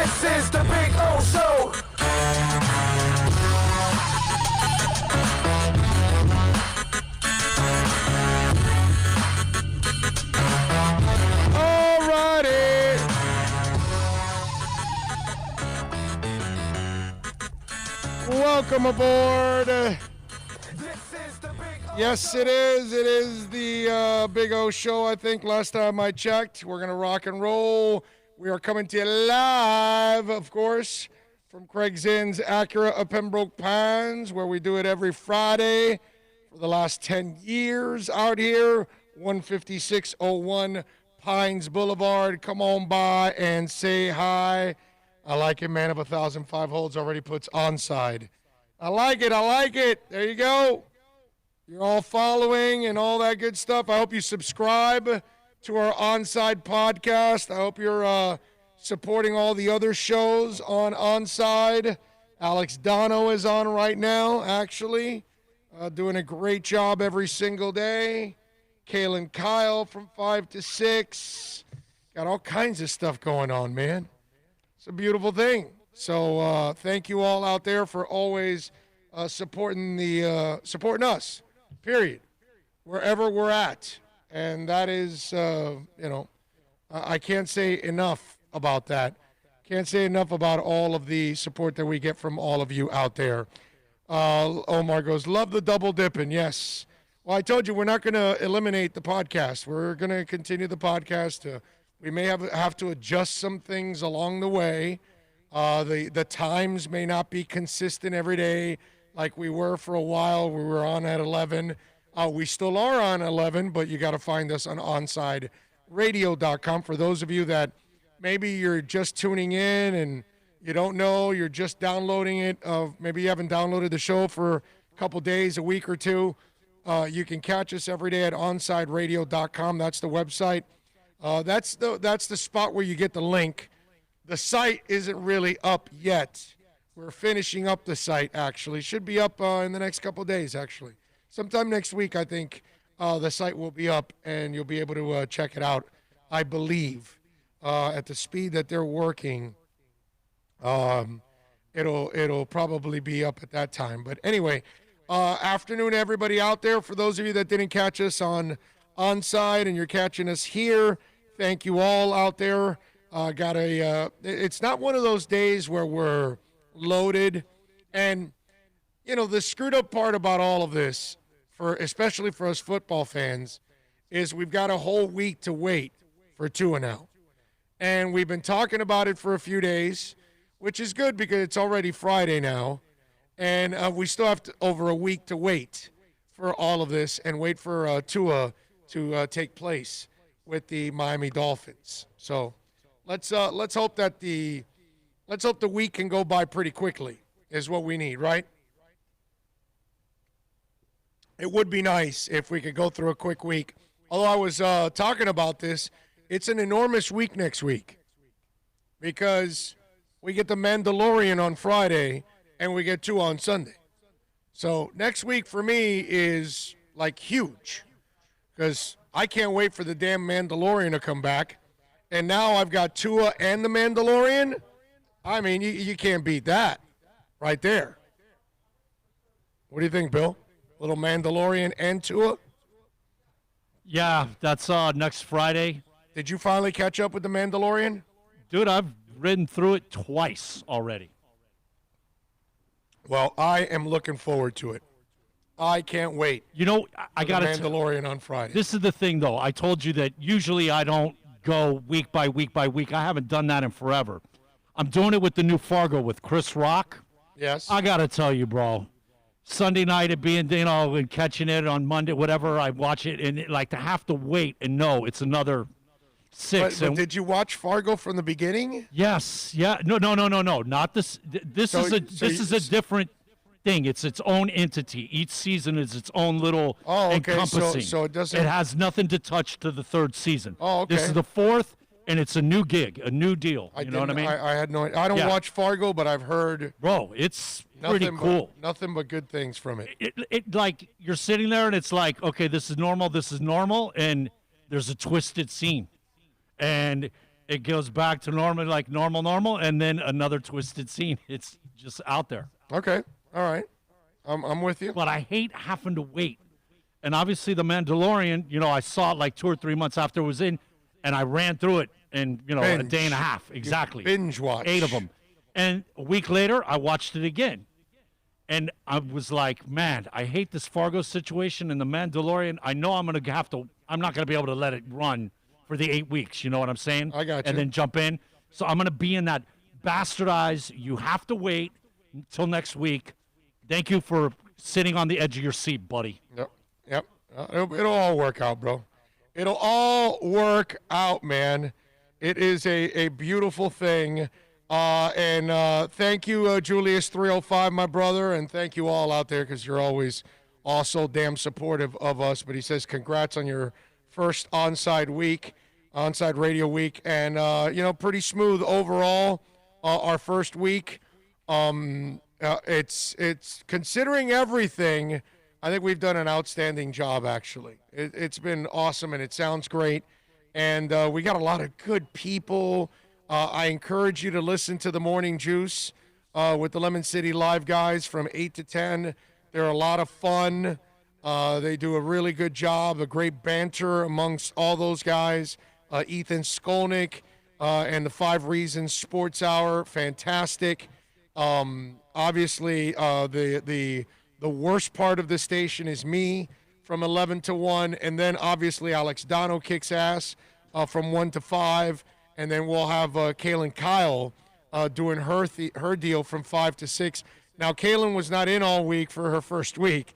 This is the Big O Show. Alrighty. Welcome aboard. Yes, it is. It is the Big O Show, I think. Last time I checked, we're going to rock and roll. We are coming to you live, of course, from Craig's Inn's Acura of Pembroke Pines, where we do it every Friday for the last 10 years out here, 15601 Pines Boulevard. Come on by and say hi. I like it, man of 1,005 holds already puts onside. I like it. I like it. There you go. You're all following and all that good stuff. I hope you subscribe to our Onside podcast. I hope you're supporting all the other shows on Onside. Alex Dono is on right now, actually, doing a great job every single day. Kalen Kyle from 5 to 6. Got all kinds of stuff going on, man. It's a beautiful thing. So thank you all out there for always supporting us, period, wherever we're at. And that is, I can't say enough about that. Can't say enough about all of the support that we get from all of you out there. Omar goes, love the double dipping. Yes. Well, I told you we're not going to eliminate the podcast. We're going to continue the podcast. We may have to adjust some things along the way. The times may not be consistent every day like we were for a while. We were on at 11. We still are on 11, but you got to find us on onsideradio.com. For those of you that maybe you're just tuning in and you don't know, you're just downloading it. Maybe you haven't downloaded the show for a couple days, a week or two. You can catch us every day at onsideradio.com. That's the website. That's the spot where you get the link. The site isn't really up yet. We're finishing up the site, actually. Should be up in the next couple of days, actually. Sometime next week, I think, the site will be up, and you'll be able to check it out, I believe. At the speed that they're working, it'll probably be up at that time. But anyway, afternoon, everybody out there. For those of you that didn't catch us onside and you're catching us here, thank you all out there. It's not one of those days where we're loaded. And, the screwed up part about all of this, especially for us football fans, is we've got a whole week to wait for 2-0. And we've been talking about it for a few days, which is good because it's already Friday now. And we still have over a week to wait for all of this and wait for Tua to take place with the Miami Dolphins. So let's hope that the week can go by pretty quickly is what we need, right? It would be nice if we could go through a quick week. Although I was talking about this, it's an enormous week next week because we get the Mandalorian on Friday and we get 2 on Sunday. So next week for me is like huge because I can't wait for the damn Mandalorian to come back. And now I've got Tua and the Mandalorian. I mean, you can't beat that right there. What do you think, Bill? Little Mandalorian and Tua? Yeah, that's next Friday. Did you finally catch up with the Mandalorian? Dude, I've ridden through it twice already. Well, I am looking forward to it. I can't wait. I got Mandalorian on Friday. This is the thing, though. I told you that usually I don't go week by week by week. I haven't done that in forever. I'm doing it with the new Fargo with Chris Rock. Yes. I got to tell you, bro. Sunday night, and catching it on Monday, whatever, I watch it, and to have to wait and know it's another 6. But did you watch Fargo from the beginning? Yes. Yeah. No. Not this. This is a different thing. It's its own entity. Each season is its own little encompassing. So it doesn't. It has nothing to touch to the third season. Oh, okay. This is the 4th, and it's a new gig, a new deal. You know what I mean? I had no. I don't watch Fargo, but I've heard. Bro, it's pretty cool. Nothing but good things from it. It like you're sitting there, and it's like, okay, this is normal, and there's a twisted scene, and it goes back to normal, and then another twisted scene. It's just out there. Okay. All right. I'm with you. But I hate having to wait. And obviously, The Mandalorian, I saw it like 2 or 3 months after it was in, and I ran through it in, a Binge. day and a half. Exactly. Binge watch. 8 of them. And a week later, I watched it again. And I was like, man, I hate this Fargo situation and The Mandalorian. I know I'm not going to be able to let it run for the 8 weeks. You know what I'm saying? I got you. And then jump in. So I'm going to be in that bastardized, you have to wait until next week. Thank you for sitting on the edge of your seat, buddy. Yep. It'll all work out, bro. It'll all work out, man. It is a beautiful thing. And thank you, Julius305, my brother, and thank you all out there because you're always also damn supportive of us. But he says congrats on your first onside radio week, and pretty smooth overall. Our first week, it's considering everything. I think we've done an outstanding job. Actually, it's been awesome, and it sounds great, and we got a lot of good people. I encourage you to listen to the Morning Juice with the Lemon City Live guys from 8 to 10. They're a lot of fun. They do a really good job, a great banter amongst all those guys. Ethan Skolnick and the 5 Reasons Sports Hour, fantastic. Obviously, the worst part of the station is me from 11 to 1, and then obviously Alex Dono kicks ass from 1 to 5. And then we'll have Kaylin Kyle doing her deal from 5 to 6. Now, Kaylin was not in all week for her first week,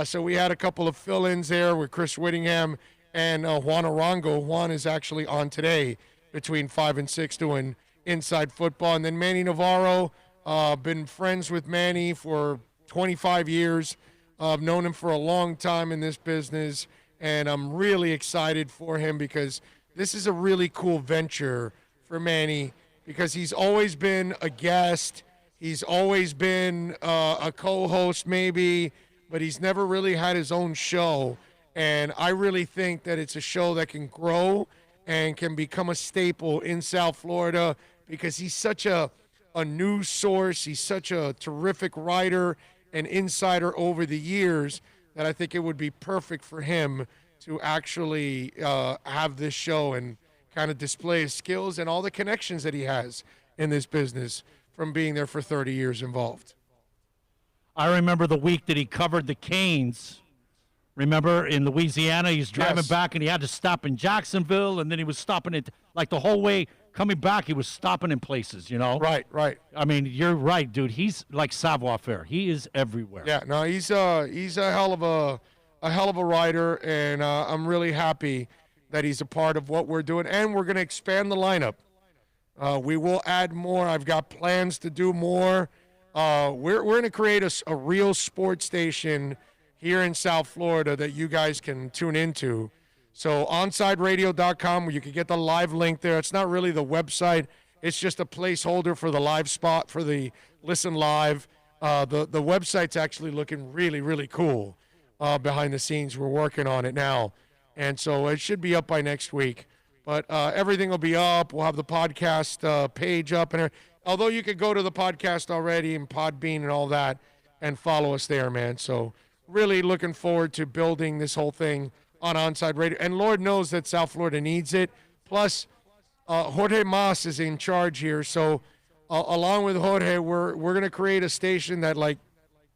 so we had a couple of fill-ins there with Chris Whittingham and Juan Arango. Juan is actually on today between 5 and 6 doing Inside Football. And then Manny Navarro, been friends with Manny for 25 years. I've known him for a long time in this business, and I'm really excited for him because this is a really cool venture for Manny because he's always been a guest. He's always been a co-host maybe, but he's never really had his own show. And I really think that it's a show that can grow and can become a staple in South Florida because he's such a news source. He's such a terrific writer and insider over the years that I think it would be perfect for him to actually have this show and kind of display his skills and all the connections that he has in this business from being there for 30 years involved. I remember the week that he covered the Canes. Remember in Louisiana, he's driving back and he had to stop in Jacksonville, and then he was stopping it like the whole way coming back. He was stopping in places, Right. I mean, you're right, dude. He's like savoir-faire. He is everywhere. Yeah, no, he's a hell of a writer, and I'm really happy that he's a part of what we're doing, and we're going to expand the lineup. We will add more. I've got plans to do more. We're going to create a real sports station here in South Florida that you guys can tune into. So onsideradio.com, where you can get the live link there. It's not really the website. It's just a placeholder for the live spot for the listen live. The website's actually looking really, really cool behind the scenes. We're working on it now. And so it should be up by next week. But everything will be up. We'll have the podcast page up. And although you could go to the podcast already and Podbean and all that and follow us there, man. So really looking forward to building this whole thing on Onside Radio. And Lord knows that South Florida needs it. Plus, Jorge Mas is in charge here. So along with Jorge, we're going to create a station that, like,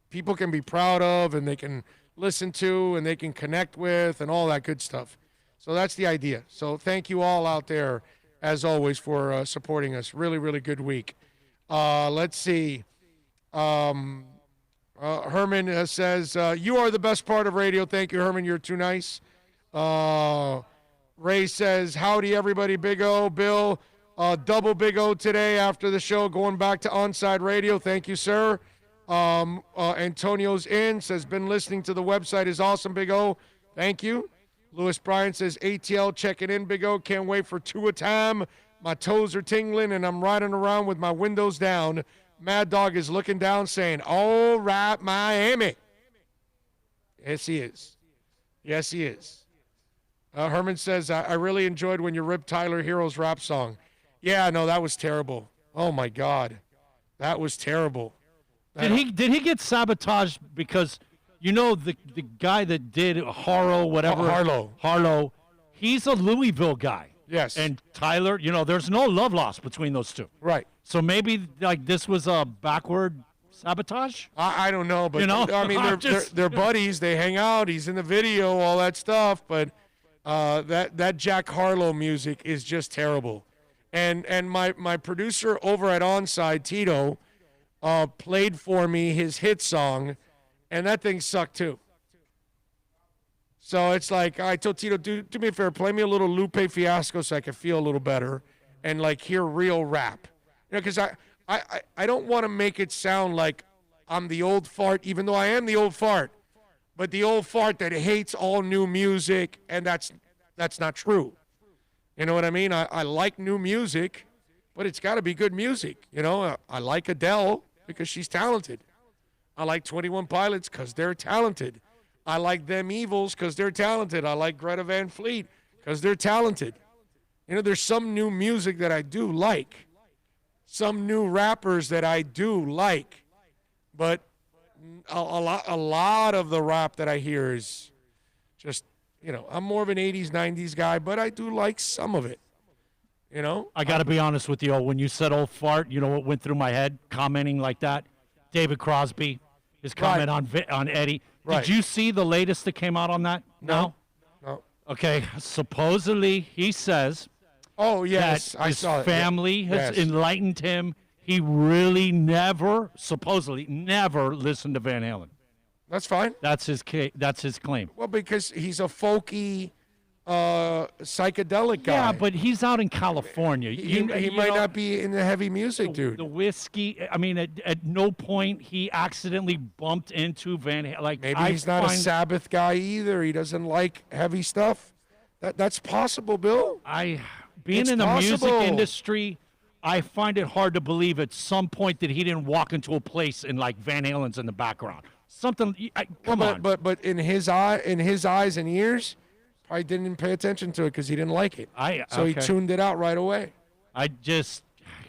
people can be proud of and they can listen to and they can connect with and all that good stuff. So that's the idea. So thank you all out there, as always, for supporting us. Really, really good week. Let's see. Herman says, you are the best part of radio. Thank you, Herman. You're too nice. Ray says, howdy, everybody. Big O. Bill, double Big O today after the show, going back to Onside Radio. Thank you, sir. Antonio's in, says, been listening to the website. Is awesome, Big O. Thank you. Lewis Bryan says, ATL checking in, Big O. Can't wait for 2 a time. My toes are tingling, and I'm riding around with my windows down. Mad Dog is looking down saying, all right, Miami. Yes, he is. Yes, he is. Herman says, I really enjoyed when you ripped Tyler Hero's rap song. Yeah, no, that was terrible. Oh my God, that was terrible. Did he get sabotaged because the guy that did Harlow, he's a Louisville guy. Yes. And Tyler, there's no love lost between those two. Right. So maybe like this was a backward sabotage. I don't know, but I mean they're buddies. They hang out. He's in the video, all that stuff. But that Jack Harlow music is just terrible. And my producer over at Onside, Tito, played for me his hit song, and that thing sucked too. So it's like I told Tito, do me a favor, play me a little Lupe Fiasco so I can feel a little better and like hear real rap. Because I don't want to make it sound like I'm the old fart, even though I am the old fart, but the old fart that hates all new music, and that's not true. You know what I mean? I like new music, but it's got to be good music. I like Adele because she's talented. I like 21 Pilots because they're talented. I like Them Evils because they're talented. I like Greta Van Fleet because they're talented. There's some new music that I do like. Some new rappers that I do like. But a lot of the rap that I hear is just, I'm more of an 80s, 90s guy, but I do like some of it. I got to be honest with you. When you said old fart, what went through my head commenting like that? David Crosby, his comment on Eddie. Right. Did you see the latest that came out on that? No. Okay. Supposedly, he says oh, yes, that I his saw it. family has enlightened him. He really supposedly never listened to Van Halen. That's fine. That's his claim. Well, because he's a folky, psychedelic guy. Yeah, but he's out in California. He might not be in the heavy music, dude. The whiskey. I mean, at no point he accidentally bumped into Van Halen. Like maybe he's not a Sabbath guy either. He doesn't like heavy stuff. That's possible, Bill. Being in the music industry, I find it hard to believe at some point that he didn't walk into a place and like Van Halen's in the background. Something. Come on. But in his eyes and ears, probably didn't pay attention to it because he didn't like it. He tuned it out right away.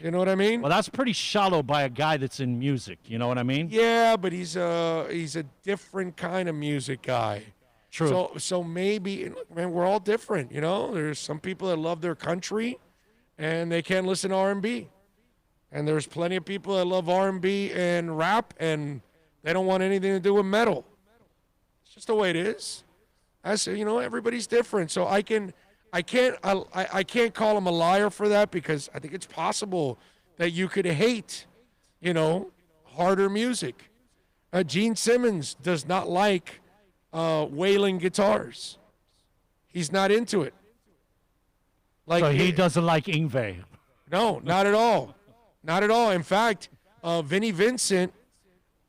You know what I mean? Well, that's pretty shallow by a guy that's in music. You know what I mean? Yeah, but he's a different kind of music guy. True. So maybe, man, we're all different. There's some people that love their country, and they can't listen to R&B, and there's plenty of people that love R&B and rap, and they don't want anything to do with metal. It's just the way it is. Everybody's different. So I can't call him a liar for that, because I think it's possible that you could hate, harder music. Gene Simmons does not like wailing guitars. He's not into it. So he doesn't like Yngwie. No, not at all. Not at all. In fact, Vinnie Vincent,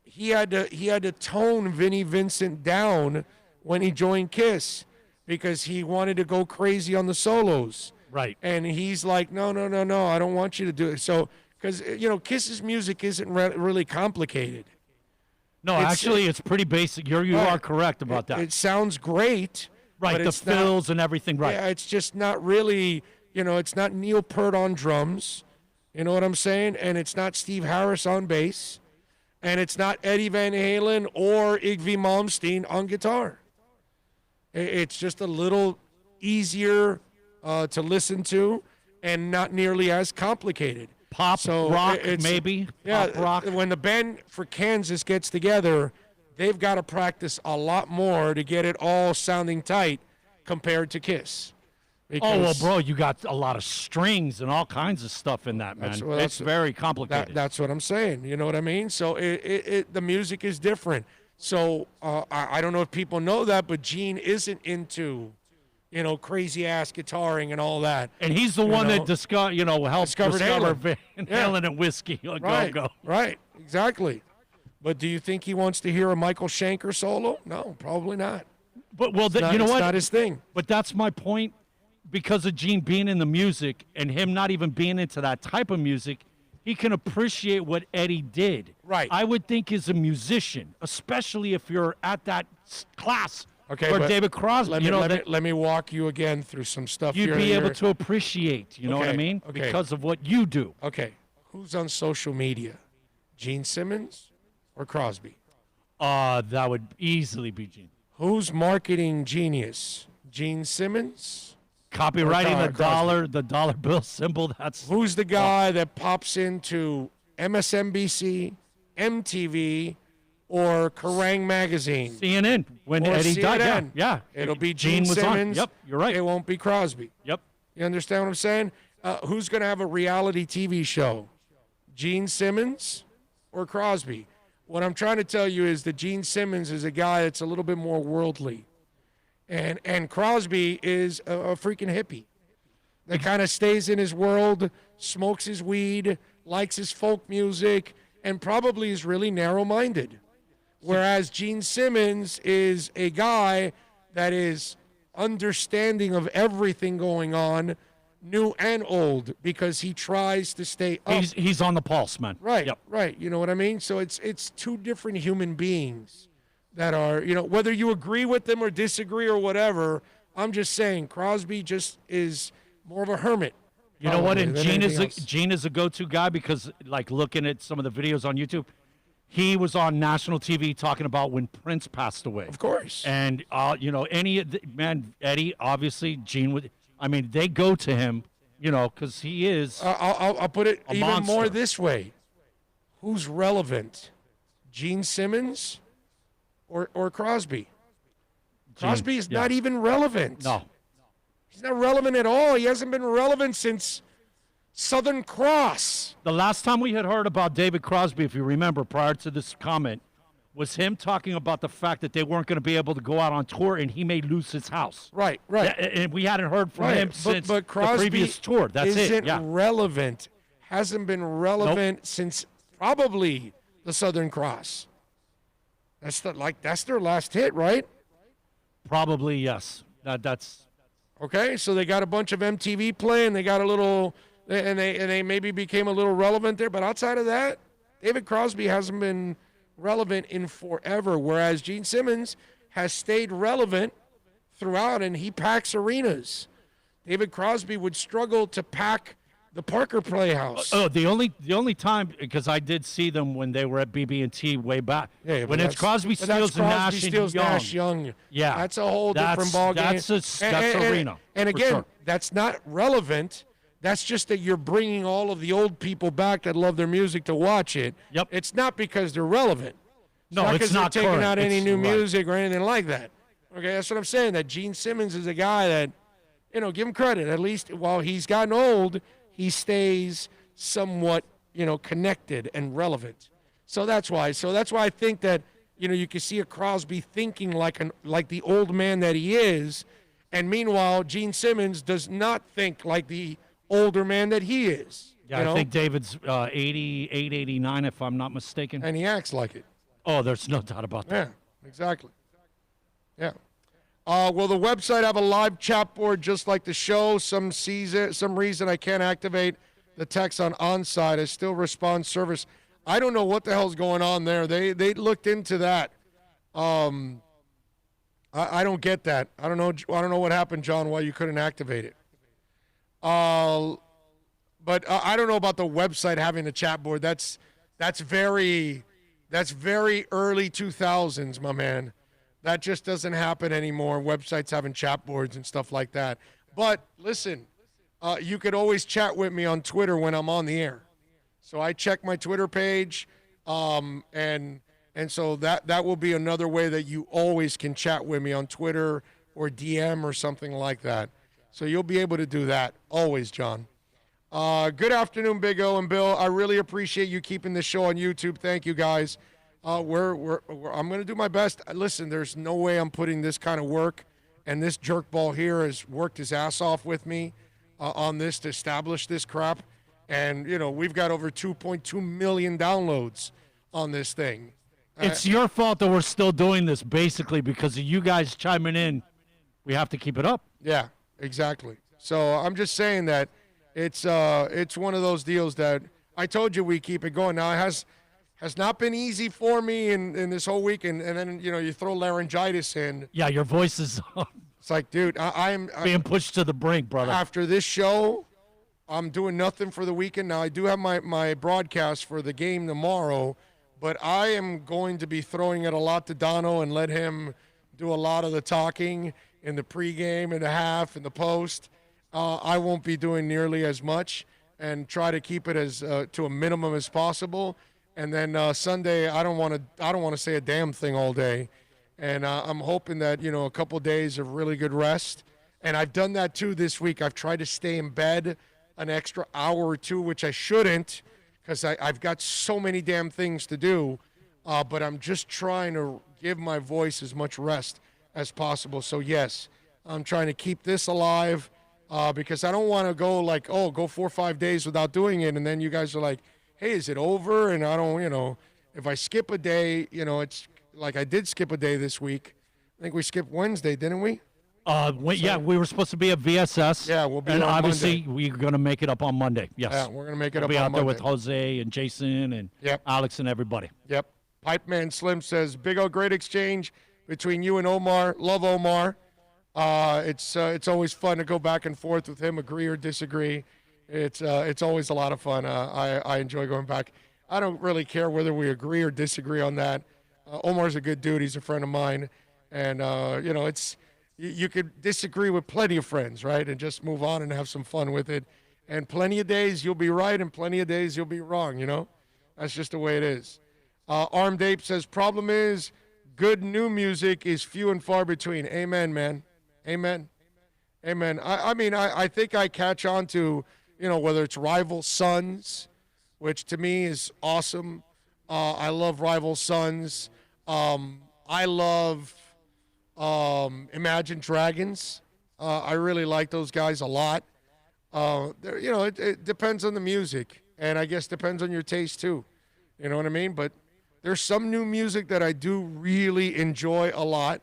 he had to tone Vinnie Vincent down when he joined Kiss, because he wanted to go crazy on the solos. Right. And he's like, no, I don't want you to do it. So, because, Kiss's music isn't really complicated. No, actually, it's pretty basic. You are correct about that. It sounds great. Right, the fills and everything, right. Yeah, it's just not really, it's not Neil Peart on drums. You know what I'm saying? And it's not Steve Harris on bass. And it's not Eddie Van Halen or Yngwie Malmsteen on guitar. It's just a little easier to listen to and not nearly as complicated. Rock, maybe? Yeah, pop rock. When the band for Kansas gets together, they've got to practice a lot more to get it all sounding tight compared to Kiss. Bro, you got a lot of strings and all kinds of stuff in that, man. It's very complicated. That's what I'm saying. You know what I mean? So the music is different. So I don't know if people know that, but Gene isn't into, crazy-ass guitaring and all that. And he's the one that helped discover Halen. Halen and whiskey. Go. Right, exactly. But do you think he wants to hear a Michael Schenker solo? No, probably not. But you know what? It's not his thing. But that's my point. Because of Gene being in the music and him not even being into that type of music, he can appreciate what Eddie did. Right. I would think as a musician, especially if you're at that class Okay, or but David Crosby. Let me walk you again through some stuff you'd here. be able to appreciate. You know what I mean? Okay. Because of what you do. Okay, who's on social media? Gene Simmons or Crosby? That would easily be Gene. Who's marketing genius? Gene Simmons? Copywriting Crosby? the dollar bill symbol. Who's the guy that pops into MSNBC, MTV, or Kerrang magazine? CNN when Or Eddie died. CNN. Yeah. It'll be Gene was Simmons. on. Yep, you're right. It won't be Crosby. Yep. You understand what I'm saying? Who's going to have a reality TV show? Gene Simmons or Crosby? What I'm trying to tell you is that Gene Simmons is a guy that's a little bit more worldly. And Crosby is a freaking hippie that kind of stays in his world, smokes his weed, likes his folk music, and probably is really narrow-minded. Whereas Gene Simmons is a guy that is understanding of everything going on, new and old, because he tries to stay up. He's on the pulse, man. Right, Yep. right. You know what I mean? So it's two different human beings that are, whether you agree with them or disagree or whatever, I'm just saying Crosby just is more of a hermit. You know what? probably, And than Gene is a go-to guy because, like, looking at some of the videos on YouTube, he was on national TV talking about when Prince passed away. Of course. And Eddie, obviously, Gene would. I mean, they go to him, because he is. I'll put it even monster. more this way: who's relevant, Gene Simmons or Crosby? Crosby is not even relevant. No. He's not relevant at all. He hasn't been relevant since Southern Cross. The last time we had heard about David Crosby, if you remember, prior to this comment, was him talking about the fact that they weren't going to be able to go out on tour and he may lose his house. Right. And we hadn't heard from him since but Crosby the previous tour. That's isn't it. Yeah. relevant. Hasn't been relevant since probably the Southern Cross. That's their last hit, right? Probably, yes. That's Okay, so they got a bunch of MTV playing. They got a little, and they maybe became a little relevant there. But outside of that, David Crosby hasn't been relevant in forever, whereas Gene Simmons has stayed relevant throughout, and he packs arenas. David Crosby would struggle to pack the Parker Playhouse. Oh, the only time, because I did see them when they were at BB&T way back. Yeah, when it's Crosby, Stills, and Nash Young. Yeah, that's a whole different ballgame. That's arena. And again, sure. That's not relevant. That's just that you're bringing all of the old people back that love their music to watch it. Yep. It's not because they're relevant. No, it's because not they're taking current. out any It's new right. music or anything like that. Okay, that's what I'm saying. That Gene Simmons is a guy that, give him credit. At least while he's gotten old, he stays somewhat, connected and relevant. So that's why. I think that, you can see a Crosby thinking like the old man that he is, and meanwhile, Gene Simmons does not think like the older man that he is. Yeah, I think David's 88, 89, if I'm not mistaken. And he acts like it. Oh, there's no doubt about that. Yeah, exactly. Yeah. Will the website have a live chat board just like the show? Some reason I can't activate the text on onside. I still respond service. I don't know what the hell's going on there. They looked into that. I don't get that. I don't know what happened, John, why you couldn't activate it. But I don't know about the website having a chat board. That's very early 2000s, my man. That just doesn't happen anymore. Websites having chat boards and stuff like that. But listen, you could always chat with me on Twitter when I'm on the air. So I check my Twitter page, and so that will be another way that you always can chat with me on Twitter or DM or something like that. So you'll be able to do that always, John. Good afternoon, Big O and Bill. I really appreciate you keeping this show on YouTube. Thank you, guys. I'm going to do my best. Listen, there's no way I'm putting this kind of work, and this jerkball here has worked his ass off with me on this to establish this crap. And, we've got over 2.2 million downloads on this thing. It's your fault that we're still doing this, basically, because of you guys chiming in. We have to keep it up. Yeah, exactly. So I'm just saying that it's one of those deals that I told you we keep it going. Now, has not been easy for me in this whole week. And then, you throw laryngitis in. Yeah, your voice is It's like, dude, I'm being pushed to the brink, brother. After this show, I'm doing nothing for the weekend. Now, I do have my broadcast for the game tomorrow, but I am going to be throwing it a lot to Dono and let him do a lot of the talking in the pregame, in the half, in the post. I won't be doing nearly as much and try to keep it as to a minimum as possible. And then Sunday, I don't want to say a damn thing all day. And I'm hoping that, a couple days of really good rest. And I've done that too this week. I've tried to stay in bed an extra hour or two, which I shouldn't because I've got so many damn things to do. But I'm just trying to give my voice as much rest as possible. So, yes, I'm trying to keep this alive because I don't want to go like, go 4 or 5 days without doing it. And then you guys are like, hey, is it over? And I don't, if I skip a day, it's like I did skip a day this week. I think we skipped Wednesday, didn't we? Yeah, we were supposed to be at VSS. Yeah, we'll be and on obviously Monday. we're going to make it up on Monday. Yes. Yeah, we're going to make it we'll up be on out there Monday. with Jose and Jason and Alex and everybody. Yep. Pipe Man Slim says, Big O, great exchange between you and Omar. Love Omar. It's always fun to go back and forth with him, agree or disagree. It's always a lot of fun. I enjoy going back. I don't really care whether we agree or disagree on that. Omar's a good dude. He's a friend of mine. And, you could disagree with plenty of friends, right, and just move on and have some fun with it. And plenty of days you'll be right and plenty of days you'll be wrong, That's just the way it is. Armed Ape says, problem is good new music is few and far between. Amen, man. Amen. Amen. I think I catch on to, whether it's Rival Sons, which to me is awesome. I love Rival Sons. I love Imagine Dragons. I really like those guys a lot. It depends on the music, and I guess depends on your taste too. You know what I mean? But there's some new music that I do really enjoy a lot,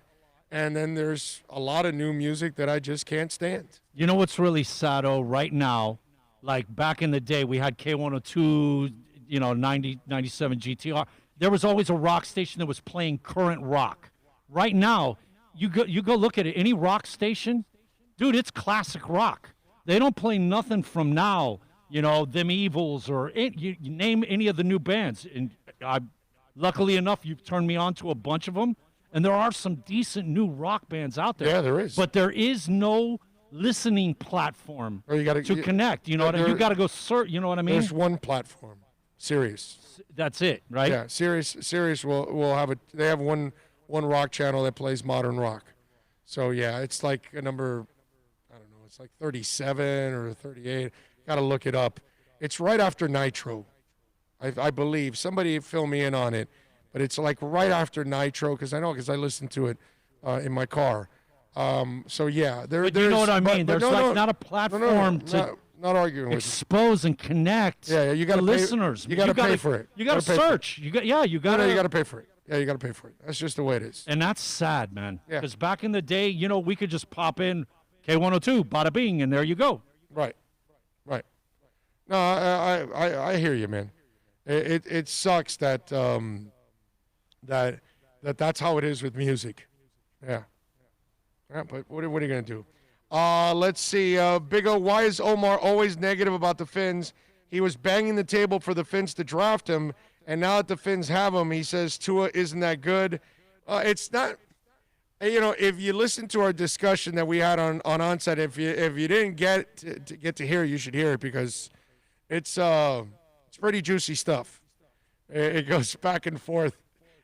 and then there's a lot of new music that I just can't stand. You know what's really sad, right now, like back in the day, we had K102, 90, 97 GTR. There was always a rock station that was playing current rock. Right now, you go look at it. Any rock station, dude, it's classic rock. They don't play nothing from now, them Evils or you name any of the new bands. And luckily enough, you've turned me on to a bunch of them. And there are some decent new rock bands out there. Yeah, there is. But there is no listening platform to connect. You got to go search. You know what I mean? There's one platform, Sirius. That's it, right? Yeah, Sirius will have they have one rock channel that plays modern rock. So yeah, it's like a number, I don't know, it's like 37 or 38. Got to look it up. It's right after Nitro, I believe. Somebody fill me in on it, but it's like right after Nitro because I listen to it in my car. So yeah, but you know what I mean. There's not a platform to not arguing with expose and connect. Yeah, you got to listeners. You got to pay for it. You got to search. You got to you got to pay for it. Yeah, you got to pay for it. That's just the way it is. And that's sad, man. Yeah. Because back in the day, we could just pop in K102, bada bing, and there you go. Right. No, I hear you, man. It sucks that that's how it is with music. Yeah. But what are you gonna do? Let's see. Big O, why is Omar always negative about the Finns? He was banging the table for the Finns to draft him, and now that the Finns have him, he says Tua isn't that good. It's not. If you listen to our discussion that we had on Onset, if you didn't get to hear it, you should hear it because it's pretty juicy stuff. It goes back and forth,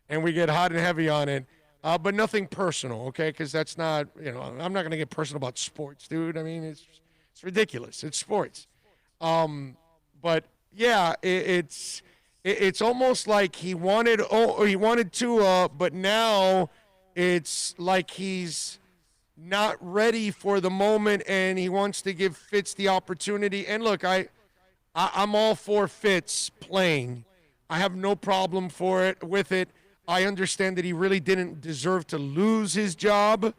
and we get hot and heavy on it. But nothing personal, okay? Because that's not, I'm not going to get personal about sports, dude. I mean, it's ridiculous. It's sports. But yeah, it's almost like he wanted Tua, but now it's like he's not ready for the moment, and he wants to give Fitz the opportunity. And look, I'm all for Fitz playing. I have no problem with it. I understand that he really didn't deserve to lose his job,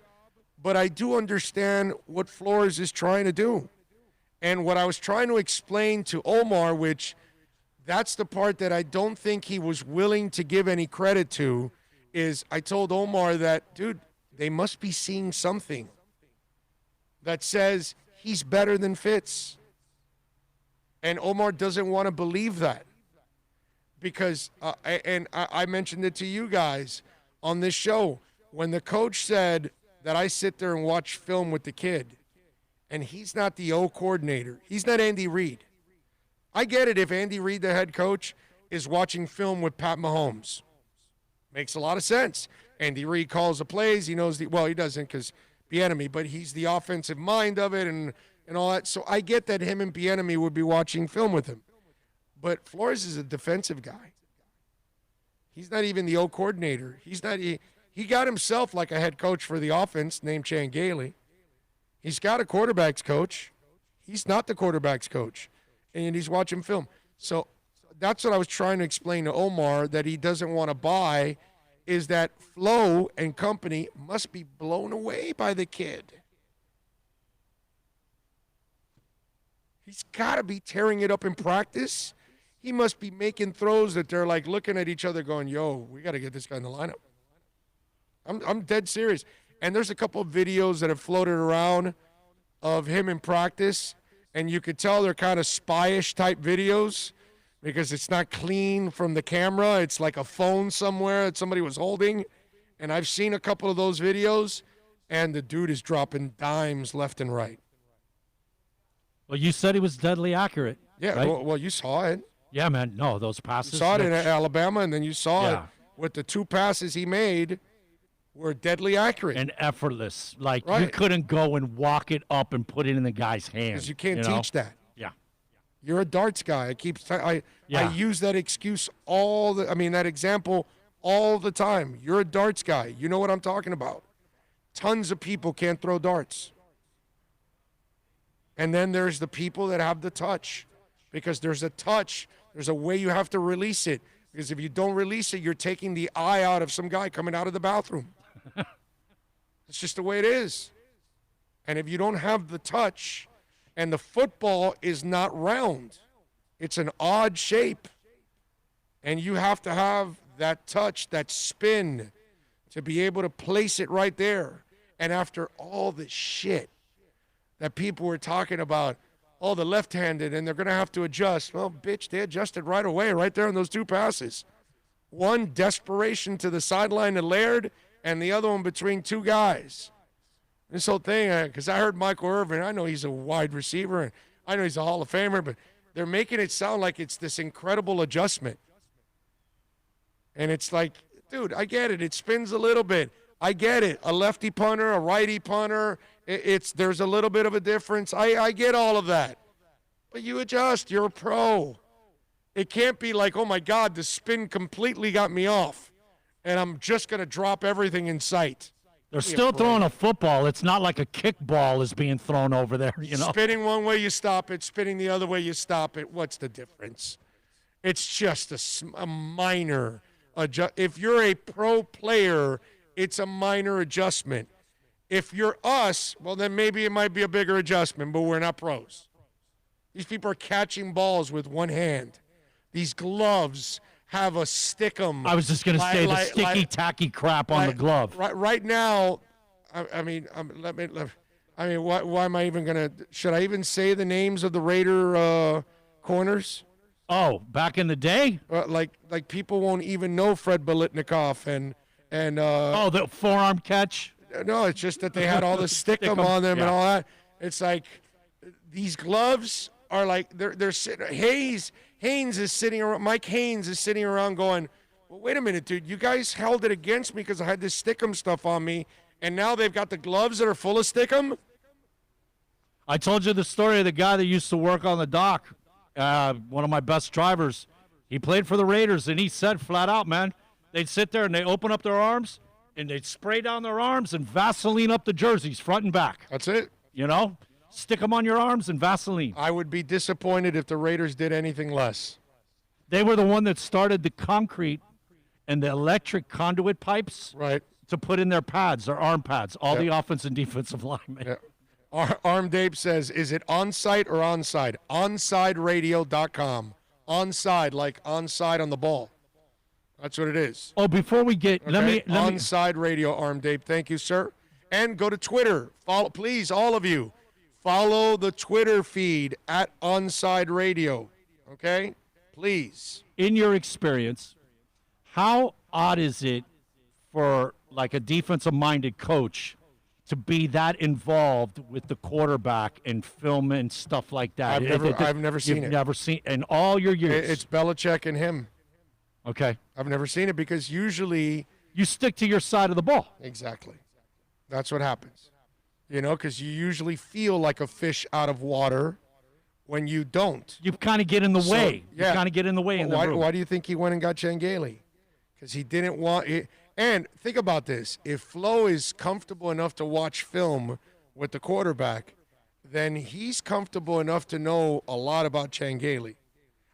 but I do understand what Flores is trying to do. And what I was trying to explain to Omar, which That's the part that I don't think he was willing to give any credit to. Is I told Omar that, dude, they must be seeing something that says he's better than Fitz. And Omar doesn't want to believe that because, I mentioned it to you guys on this show, when the coach said that I sit there and watch film with the kid, and he's not the O coordinator. He's not Andy Reid. I get it if Andy Reid, the head coach, is watching film with Pat Mahomes. Makes a lot of sense. Andy Reid calls the plays. He knows well, he doesn't because Bieniemy, but he's the offensive mind of it and all that. So I get that him and Bieniemy would be watching film with him. But Flores is a defensive guy. He's not even the O coordinator. He's not. He got himself like a head coach for the offense named Gailey. He's got a quarterback's coach. He's not the quarterback's coach, and he's watching film. So that's what I was trying to explain to Omar that he doesn't want to buy, is that Flo and company must be blown away by the kid. He's got to be tearing it up in practice. He must be making throws that they're like looking at each other going, yo, we got to get this guy in the lineup. I'm dead serious. And there's a couple of videos that have floated around of him in practice, and you could tell they're kind of spy-ish type videos because it's not clean from the camera. It's like a phone somewhere that somebody was holding. And I've seen a couple of those videos, and the dude is dropping dimes left and right. Well, you said he was deadly accurate. Yeah, right? well, you saw it. Yeah, man. No, those passes. You saw it in Alabama, and then you saw it with the two passes he made were deadly accurate. And effortless. Like, Right. you couldn't go and walk it up and put it in the guy's hand. Because you can't know? teach that. Yeah. You're a darts guy. I use that excuse that example all the time. You're a darts guy. You know what I'm talking about. Tons of people can't throw darts. And then there's the people that have the touch. Because there's a touch. There's a way you have to release it. Because if you don't release it, you're taking the eye out of some guy coming out of the bathroom. It's just the way it is. And if you don't have the touch, and the football is not round, it's an odd shape, and you have to have that touch, that spin, to be able to place it right there. And after all the shit that people were talking about, oh, the left-handed, and they're going to have to adjust. Well, bitch, they adjusted right away, right there on those two passes. One, desperation to the sideline to Laird, and the other one between two guys. This whole thing, because I heard Michael Irvin, I know he's a wide receiver, and I know he's a Hall of Famer, but they're making it sound like it's this incredible adjustment. And it's like, dude, I get it. It spins a little bit. I get it. A lefty punter, a righty punter, there's a little bit of a difference. I get all of that. But you adjust. You're a pro. It can't be like, oh, my God, the spin completely got me off, and I'm just going to drop everything in sight. They're still throwing a football. It's not like a kickball is being thrown over there, you know. Spinning one way, you stop it. Spinning the other way, you stop it. What's the difference? It's just a minor adjustment. If you're a pro player, it's a minor adjustment. If you're us, well, then maybe it might be a bigger adjustment, but we're not pros. These people are catching balls with one hand. These gloves have a stickum. I was just going to say the sticky, tacky crap on the glove. Right now, why am I even going to, should I even say the names of the Raider corners? Oh, back in the day? Like people won't even know Fred Biletnikoff and the forearm catch? No, it's just that they had all the stickum on them and all that. It's like these gloves are like they're sitting. Haynes is sitting around. Mike Haynes is sitting around going, well, wait a minute, dude. You guys held it against me because I had this stickum stuff on me, and now they've got the gloves that are full of stickum. I told you the story of the guy that used to work on the dock. One of my best drivers. He played for the Raiders, and he said flat out, man, they'd sit there and they open up their arms, and they'd spray down their arms and Vaseline up the jerseys front and back. That's it. You know? Stick them on your arms and Vaseline. I would be disappointed if the Raiders did anything less. They were the one that started the concrete and the electric conduit pipes to put in their pads, their arm pads, all the offense and defensive linemen. Yeah. Arm Dave says, is it on-site or on-side? OnSideRadio.com. onside, like onside on the ball. That's what it is. Oh, before we get, Okay? let me. Onside radio arm, Dave. Thank you, sir. And go to Twitter. Follow, please, all of you. Follow the Twitter feed at Onside Radio. Okay? Please. In your experience, how odd is it for like a defensive-minded coach to be that involved with the quarterback and film and stuff like that? I've never seen it. You've never seen in all your years. It's Belichick and him. Okay. I've never seen it because usually you stick to your side of the ball. Exactly. That's what happens. You know, because you usually feel like a fish out of water when you don't. You kind of get in the way. Yeah. You kind of get in the way in the room. Why do you think he went and got Gailey? Because he didn't want it. And think about this. If Flo is comfortable enough to watch film with the quarterback, then he's comfortable enough to know a lot about Gailey.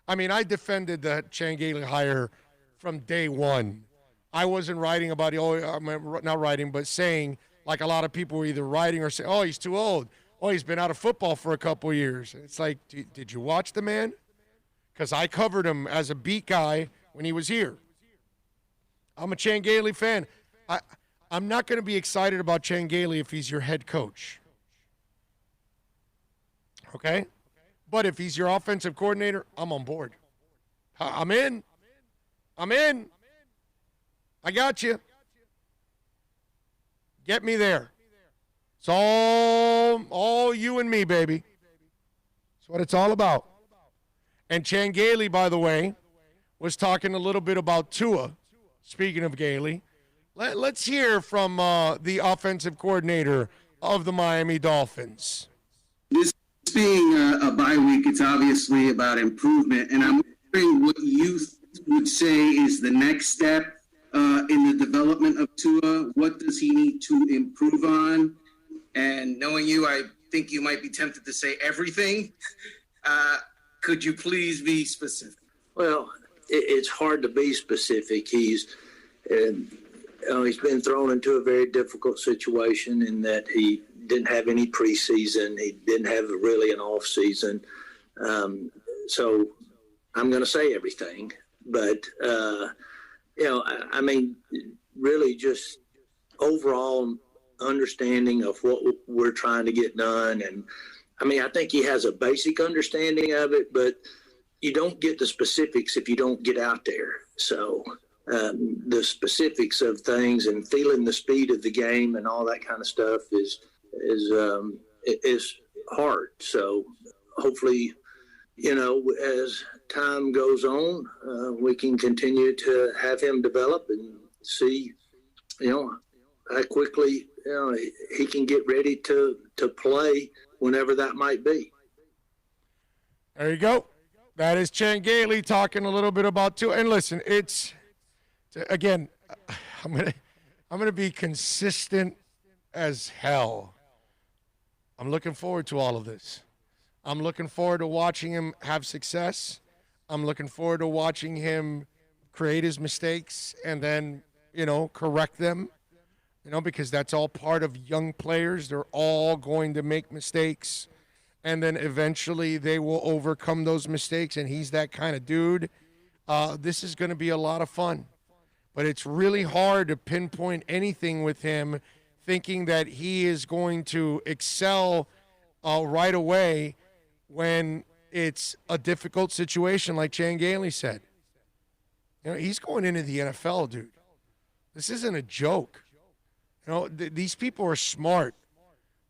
I mean, I defended the Gailey hire from day one. I wasn't writing about it. Not writing, but saying, like a lot of people were either writing or saying, oh, he's too old. Oh, he's been out of football for a couple of years. It's like, did you watch the man? Because I covered him as a beat guy when he was here. I'm a Gailey fan. I'm not going to be excited about Gailey if he's your head coach. Okay? But if he's your offensive coordinator, I'm on board. I'm in. I got you. Get me there. It's all you and me, baby. That's what it's all about. And Gailey, by the way, was talking a little bit about Tua. Speaking of Gailey, let's hear from the offensive coordinator of the Miami Dolphins. This being a bye week, it's obviously about improvement, and I'm wondering what you would say is the next step in the development of Tua. What does he need to improve on? And knowing you, I think you might be tempted to say everything. Could you please be specific? Well, it's hard to be specific. He's been thrown into a very difficult situation in that he didn't have any preseason. He didn't have really an off season. So I'm going to say everything, but I mean, really just overall understanding of what we're trying to get done. And I mean, I think he has a basic understanding of it, but you don't get the specifics if you don't get out there. So the specifics of things and feeling the speed of the game and all that kind of stuff is hard. So hopefully, as time goes on, we can continue to have him develop and see, how quickly he can get ready to play whenever that might be. There you go. That is Gailey talking a little bit about Tua. And listen, it's again, I'm gonna be consistent as hell. I'm looking forward to all of this. I'm looking forward to watching him have success. I'm looking forward to watching him create his mistakes and then, correct them, because that's all part of young players. They're all going to make mistakes, and then eventually they will overcome those mistakes, and he's that kind of dude. This is going to be a lot of fun, but it's really hard to pinpoint anything with him, thinking that he is going to excel right away when it's a difficult situation, like Gailey said. He's going into the NFL, dude. This isn't a joke. These people are smart.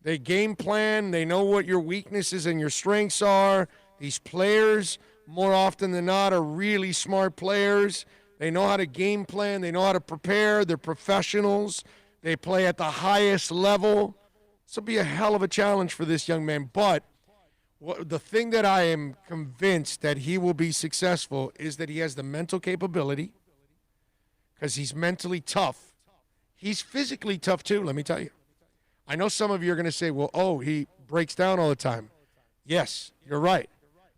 They game plan. They know what your weaknesses and your strengths are. These players, more often than not, are really smart players. They know how to game plan. They know how to prepare. They're professionals. They play at the highest level. This will be a hell of a challenge for this young man. But the thing that I am convinced that he will be successful is that he has the mental capability, because he's mentally tough. He's physically tough too, let me tell you. I know some of you are going to say, well, he breaks down all the time. Yes, you're right.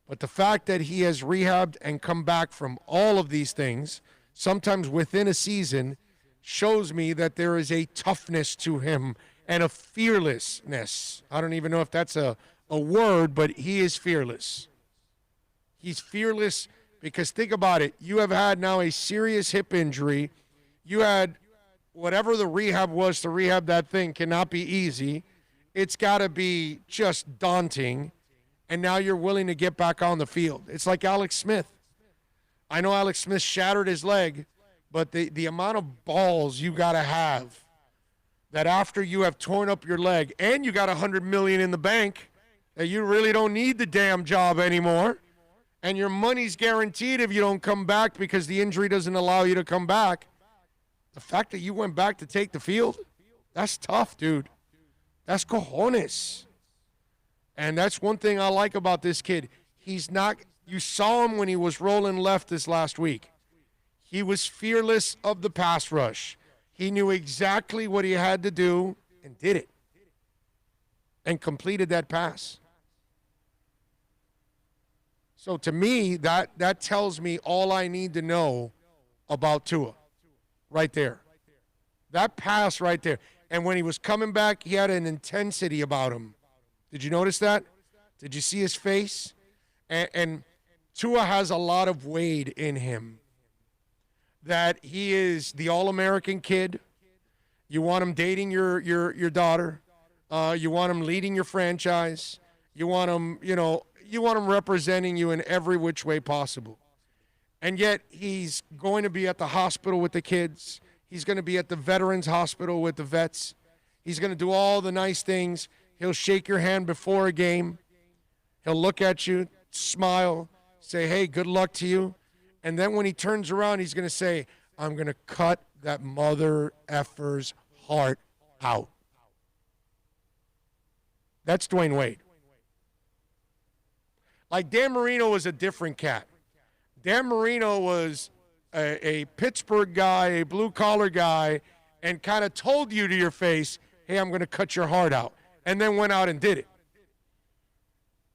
But the fact that he has rehabbed and come back from all of these things, sometimes within a season, shows me that there is a toughness to him and a fearlessness. I don't even know if that's a word, but he is fearless. He's fearless Because think about it. You have had now a serious hip injury. You had whatever the rehab was to rehab that thing cannot be easy. It's got to be just daunting. And now you're willing to get back on the field. It's like Alex Smith. I know Alex Smith shattered his leg, but the amount of balls you got to have that after you have torn up your leg and you got $100 million in the bank that you really don't need the damn job anymore, and your money's guaranteed if you don't come back because the injury doesn't allow you to come back. The fact that you went back to take the field, that's tough, dude. That's cojones. And that's one thing I like about this kid. He's not, you saw him when he was rolling left this last week. He was fearless of the pass rush. He knew exactly what he had to do and did it. And completed that pass. So to me, that tells me all I need to know about Tua. Right there. That pass right there. And when he was coming back, he had an intensity about him. Did you notice that? Did you see his face? And Tua has a lot of Wade in him. That he is the all-American kid. You want him dating your daughter. You want him leading your franchise. You want him, you want him representing you in every which way possible. And yet he's going to be at the hospital with the kids. He's going to be at the veterans hospital with the vets. He's going to do all the nice things. He'll shake your hand before a game. He'll look at you, smile, say, hey, good luck to you. And then when he turns around, he's going to say, I'm going to cut that mother effer's heart out. That's Dwayne Wade. Like Dan Marino was a different cat. Dan Marino was a Pittsburgh guy, a blue-collar guy, and kind of told you to your face, hey, I'm going to cut your heart out, and then went out and did it.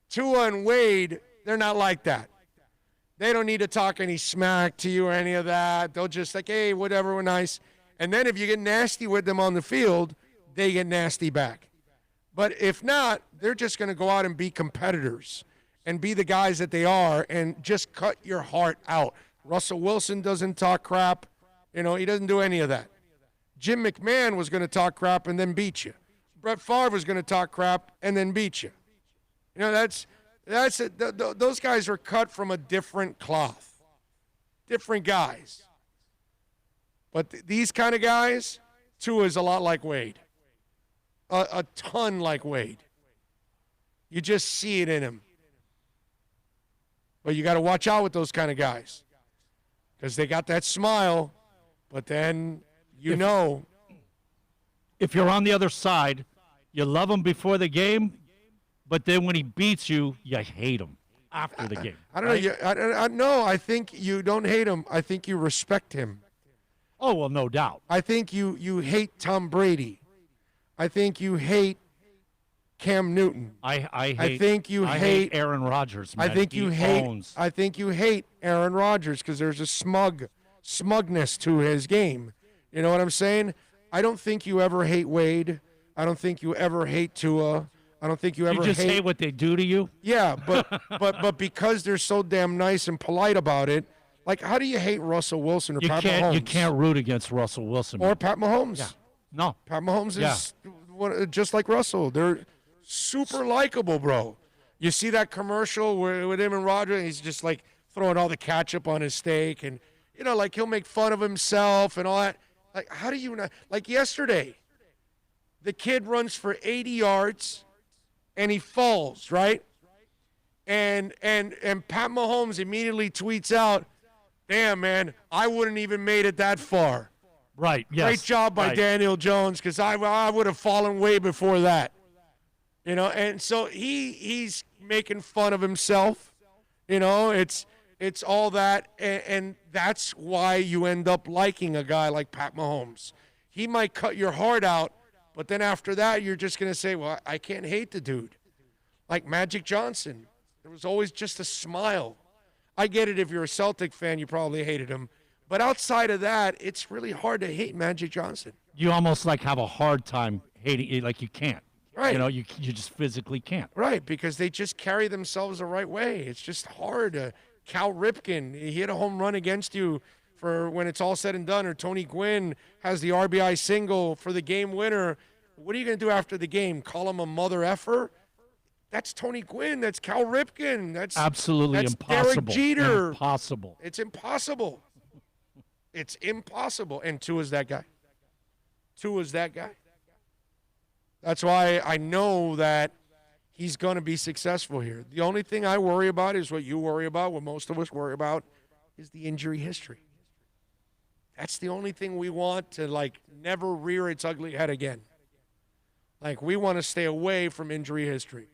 Tua and Wade, they're not like that. They don't need to talk any smack to you or any of that. They'll just like, hey, whatever, we're nice. And then if you get nasty with them on the field, they get nasty back. But if not, they're just going to go out and be competitors and be the guys that they are and just cut your heart out. Russell Wilson doesn't talk crap. He doesn't do any of that. Jim McMahon was going to talk crap and then beat you. Brett Favre was going to talk crap and then beat you. That's it. Those guys are cut from a different cloth. Different guys. But these kind of guys, Tua is a lot like Wade. A ton like Wade. You just see it in him. But you got to watch out with those kind of guys. Because they got that smile, but then if you're on the other side, you love him before the game, but then when he beats you, you hate him after the game. I don't know. No, I think you don't hate him. I think you respect him. Oh, well, no doubt. I think you hate Tom Brady. I think you hate Cam Newton. I hate Aaron Rodgers. Man. I think you hate Aaron Rodgers because there's a smugness to his game. You know what I'm saying? I don't think you ever hate Wade. I don't think you ever hate Tua. I don't think you ever hate what they do to you. Yeah, but because they're so damn nice and polite about it, like how do you hate Russell Wilson or Pat Mahomes? You can't root against Russell Wilson or Pat Mahomes. Yeah. No, Pat Mahomes is just like Russell. They're super likable, bro. You see that commercial with him and Roger, and he's just like throwing all the ketchup on his steak, and like he'll make fun of himself and all that. Like, how do you not? Like yesterday, the kid runs for 80 yards, and he falls, right? And Pat Mahomes immediately tweets out, "Damn, man, I wouldn't even made it that far." Right. Yes. Great job by Daniel Jones, because I would have fallen way before that. And so he's making fun of himself. It's all that, and that's why you end up liking a guy like Pat Mahomes. He might cut your heart out, but then after that, you're just going to say, well, I can't hate the dude. Like Magic Johnson. There was always just a smile. I get it, if you're a Celtic fan, you probably hated him. But outside of that, it's really hard to hate Magic Johnson. You almost have a hard time hating it, like you can't. Right. You just physically can't. Right, because they just carry themselves the right way. It's just hard to Cal Ripken, he hit a home run against you for when it's all said and done, or Tony Gwynn has the RBI single for the game winner. What are you going to do after the game? Call him a mother effer? That's Tony Gwynn. That's Cal Ripken. That's absolutely that's impossible. Derek Jeter. Impossible. It's impossible. It's impossible. And Tua's that guy. Tua's that guy. That's why I know that he's going to be successful here. The only thing I worry about is what you worry about, what most of us worry about, is the injury history. That's the only thing we want to, like, never rear its ugly head again. Like, we want to stay away from injury history.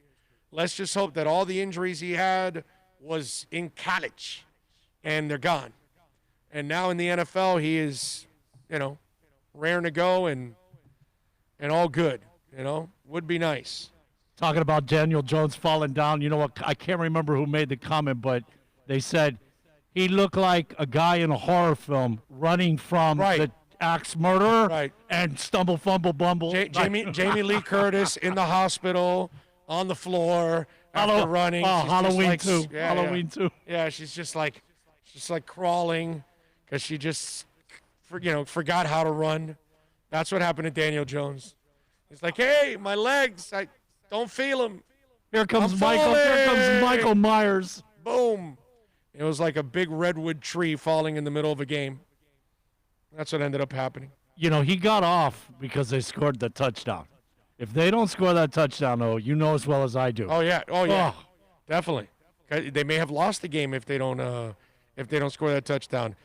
Let's just hope that all the injuries he had was in college, and they're gone. And now in the NFL, he is, raring to go and all good, Would be nice. Talking about Daniel Jones falling down, you know what? I can't remember who made the comment, but they said he looked like a guy in a horror film running from the axe murderer and stumble, fumble, bumble. Jamie Lee Curtis in the hospital on the floor after running. Halloween too. Halloween too. Yeah, she's just like crawling because she just forgot how to run. That's what happened to Daniel Jones. He's like, hey, my legs, I don't feel them. Here comes Michael. Here comes Michael Myers. Boom. It was like a big redwood tree falling in the middle of a game. That's what ended up happening. He got off because they scored the touchdown. If they don't score that touchdown, you know as well as I do. Oh yeah. Definitely. They may have lost the game if they don't score that touchdown.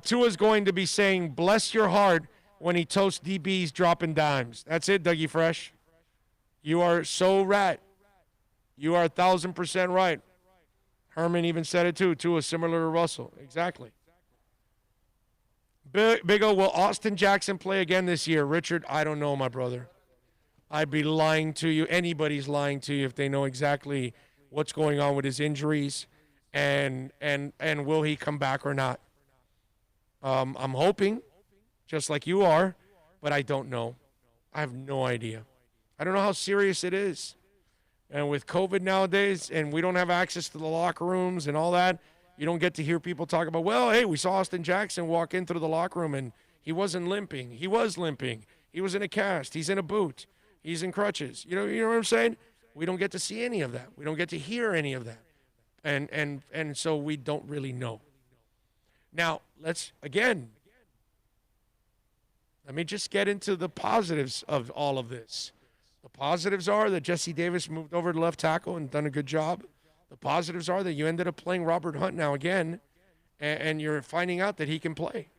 Tua's going to be saying, bless your heart, when he toasts DBs dropping dimes. That's it, Dougie Fresh. You are so right. You are 1,000% right. Herman even said it too. Tua similar to Russell. Exactly. Big O, will Austin Jackson play again this year? Richard, I don't know, my brother. I'd be lying to you. Anybody's lying to you if they know exactly what's going on with his injuries and will he come back or not. I'm hoping, just like you are, but I don't know. I have no idea. I don't know how serious it is. And with COVID nowadays, and we don't have access to the locker rooms and all that, you don't get to hear people talk about, well, hey, we saw Austin Jackson walk in through the locker room and he wasn't limping. He was limping. He was in a cast. He's in a boot. He's in crutches. You know what I'm saying? We don't get to see any of that. We don't get to hear any of that. And so we don't really know. Now, let me just get into the positives of all of this. The positives are that Jesse Davis moved over to left tackle and done a good job. The positives are that you ended up playing Robert Hunt now again, and you're finding out that he can play.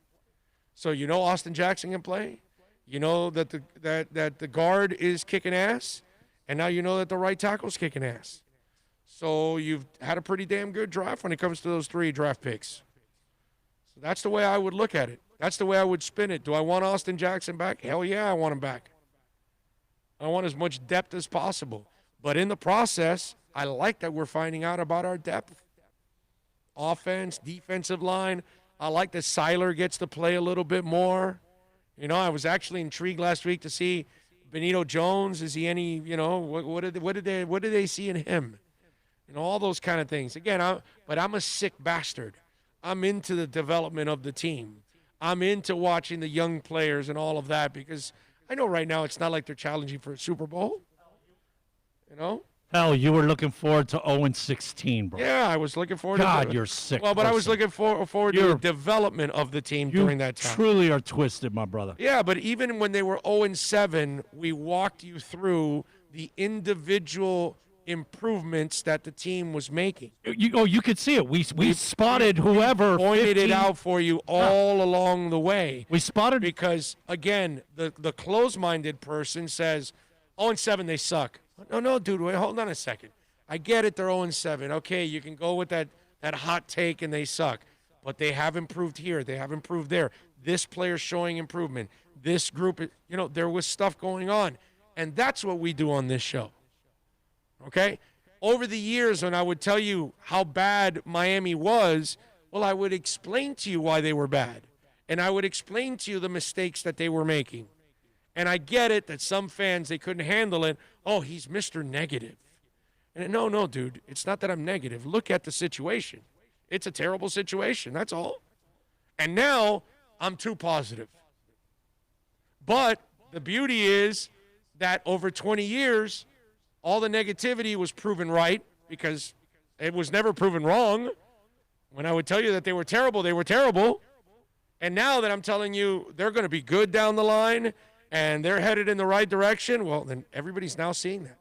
So Austin Jackson can play. You know that the guard is kicking ass, and now you know that the right tackle's kicking ass. So you've had a pretty damn good draft when it comes to those 3 draft picks. So that's the way I would look at it. That's the way I would spin it. Do I want Austin Jackson back? Hell yeah, I want him back. I want as much depth as possible. But in the process, I like that we're finding out about our depth. Offense, defensive line. I like that Seiler gets to play a little bit more. I was actually intrigued last week to see Benito Jones. Is he any, what did they see in him? All those kind of things. Again, I'm a sick bastard. I'm into the development of the team. I'm into watching the young players and all of that because I know right now it's not like they're challenging for a Super Bowl. Hell, you were looking forward to 0-16, bro. Yeah, I was looking forward to God, you're sick. Well, but I was looking forward to the development of the team during that time. You truly are twisted, my brother. Yeah, but even when they were 0-7, we walked you through the individual improvements that the team was making. You could see it. We spotted whoever pointed it out for you all along the way. We spotted because again, the close-minded person says 0-7 they suck. No, dude, wait, hold on a second. I get it, they're 0-7. Okay, you can go with that hot take and they suck. But they have improved here. They have improved there. This player's showing improvement. This group, there was stuff going on. And that's what we do on this show. Okay? Over the years, when I would tell you how bad Miami was, well, I would explain to you why they were bad. And I would explain to you the mistakes that they were making. And I get it that some fans, they couldn't handle it. Oh, he's Mr. Negative. And no, dude, it's not that I'm negative. Look at the situation. It's a terrible situation. That's all. And now I'm too positive. But the beauty is that over 20 years, all the negativity was proven right because it was never proven wrong. When I would tell you that they were terrible, they were terrible. And now that I'm telling you they're going to be good down the line and they're headed in the right direction, well, then everybody's now seeing that.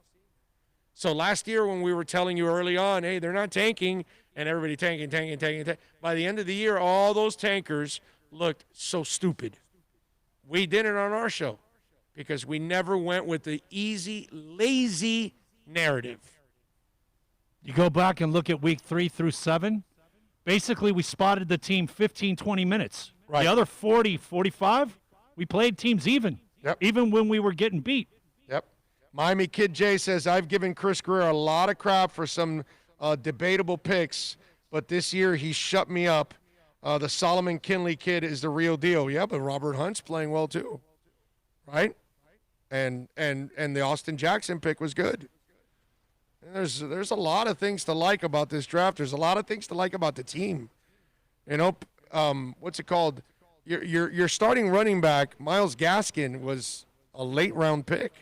So last year when we were telling you early on, hey, they're not tanking, and everybody tanking. By the end of the year, all those tankers looked so stupid. We did it on our show because we never went with the easy, lazy narrative. You go back and look at week 3 through 7. Basically, we spotted the team 15, 20 minutes. Right. The other 40, 45, we played teams even. Yep. Even when we were getting beat. Yep. Miami Kid J says, I've given Chris Greer a lot of crap for some debatable picks, but this year he shut me up. The Solomon Kinley kid is the real deal. Yeah, but Robert Hunt's playing well too, right? And the Austin Jackson pick was good. And there's a lot of things to like about this draft. There's a lot of things to like about the team. You know, what's it called? Your starting running back, Myles Gaskin, was a late round pick.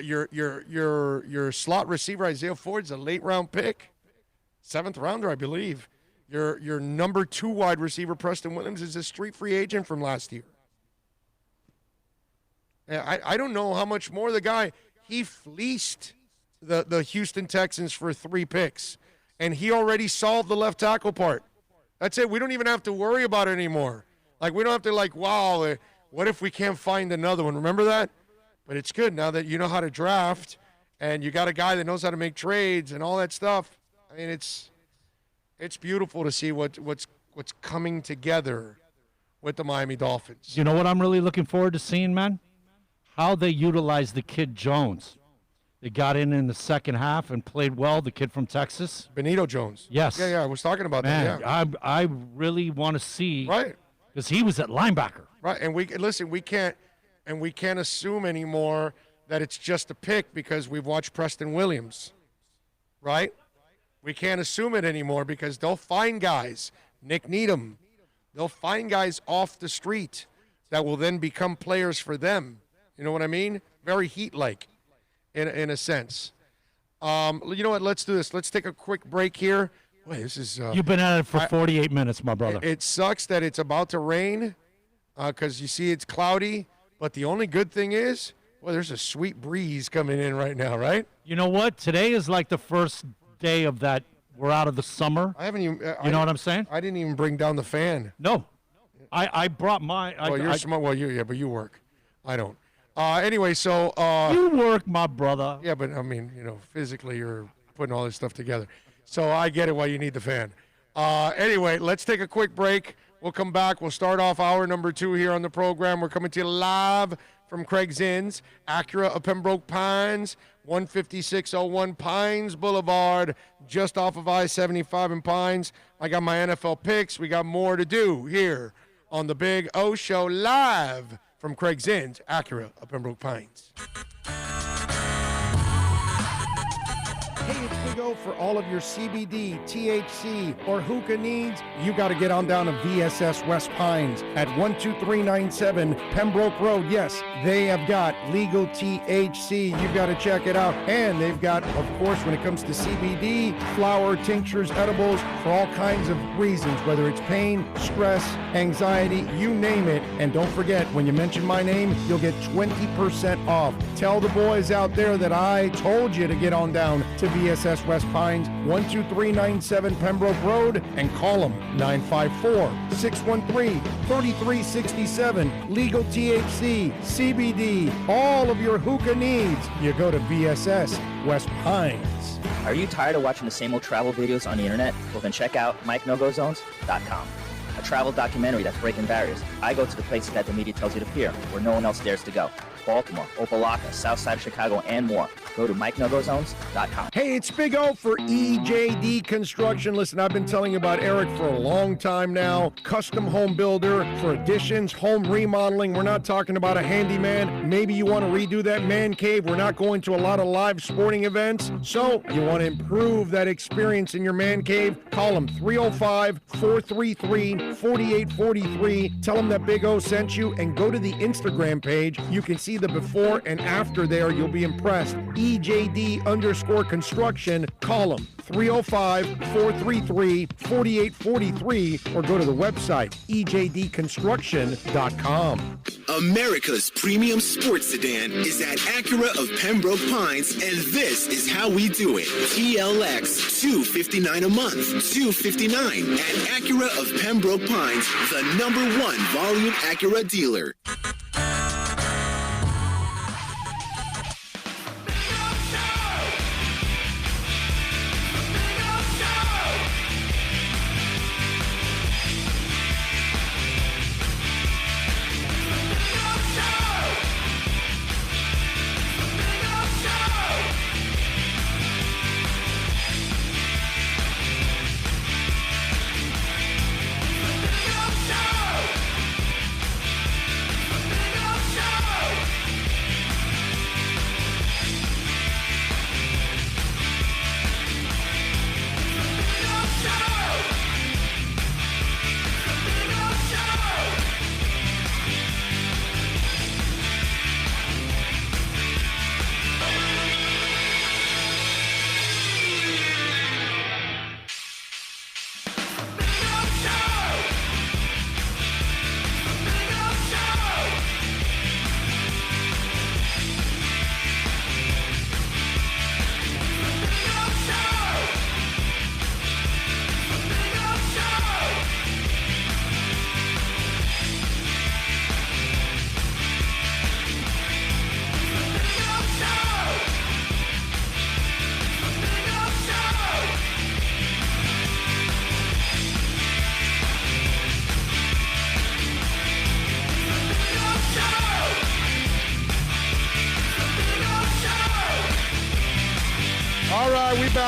Your slot receiver, Isaiah Ford's a late round pick, 7th rounder, I believe. Your number 2 wide receiver, Preston Williams, is a street free agent from last year. I don't know how much more the guy, he fleeced the Houston Texans for 3 picks, and he already solved the left tackle part. That's it. We don't even have to worry about it anymore. Like, we don't have to, wow, what if we can't find another one? Remember that? But it's good now that you know how to draft and you got a guy that knows how to make trades and all that stuff. I mean, it's beautiful to see what's coming together with the Miami Dolphins. You know what I'm really looking forward to seeing, man? How they utilize the kid Jones. They got in the second half and played well, the kid from Texas. Benito Jones. Yes. Yeah, I was talking about man, that. Yeah. I really want to see. Right. Because he was at linebacker. Right, and we can't assume anymore that it's just a pick because we've watched Preston Williams, right? We can't assume it anymore because they'll find guys, Nick Needham, they'll find guys off the street that will then become players for them. You know what I mean? Very Heat-like in a sense. You know what? Let's do this. Let's take a quick break here. Boy, this is. You've been at it for 48 minutes, my brother. It sucks that it's about to rain because you see it's cloudy. But the only good thing is, well, there's a sweet breeze coming in right now, right? You know what? Today is like the first day of that. We're out of the summer. I haven't even. You know what I'm saying? I didn't even bring down the fan. No, I brought my. Well, you're smart. Well, but you work. I don't. Anyway, so. You work, my brother. Yeah, but I mean, physically you're putting all this stuff together. So I get it why you need the fan. Anyway, let's take a quick break. We'll come back. We'll start off hour number 2 here on the program. We're coming to you live from Craig's Inns, Acura of Pembroke Pines, 15601 Pines Boulevard, just off of I-75 in Pines. I got my NFL picks. We got more to do here on the Big O Show live from Craig's Inns, Acura of Pembroke Pines. Hey, it's Big O for all of your CBD, THC, or hookah needs. You got to get on down to VSS West Pines at 12397 Pembroke Road. Yes, they have got legal THC. You've got to check it out. And they've got, of course, when it comes to CBD, flower, tinctures, edibles, for all kinds of reasons, whether it's pain, stress, anxiety, you name it. And don't forget, when you mention my name, you'll get 20% off. Tell the boys out there that I told you to get on down to VSS West Pines, 12397 Pembroke Road, and call them 954-613-3367. Legal THC, CBD, all of your hookah needs. You go to VSS West Pines. Are you tired of watching the same old travel videos on the internet? Well, then check out MikeNoGoZones.com, a travel documentary that's breaking barriers. I go to the places that the media tells you to fear, where no one else dares to go. Baltimore, Opelika, South Side of Chicago, and more. Go to MikeNoGoZones.com. Hey, it's Big O for EJD Construction. Listen, I've been telling you about Eric for a long time now. Custom home builder for additions, home remodeling. We're not talking about a handyman. Maybe you want to redo that man cave. We're not going to a lot of live sporting events. So you want to improve that experience in your man cave? Call them 305-433-4843. Tell them that Big O sent you and go to the Instagram page. You can see the before and after there. You'll be impressed. EJD_construction. Call them 305-433-4843 or go to the website ejdconstruction.com. America's premium sports sedan is at Acura of Pembroke Pines, and this is how we do it. TLX, $259 a month, $259 at Acura of Pembroke Pines, the #1 volume Acura dealer.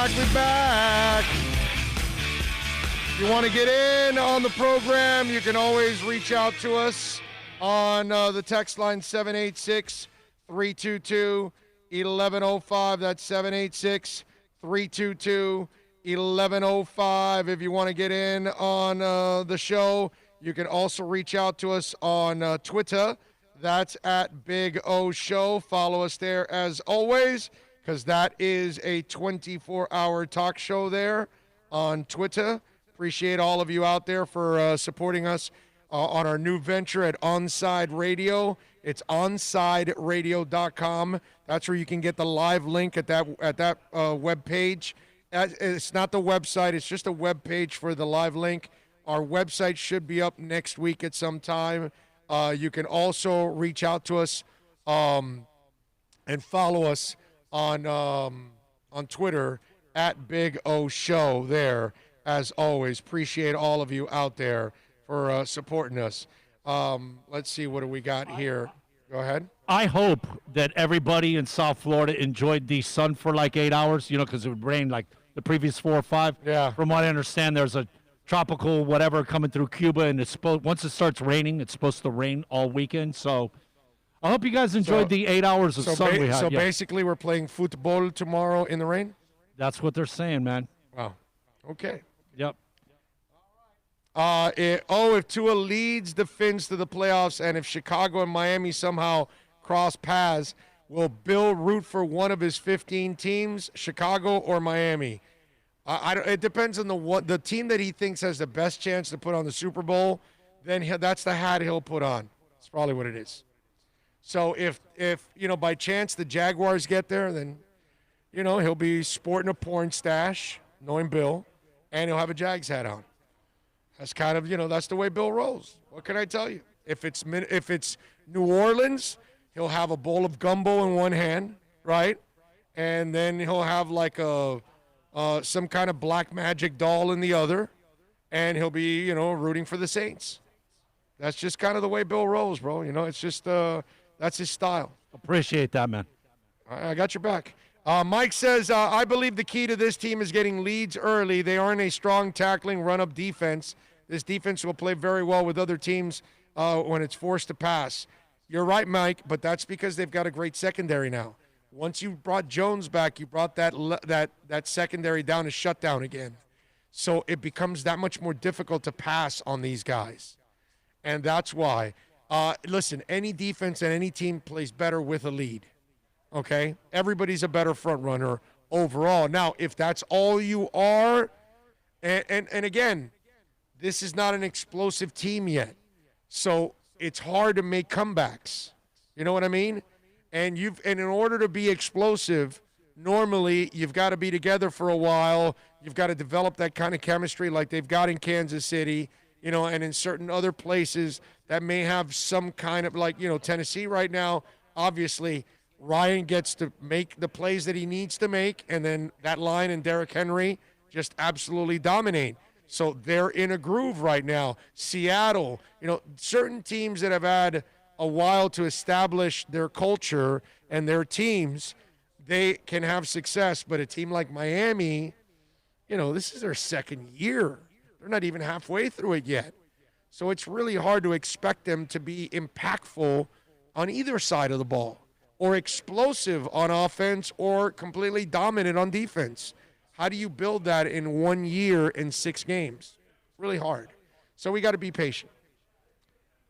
We back. If you want to get in on the program, you can always reach out to us on the text line 786-322-1105. That's 786-322-1105. If you want to get in on the show, you can also reach out to us on Twitter. That's at Big O Show. Follow us there as always, because that is a 24-hour talk show there on Twitter. Appreciate all of you out there for supporting us on our new venture at Onside Radio. It's onsideradio.com. That's where you can get the live link at that web page. It's not the website. It's just a web page for the live link. Our website should be up next week at some time. You can also reach out to us and follow us on Twitter at Big O Show there. As always, appreciate all of you out there for supporting us. Let's see, what do we got here? Go ahead. I hope that everybody in South Florida enjoyed the sun for like 8 hours, because it would rain like the previous 4 or 5. Yeah. From what I understand, there's a tropical whatever coming through Cuba, and once it starts raining, it's supposed to rain all weekend. So I hope you guys enjoyed the 8 hours of sun we had. So basically, we're playing football tomorrow in the rain? That's what they're saying, man. Wow. Okay. Yep. If Tua leads the Fins to the playoffs, and if Chicago and Miami somehow cross paths, will Bill root for one of his 15 teams, Chicago or Miami? It depends on the team that he thinks has the best chance to put on the Super Bowl. Then that's the hat he'll put on. That's probably what it is. So if by chance the Jaguars get there, then he'll be sporting a porn stash, knowing Bill, and he'll have a Jags hat on. That's kind of that's the way Bill rolls. What can I tell you? If it's New Orleans, he'll have a bowl of gumbo in one hand, right, and then he'll have like some kind of black magic doll in the other, and he'll be rooting for the Saints. That's just kind of the way Bill rolls, bro. It's just that's his style. Appreciate that, man. I got your back. Mike says, I believe the key to this team is getting leads early. They aren't a strong tackling run-up defense. This defense will play very well with other teams when it's forced to pass. You're right, Mike, but that's because they've got a great secondary now. Once you brought Jones back, you brought that secondary down to shut down again. So it becomes that much more difficult to pass on these guys. And that's why. Listen, any defense and any team plays better with a lead. Okay? Everybody's a better front runner overall. Now, if that's all you are, and again, this is not an explosive team yet. So it's hard to make comebacks. You know what I mean? And in order to be explosive, normally you've got to be together for a while. You've got to develop that kind of chemistry like they've got in Kansas City, and in certain other places that may have some kind of Tennessee right now. Obviously, Ryan gets to make the plays that he needs to make, and then that line and Derrick Henry just absolutely dominate. So they're in a groove right now. Seattle, certain teams that have had a while to establish their culture and their teams, they can have success. But a team like Miami, this is their second year. They're not even halfway through it yet. So it's really hard to expect them to be impactful on either side of the ball, or explosive on offense, or completely dominant on defense. How do you build that in 1 year in 6 games? Really hard. So we got to be patient.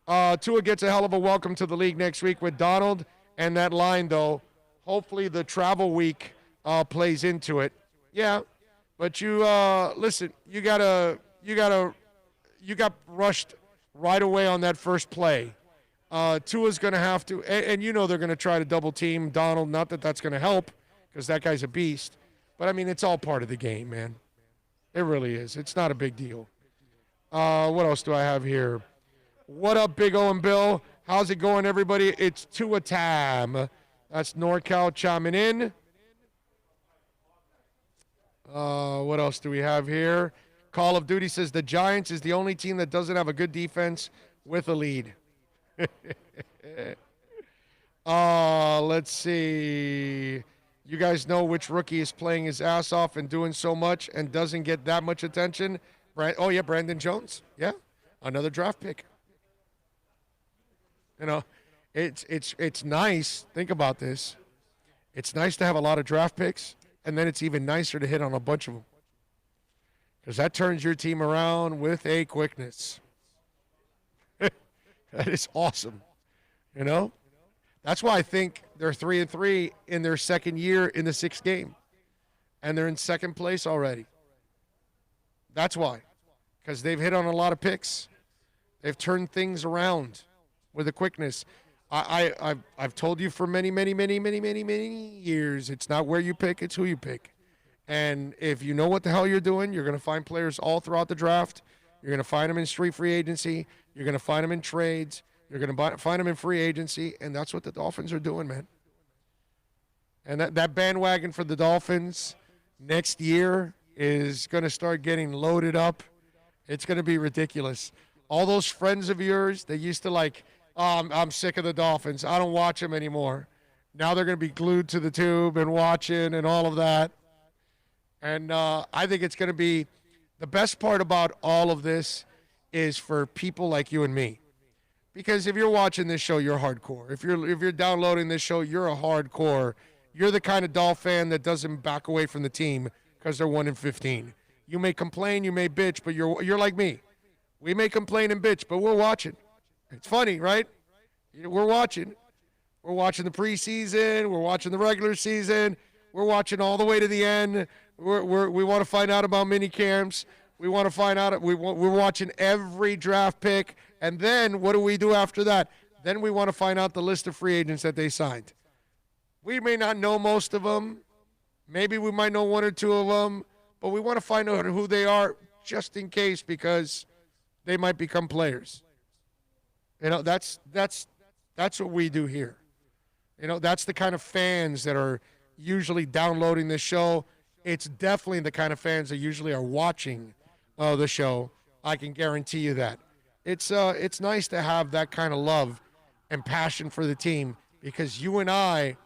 Tua gets a hell of a welcome to the league next week with Darnold and that line, though. Hopefully the travel week plays into it. Yeah, but you listen. You got rushed right away on that first play. Tua's going to have to, and they're going to try to double team Darnold. Not that that's going to help, because that guy's a beast. But, I mean, it's all part of the game, man. It really is. It's not a big deal. What else do I have here? What up, Big O and Bill? How's it going, everybody? It's Tua time. That's NorCal chiming in. What else do we have here? Call of Duty says the Giants is the only team that doesn't have a good defense with a lead. Let's see. You guys know which rookie is playing his ass off and doing so much and doesn't get that much attention? Brandon Jones. Yeah, another draft pick. It's nice. Think about this. It's nice to have a lot of draft picks, and then it's even nicer to hit on a bunch of them, because that turns your team around with a quickness. That is awesome. That's why I think they're 3-3 in their second year in the 6th game, and they're in second place already. That's why, because they've hit on a lot of picks. They've turned things around with a quickness. I've told you for many years, it's not where you pick, it's who you pick. And if you know what the hell you're doing, you're going to find players all throughout the draft. You're going to find them in street free agency. You're going to find them in trades. You're going to find them in free agency, and that's what the Dolphins are doing, man. And that bandwagon for the Dolphins next year is going to start getting loaded up. It's going to be ridiculous. All those friends of yours that used to I'm sick of the Dolphins. I don't watch them anymore. Now they're going to be glued to the tube and watching and all of that. And I think it's going to be the best part about all of this is for people like you and me. Because if you're watching this show, you're hardcore. If you're downloading this show, you're a hardcore. You're the kind of Dolph fan that doesn't back away from the team because they're 1-15. You may complain, you may bitch, but you're like me. We may complain and bitch, but we're watching. It's funny, right? We're watching. We're watching the preseason. We're watching the regular season. We're watching all the way to the end. We want to find out about mini camps. We want to find out. We're watching every draft pick. And then what do we do after that? Then we want to find out the list of free agents that they signed. We may not know most of them. Maybe we might know 1 or 2 of them. But we want to find out who they are just in case, because they might become players. That's what we do here. That's the kind of fans that are usually downloading this show. It's definitely the kind of fans that usually are watching the show. I can guarantee you that. It's nice to have that kind of love and passion for the team, because you and I,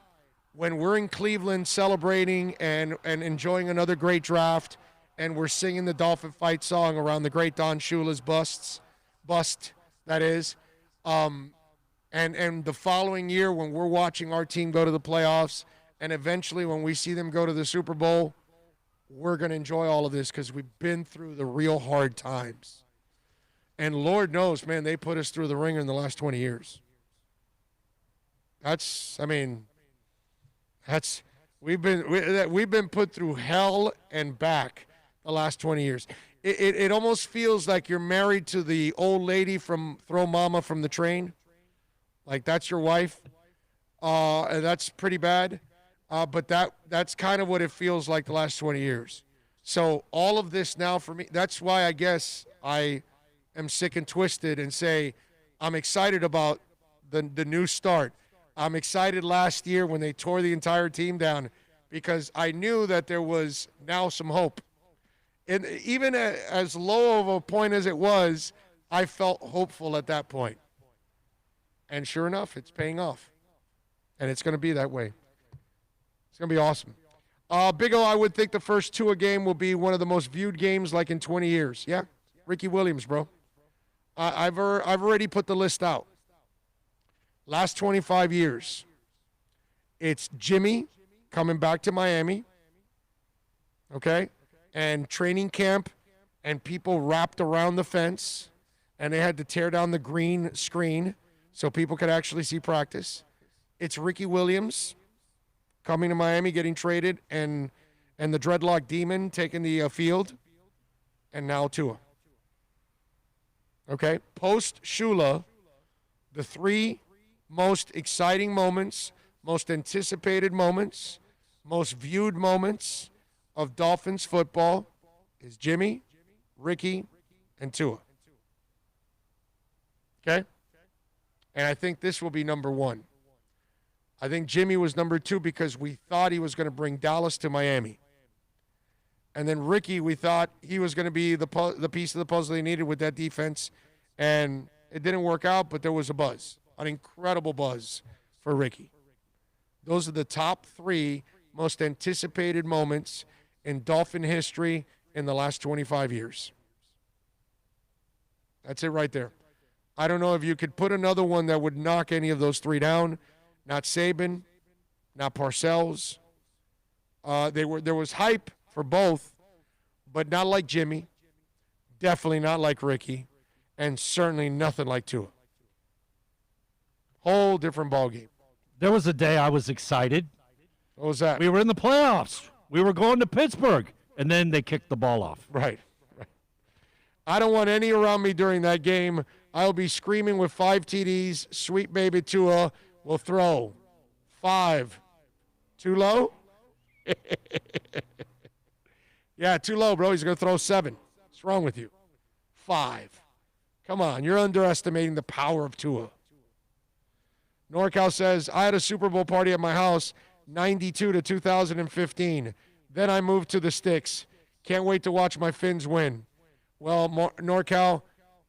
when we're in Cleveland celebrating and enjoying another great draft, and we're singing the Dolphin fight song around the great Don Shula's bust, that is, and the following year when we're watching our team go to the playoffs, and eventually when we see them go to the Super Bowl, we're going to enjoy all of this because we've been through the real hard times. And Lord knows, man, they put us through the ringer in the last 20 years. We've been put through hell and back the last 20 years. It almost feels like you're married to the old lady from Throw Mama from the Train. Like that's your wife. And that's pretty bad. But that's kind of what it feels like the last 20 years. So all of this now for me, that's why I guess I am sick and twisted and say I'm excited about the new start. I'm excited last year when they tore the entire team down because I knew that there was now some hope. And even as low of a point as it was, I felt hopeful at that point. And sure enough, it's paying off. And it's going to be that way. It's going to be awesome. Big O, I would think the first Tua game will be one of the most viewed games like in 20 years. Yeah, Ricky Williams, bro. I've already put the list out. Last 25 years, it's Jimmy coming back to Miami, okay, and training camp, and people wrapped around the fence, and they had to tear down the green screen so people could actually see practice. It's Ricky Williams coming to Miami, getting traded, and the dreadlock demon taking the field, and now Tua. Okay, post Shula, the three most exciting moments, most anticipated moments, most viewed moments of Dolphins football is Jimmy, Ricky, and Tua. Okay? And I think this will be number one. I think Jimmy was number two because we thought he was going to bring Dallas to Miami. And then Ricky, we thought he was going to be the piece of the puzzle they needed with that defense. And it didn't work out, but there was a buzz. An incredible buzz for Ricky. Those are the top three most anticipated moments in Dolphin history in the last 25 years. That's it right there. I don't know if you could put another one that would knock any of those three down. Not Saban, not Parcells. There was hype for both, but not like Jimmy. Definitely not like Ricky, and certainly nothing like Tua. Whole different ballgame. There was a day I was excited. What was that? We were in the playoffs. We were going to Pittsburgh, and then they kicked the ball off. Right. I don't want any around me during that game. I'll be screaming with 5 TDs. Sweet baby Tua will throw 5. Too low? Yeah, too low, bro. He's going to throw 7. What's wrong with you? 5. Come on. You're underestimating the power of Tua. NorCal says, I had a Super Bowl party at my house, 92 to 2015. Then I moved to the sticks. Can't wait to watch my Fins win. Well, NorCal,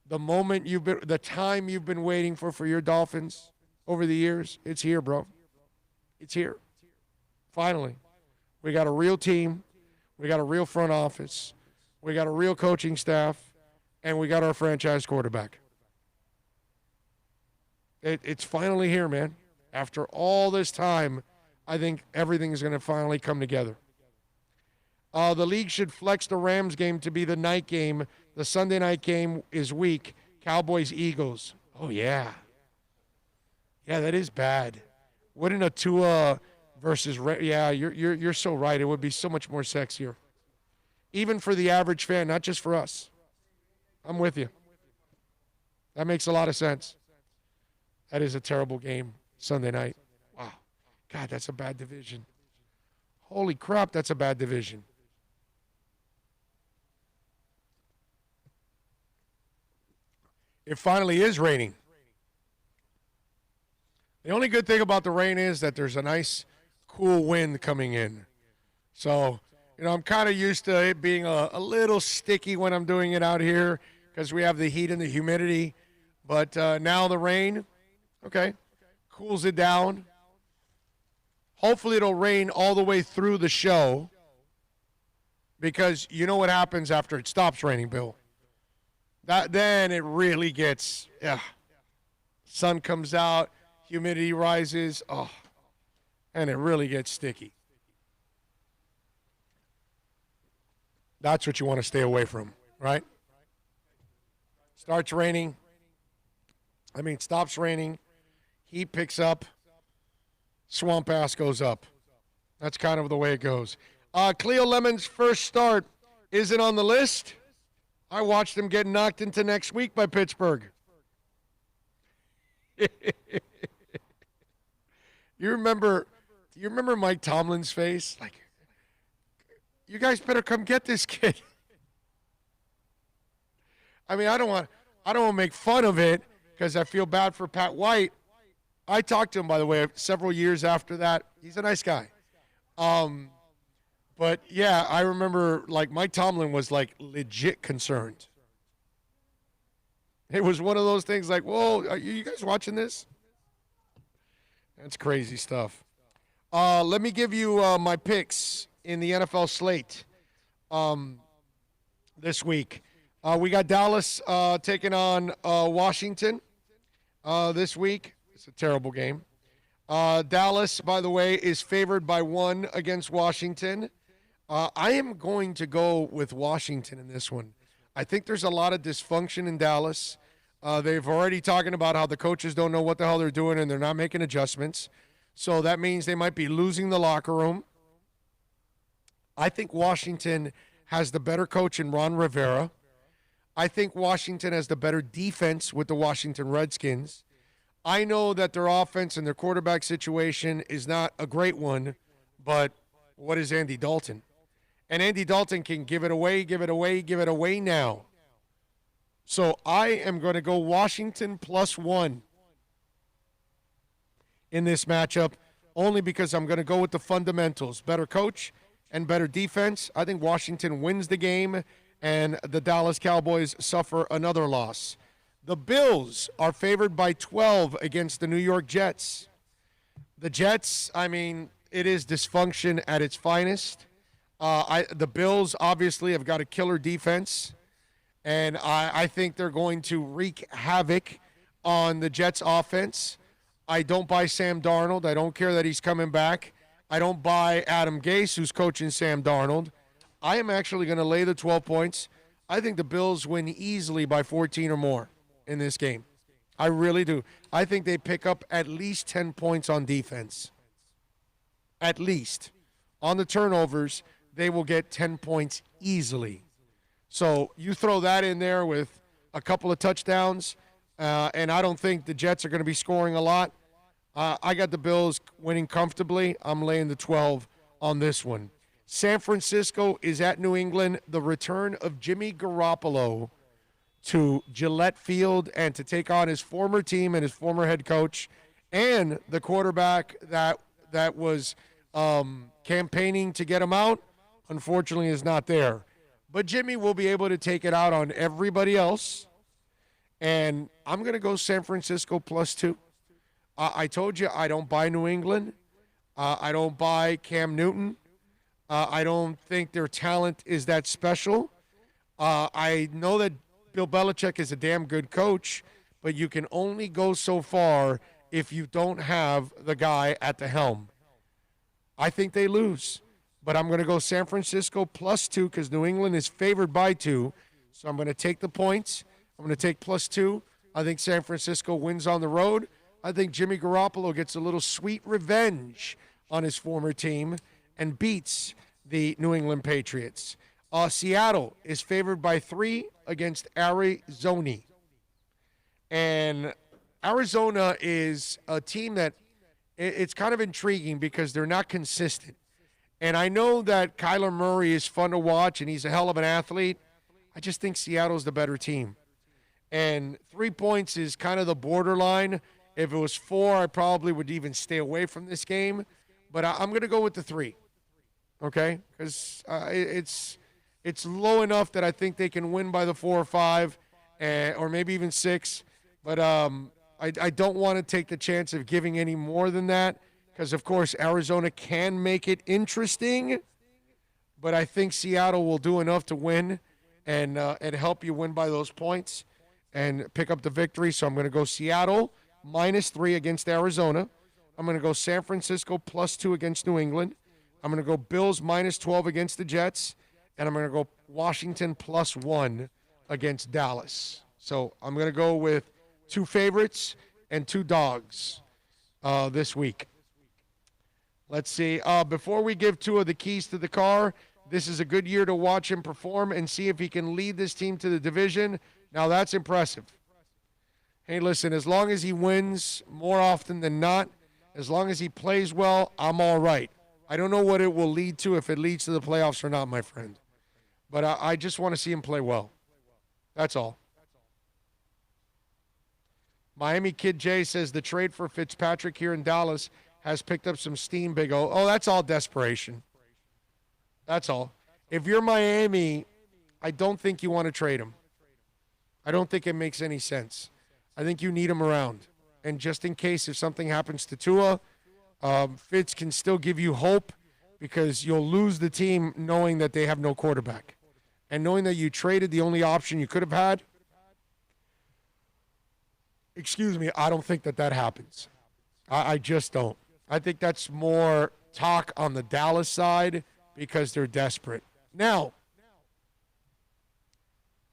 the time you've been waiting for your Dolphins over the years, it's here, bro. It's here. Finally. We got a real team. We got a real front office. We got a real coaching staff. And we got our franchise quarterback. It's finally here, man. After all this time, I think everything is going to finally come together. The league should flex the Rams game to be the night game. The Sunday night game is weak. Cowboys-Eagles. Oh, yeah. Yeah, that is bad. Wouldn't a Tua versus yeah, you're so right. It would be so much more sexier. Even for the average fan, not just for us. I'm with you. That makes a lot of sense. That is a terrible game Sunday night. Wow. God, that's a bad division. Holy crap, that's a bad division. It finally is raining. The only good thing about the rain is that there's a nice, cool wind coming in. So, I'm kind of used to it being a little sticky when I'm doing it out here because we have the heat and the humidity. But now the rain, okay, cools it down. Hopefully it'll rain all the way through the show because you know what happens after it stops raining, Bill. Then it really gets, sun comes out, humidity rises, and it really gets sticky. That's what you want to stay away from, right? Starts raining. Stops raining. Heat picks up. Swamp ass goes up. That's kind of the way it goes. Cleo Lemon's first start isn't on the list. I watched him get knocked into next week by Pittsburgh. You remember Mike Tomlin's face? Like, you guys better come get this kid. I don't want to make fun of it because I feel bad for Pat White. I talked to him, by the way, several years after that. He's a nice guy. But, yeah, I remember, Mike Tomlin was, legit concerned. It was one of those things whoa, are you guys watching this? That's crazy stuff. Let me give you my picks in the NFL slate this week. We got Dallas taking on Washington this week. It's a terrible game. Dallas, by the way, is favored by 1 against Washington. I am going to go with Washington in this one. I think there's a lot of dysfunction in Dallas. They've already talking about how the coaches don't know what the hell they're doing and they're not making adjustments. So that means they might be losing the locker room. I think Washington has the better coach in Ron Rivera. I think Washington has the better defense with the Washington Redskins. I know that their offense and their quarterback situation is not a great one, but what is Andy Dalton? And Andy Dalton can give it away now. So I am going to go Washington +1 in this matchup, only because I'm going to go with the fundamentals. Better coach and better defense. I think Washington wins the game, and the Dallas Cowboys suffer another loss. The Bills are favored by 12 against the New York Jets. The Jets, it is dysfunction at its finest. The Bills obviously have got a killer defense, and I think they're going to wreak havoc on the Jets' offense. I don't buy Sam Darnold. I don't care that he's coming back. I don't buy Adam Gase, who's coaching Sam Darnold. I am actually going to lay the 12 points. I think the Bills win easily by 14 or more in this game. I really do. I think they pick up at least 10 points on defense. At least. On the turnovers, they will get 10 points easily. So you throw that in there with a couple of touchdowns, and I don't think the Jets are going to be scoring a lot. I got the Bills winning comfortably. I'm laying the 12 on this one. San Francisco is at New England. The return of Jimmy Garoppolo to Gillette Field and to take on his former team and his former head coach and the quarterback that was campaigning to get him out, unfortunately is not there. But Jimmy will be able to take it out on everybody else. And I'm going to go San Francisco +2. I told you I don't buy New England. I don't buy Cam Newton. I don't think their talent is that special. I know that Bill Belichick is a damn good coach, but you can only go so far if you don't have the guy at the helm. I think they lose, but I'm going to go San Francisco +2 because New England is favored by 2. So I'm going to take the points. I'm going to take +2. I think San Francisco wins on the road. I think Jimmy Garoppolo gets a little sweet revenge on his former team and beats the New England Patriots. Seattle is favored by 3 against Arizona. And Arizona is a team that it's kind of intriguing because they're not consistent. And I know that Kyler Murray is fun to watch and he's a hell of an athlete. I just think Seattle's the better team. And 3 points is kind of the borderline. If it was 4, I probably would even stay away from this game. But I'm going to go with the 3, okay? Because it's low enough that I think they can win by the 4 or 5, or maybe even 6. But I don't want to take the chance of giving any more than that because, of course, Arizona can make it interesting, but I think Seattle will do enough to win and help you win by those points and pick up the victory. So I'm going to go Seattle -3 against Arizona. I'm going to go San Francisco +2 against New England. I'm going to go Bills -12 against the Jets. And I'm going to go Washington +1 against Dallas. So I'm going to go with 2 favorites and 2 dogs this week. Let's see. Before we give Tua the keys to the car, this is a good year to watch him perform and see if he can lead this team to the division. Now, that's impressive. Hey, listen, as long as he wins more often than not, as long as he plays well, I'm all right. I don't know what it will lead to, if it leads to the playoffs or not, my friend. But I just want to see him play well. That's all. Miami Kid J says the trade for Fitzpatrick here in Dallas has picked up some steam, Big O. Oh, that's all desperation. That's all. If you're Miami, I don't think you want to trade him. I don't think it makes any sense. I think you need him around. And just in case if something happens to Tua, Fitz can still give you hope, because you'll lose the team knowing that they have no quarterback. And knowing that you traded the only option you could have had, I don't think that happens. I just don't. I think that's more talk on the Dallas side because they're desperate. Now,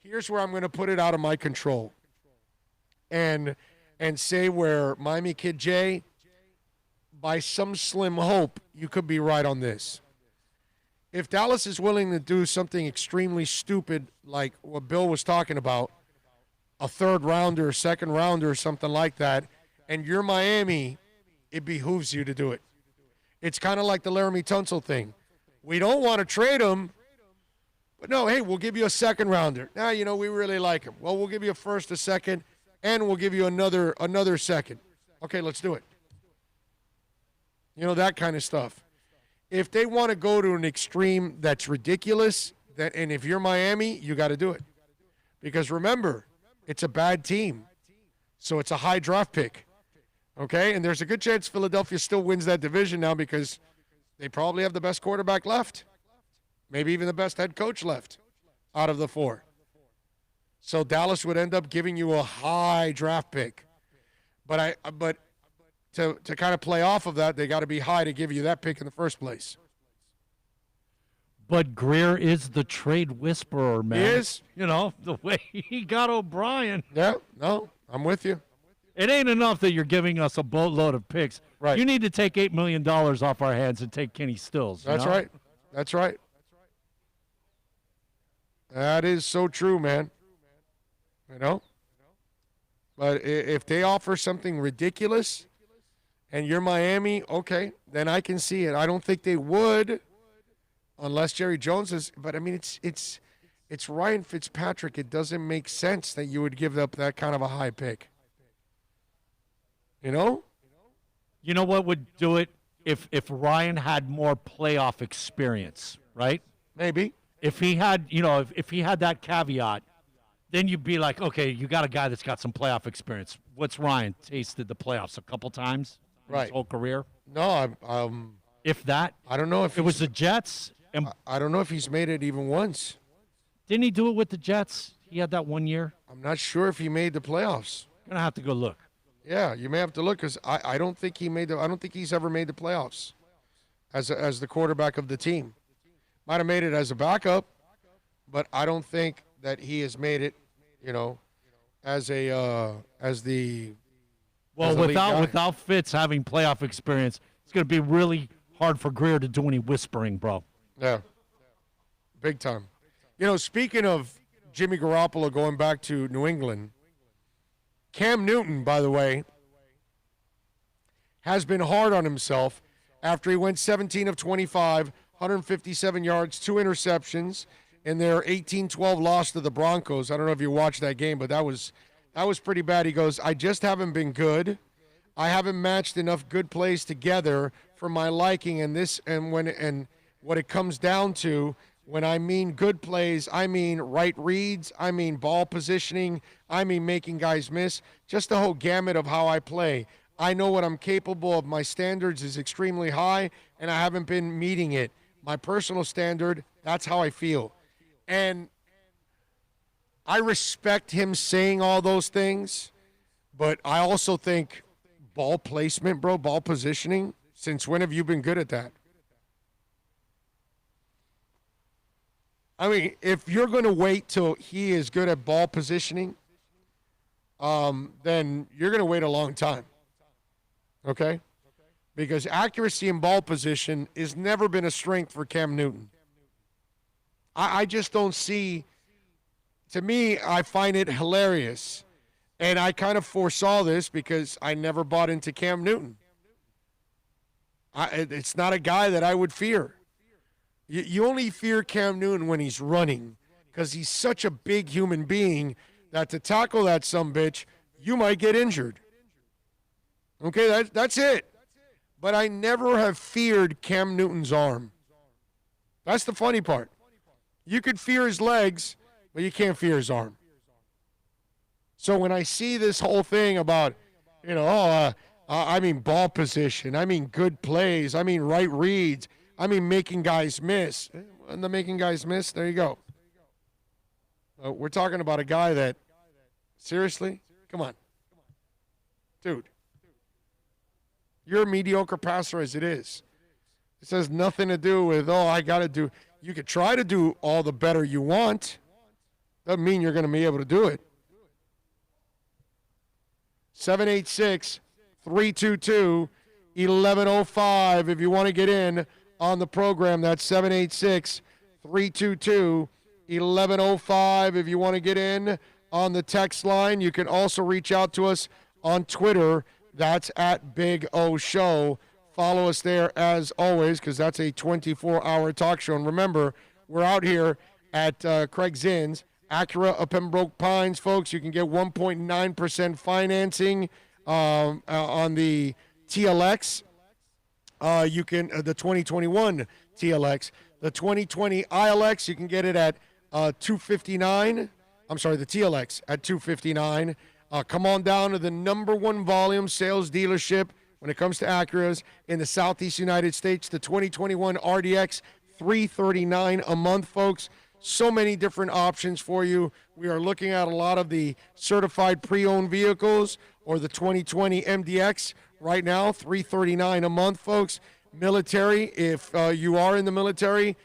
here's where I'm going to put it out of my control and say where Miami Kid J, by some slim hope, you could be right on this. If Dallas is willing to do something extremely stupid like what Bill was talking about, a 3rd rounder, 2nd rounder, or something like that, and you're Miami, it behooves you to do it. It's kind of like the Laramie Tunsil thing. We don't want to trade him, but no, hey, we'll give you a 2nd rounder. Now, we really like him. Well, we'll give you a 1st, a 2nd, and we'll give you another 2nd. Okay, let's do it. That kind of stuff. If they want to go to an extreme that's ridiculous, and if you're Miami, you got to do it. Because remember, it's a bad team. So it's a high draft pick. Okay? And there's a good chance Philadelphia still wins that division now because they probably have the best quarterback left. Maybe even the best head coach left out of the 4. So Dallas would end up giving you a high draft pick. But to kind of play off of that, they got to be high to give you that pick in the first place. But Greer is the trade whisperer, man. He is. The way he got O'Brien. Yeah, no, I'm with you. It ain't enough that you're giving us a boatload of picks. Right. You need to take $8 million off our hands and take Kenny Stills. That's right. That's right. That is so true, man. But if they offer something ridiculous and you're Miami, okay, then I can see it. I don't think they would unless Jerry Jones is. But, I mean, it's Ryan Fitzpatrick. It doesn't make sense that you would give up that kind of a high pick. You know what would do it? If Ryan had more playoff experience, right? Maybe. If he had, if he had that caveat, then you'd be like, okay, you got a guy that's got some playoff experience. What's Ryan tasted the playoffs a couple times in his whole career? No, if that. I don't know if it was the Jets. And I don't know if he's made it even once. Didn't he do it with the Jets? He had that one year. I'm not sure if he made the playoffs. Gonna have to go look. Yeah, you may have to look because I don't think he made I don't think he's ever made the playoffs as the quarterback of the team. Might have made it as a backup, but I don't think that he has made it, as the without Fitz having playoff experience, it's going to be really hard for Greer to do any whispering, bro. Yeah, big time. Speaking of Jimmy Garoppolo going back to New England, Cam Newton, by the way, has been hard on himself after he went 17 of 25, 157 yards, 2 interceptions in their 18-12 loss to the Broncos. I don't know if you watched that game, but that was pretty bad. He goes, I just haven't been good. I haven't matched enough good plays together for my liking, and what it comes down to, when I mean good plays, I mean right reads, I mean ball positioning, I mean making guys miss, just the whole gamut of how I play. I know what I'm capable of. My standards is extremely high, and I haven't been meeting it. My personal standard, that's how I feel. And I respect him saying all those things, but I also think ball placement, bro, ball positioning, since when have you been good at that? I mean, if you're going to wait till he is good at ball positioning, then you're going to wait a long time. Okay? Because accuracy in ball position has never been a strength for Cam Newton. I just don't see, to me, I find it hilarious. And I kind of foresaw this because I never bought into Cam Newton. It's not a guy that I would fear. You only fear Cam Newton when he's running because he's such a big human being that to tackle that sumbitch, you might get injured. Okay, that's it. But I never have feared Cam Newton's arm. That's the funny part. You could fear his legs, but you can't fear his arm. So when I see this whole thing about, I mean ball position, I mean good plays, I mean right reads, I mean making guys miss. And the making guys miss, there you go. We're talking about a guy that, seriously? Come on. Dude. You're a mediocre passer as it is. This has nothing to do with, I got to do. You could try to do all the better you want. Doesn't mean you're going to be able to do it. 786-322-1105 if you want to get in on the program. That's 786-322-1105 if you want to get in on the text line. You can also reach out to us on Twitter. That's at Big O Show. Follow us there as always because that's a 24-hour talk show. And remember, we're out here at Craig Zinn's, Acura of Pembroke Pines, folks. You can get 1.9% financing on the TLX. You can the 2021 TLX. The 2020 ILX, you can get it at $259. I'm sorry, the TLX at $259. Come on down to the number one volume sales dealership when it comes to Acuras in the Southeast United States. The 2021 RDX, $339 a month, folks. So many different options for you. We are looking at a lot of the certified pre-owned vehicles or the 2020 MDX right now, $339 a month, folks. Military, if you are in the military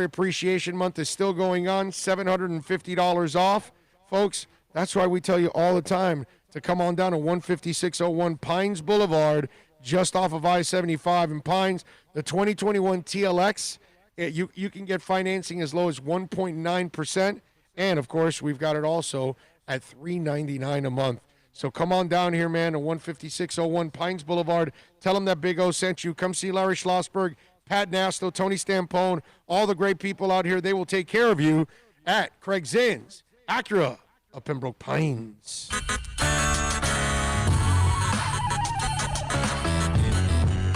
Appreciation Month is still going on, $750 off, folks. That's why we tell you all the time to come on down to 15601 Pines Boulevard, just off of I-75 in Pines. The 2021 TLX, you can get financing as low as 1.9%. And, of course, we've got it also at $399 a month. So come on down here, man, to 15601 Pines Boulevard. Tell them that Big O sent you. Come see Larry Schlossberg, Pat Nasto, Tony Stampone, all the great people out here. They will take care of you at Craig Zinn's, Acura of Pembroke Pines.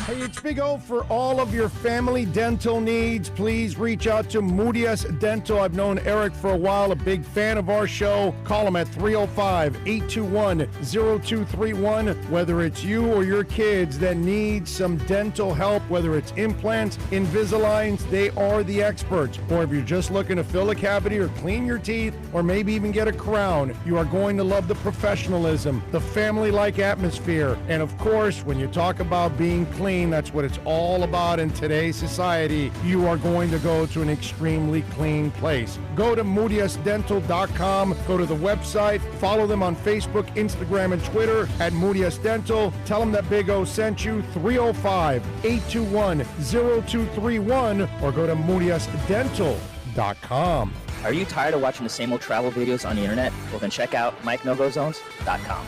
Hey, it's Big O. For all of your family dental needs, please reach out to Moody's Dental. I've known Eric for a while, a big fan of our show. Call him at 305-821-0231. Whether it's you or your kids that need some dental help, whether it's implants, Invisaligns, they are the experts. Or if you're just looking to fill a cavity or clean your teeth, or maybe even get a crown, you are going to love the professionalism, the family-like atmosphere. And of course, when you talk about being clean, that's what it's all about in today's society. You are going to go to an extremely clean place. Go to moody'sdental.com. Go to the website. Follow them on Facebook, Instagram, and Twitter at Moody's Dental. Tell them that Big O sent you. 305-821-0231 or go to moody'sdental.com. Are you tired of watching the same old travel videos on the internet? Well, then check out MikeNoGoZones.com.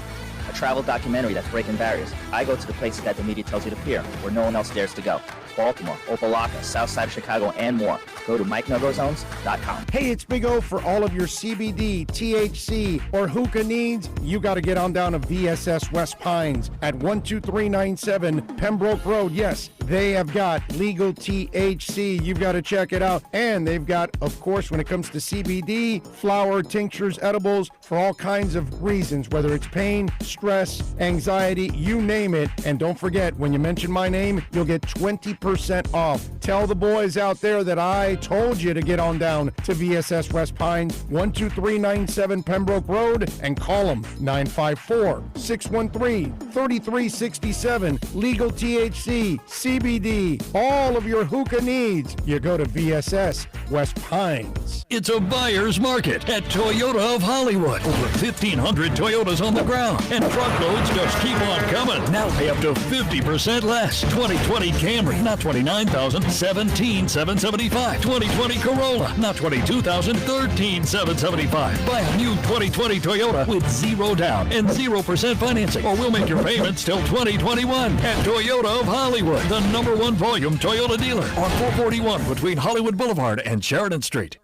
A travel documentary that's breaking barriers. I go to the places that the media tells you to peer, where no one else dares to go. Baltimore, Opelika, South Side of Chicago, and more. Go to MikeNoGoZones.com. Hey, it's Big O. For all of your CBD, THC, or hookah needs, you got to get on down to VSS West Pines at 12397 Pembroke Road. Yes, They have got legal THC. You've got to check it out. And they've got, of course, when it comes to CBD, flower, tinctures, edibles, for all kinds of reasons, whether it's pain, stress, anxiety, you name it. And don't forget, when you mention my name, you'll get 20% off. Tell the boys out there that I told you to get on down to VSS West Pines, 12397 Pembroke Road, and call them 954-613-3367. Legal THC, CBD, all of your hookah needs. You go to VSS West Pines. It's a buyer's market at Toyota of Hollywood. Over 1,500 Toyotas on the ground, and truckloads just keep on coming. Now pay up to 50% less. 2020 Camry, not $29,000, $17,775. 2020 Corolla, not $22,000, $13,775. Buy a new 2020 Toyota with zero down and 0% financing, or we'll make your payments till 2021 at Toyota of Hollywood, the #1 volume Toyota dealer on 441 between Hollywood Boulevard and Sheridan Street.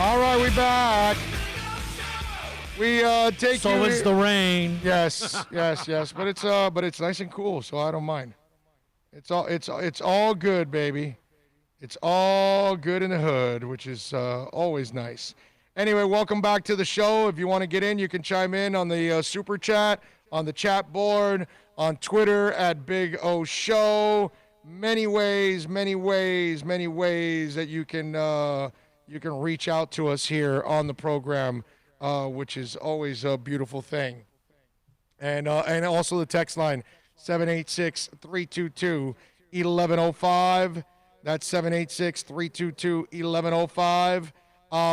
All right, we back. We take So you. is the rain. Yes, yes. But it's nice and cool, so I don't mind. It's all good, baby. It's all good in the hood, which is always nice. Anyway, welcome back to the show. If you want to get in, you can chime in on the super chat, on the chat board, on Twitter at Big O Show. Many ways that you can reach out to us here on the program, which is always a beautiful thing. And also the text line, 786-322-1105. That's 786-322-1105.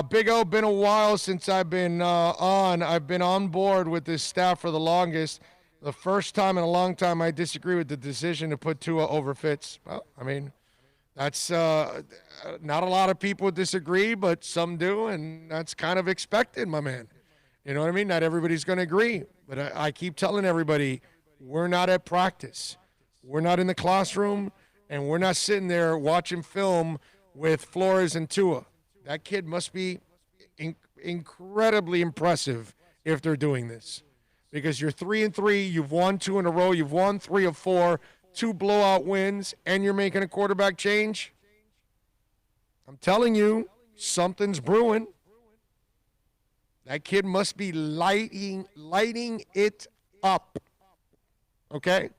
Big O, been a while since I've been on. I've been on board with this staff for the longest. The first time in a long time I disagree with the decision to put Tua over Fitz. Well, I mean, that's not a lot of people disagree, but some do, and that's kind of expected, my man. You know what I mean? Not everybody's going to agree, but I keep telling everybody, we're not at practice. We're not in the classroom, and we're not sitting there watching film with Flores and Tua. That kid must be incredibly impressive if they're doing this, because you're 3-3, you've won 2 in a row, you've won 3 of 4, 2 blowout wins, and you're making a quarterback change. I'm telling you, something's brewing. That kid must be lighting it up. Okay?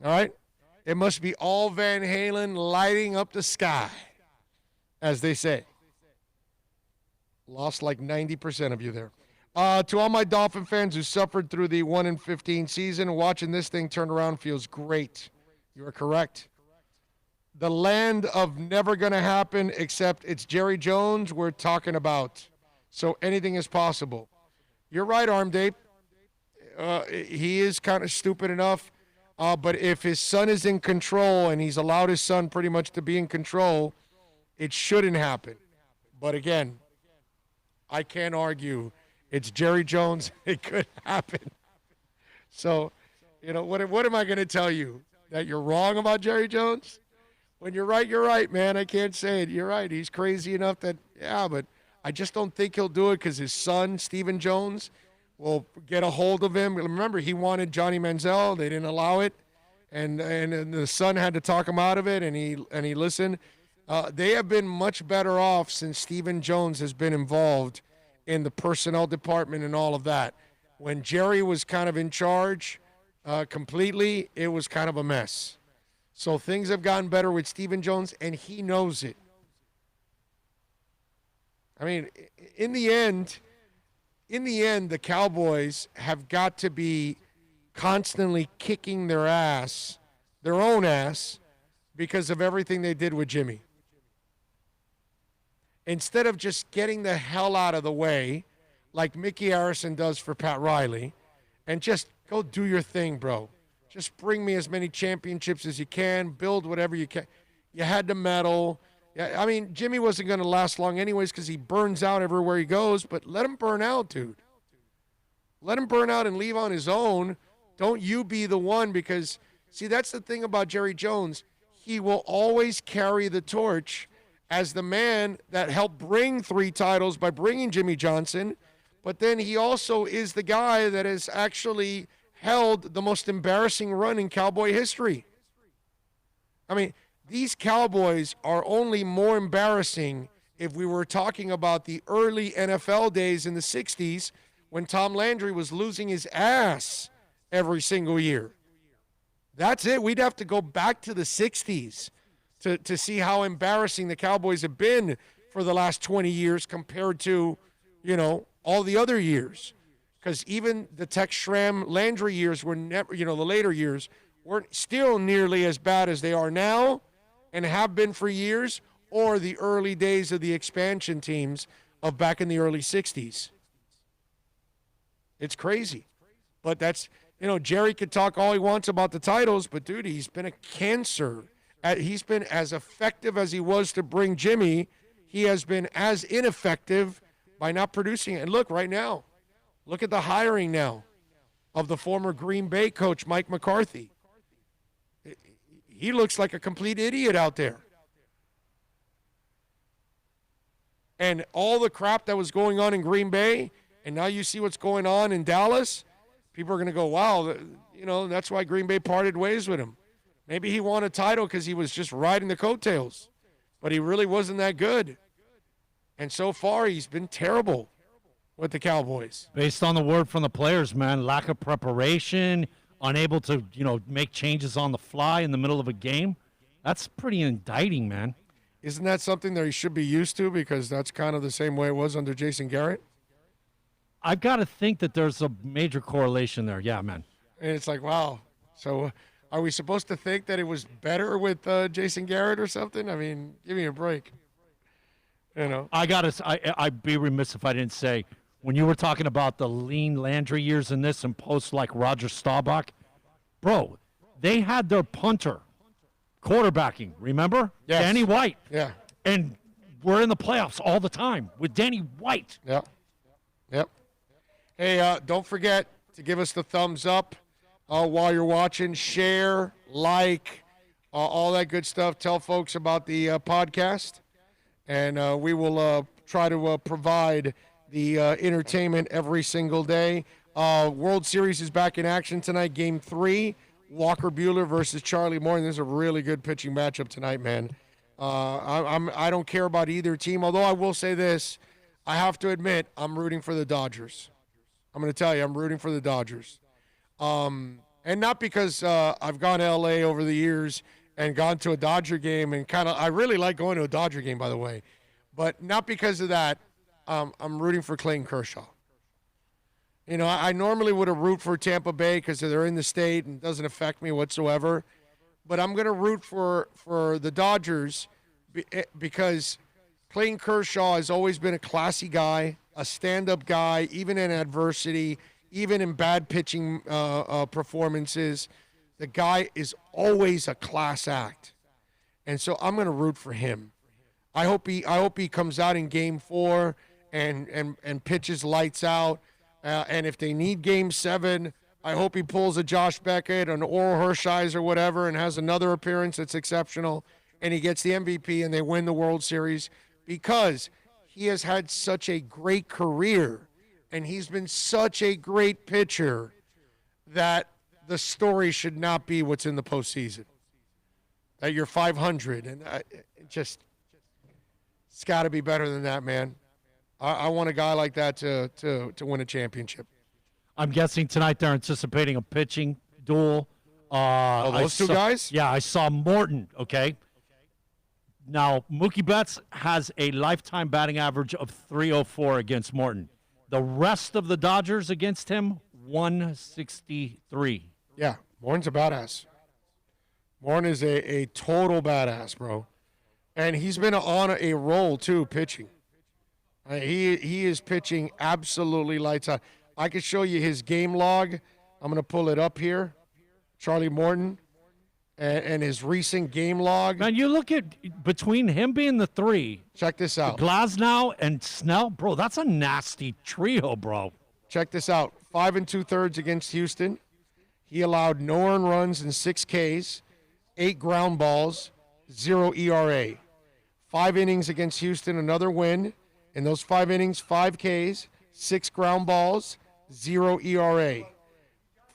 All right? It must be all Van Halen lighting up the sky, as they say. Lost like 90% of you there. To all my Dolphin fans who suffered through the 1-15 season, watching this thing turn around feels great. You are correct. The land of never going to happen, except it's Jerry Jones we're talking about. So anything is possible. You're right, Arm Dave. He is kind of stupid enough. But if his son is in control and he's allowed his son pretty much to be in control, it shouldn't happen. But again, I can't argue. It's Jerry Jones. It could happen. So, you know, what am I going to tell you? That you're wrong about Jerry Jones? When you're right, man. I can't say it. You're right. He's crazy enough that, yeah, but I just don't think he'll do it because his son, Stephen Jones, will get a hold of him. Remember, he wanted Johnny Manziel. They didn't allow it. And the son had to talk him out of it, and he listened. They have been much better off since Stephen Jones has been involved in the personnel department and all of that. When Jerry was kind of in charge completely, it was kind of a mess. So things have gotten better with Stephen Jones, and he knows it. I mean, in the end, the Cowboys have got to be constantly kicking their own ass, because of everything they did with Jimmy. Instead of just getting the hell out of the way, like Mickey Harrison does for Pat Riley, and just go do your thing, bro. Just bring me as many championships as you can, build whatever you can. You had to medal. Yeah, I mean, Jimmy wasn't going to last long anyways because he burns out everywhere he goes, but let him burn out, dude. Let him burn out and leave on his own. Don't you be the one, because, see, that's the thing about Jerry Jones. He will always carry the torch as the man that helped bring 3 titles by bringing Jimmy Johnson, but then he also is the guy that has actually held the most embarrassing run in Cowboy history. I mean, these Cowboys are only more embarrassing if we were talking about the early NFL days in the 60s when Tom Landry was losing his ass every single year. That's it. We'd have to go back to the 60s to see how embarrassing the Cowboys have been for the last 20 years compared to, all the other years. Because even the Tex Schramm Landry years were never, the later years weren't still nearly as bad as they are now and have been for years, or the early days of the expansion teams of back in the early 60s. It's crazy. But that's, Jerry could talk all he wants about the titles, but, dude, he's been a cancer. He's been as effective as he was to bring Jimmy. He has been as ineffective by not producing it. And look, right now, look at the hiring now of the former Green Bay coach, Mike McCarthy. He looks like a complete idiot out there. And all the crap that was going on in Green Bay, and now you see what's going on in Dallas, people are going to go, wow, that's why Green Bay parted ways with him. Maybe he won a title because he was just riding the coattails, but he really wasn't that good. And so far, he's been terrible with the Cowboys. Based on the word from the players, man, lack of preparation, unable to, make changes on the fly in the middle of a game. That's pretty indicting, man. Isn't that something that he should be used to, because that's kind of the same way it was under Jason Garrett? I've got to think that there's a major correlation there. Yeah, man. And it's like, wow. So are we supposed to think that it was better with Jason Garrett or something? I mean, give me a break. I'd be remiss if I didn't say, when you were talking about the lean Landry years in this and posts like Roger Staubach, bro, they had their punter quarterbacking, remember? Yes. Danny White. Yeah. And we're in the playoffs all the time with Danny White. Yep. Hey, don't forget to give us the thumbs up while you're watching. Share, like, all that good stuff. Tell folks about the podcast. And we will try to provide the entertainment every single day. World Series is back in action tonight, Game 3. Walker Buehler versus Charlie Morton. This is a really good pitching matchup tonight, man. I don't care about either team, although I will say this. I have to admit, I'm rooting for the Dodgers. I'm going to tell you, I'm rooting for the Dodgers. And not because I've gone to L.A. over the years and gone to a Dodger game and I really like going to a Dodger game, by the way. But not because of that. I'm rooting for Clayton Kershaw. I normally would have root for Tampa Bay because they're in the state and it doesn't affect me whatsoever. But I'm going to root for the Dodgers because Clayton Kershaw has always been a classy guy, a stand-up guy, even in adversity, even in bad pitching performances. The guy is always a class act. And so I'm going to root for him. I hope he comes out in Game 4 and pitches lights out. And if they need Game 7, I hope he pulls a Josh Beckett, an Oral Hershiser, or whatever, and has another appearance that's exceptional, and he gets the MVP and they win the World Series, because he has had such a great career and he's been such a great pitcher that the story should not be what's in the postseason. That you're 500, and it's got to be better than that, man. I want a guy like that to win a championship. I'm guessing tonight they're anticipating a pitching duel Those two guys? Yeah, I saw Morton, okay? Now, Mookie Betts has a lifetime batting average of 304 against Morton. The rest of the Dodgers against him, 163. Yeah, Morton's a badass. Morton is a total badass, bro. And he's been on a roll, too, pitching. He is pitching absolutely lights out. I could show you his game log. I'm going to pull it up here. Charlie Morton and his recent game log. Man, you look at between him being the 3. Check this out. Glasnow and Snell, bro, that's a nasty trio, bro. Check this out. 5 2/3 against Houston. He allowed no earned runs and 6 Ks, 8 ground balls, 0 ERA. 5 innings against Houston, another win. In those 5 innings, 5 Ks, 6 ground balls, 0 ERA.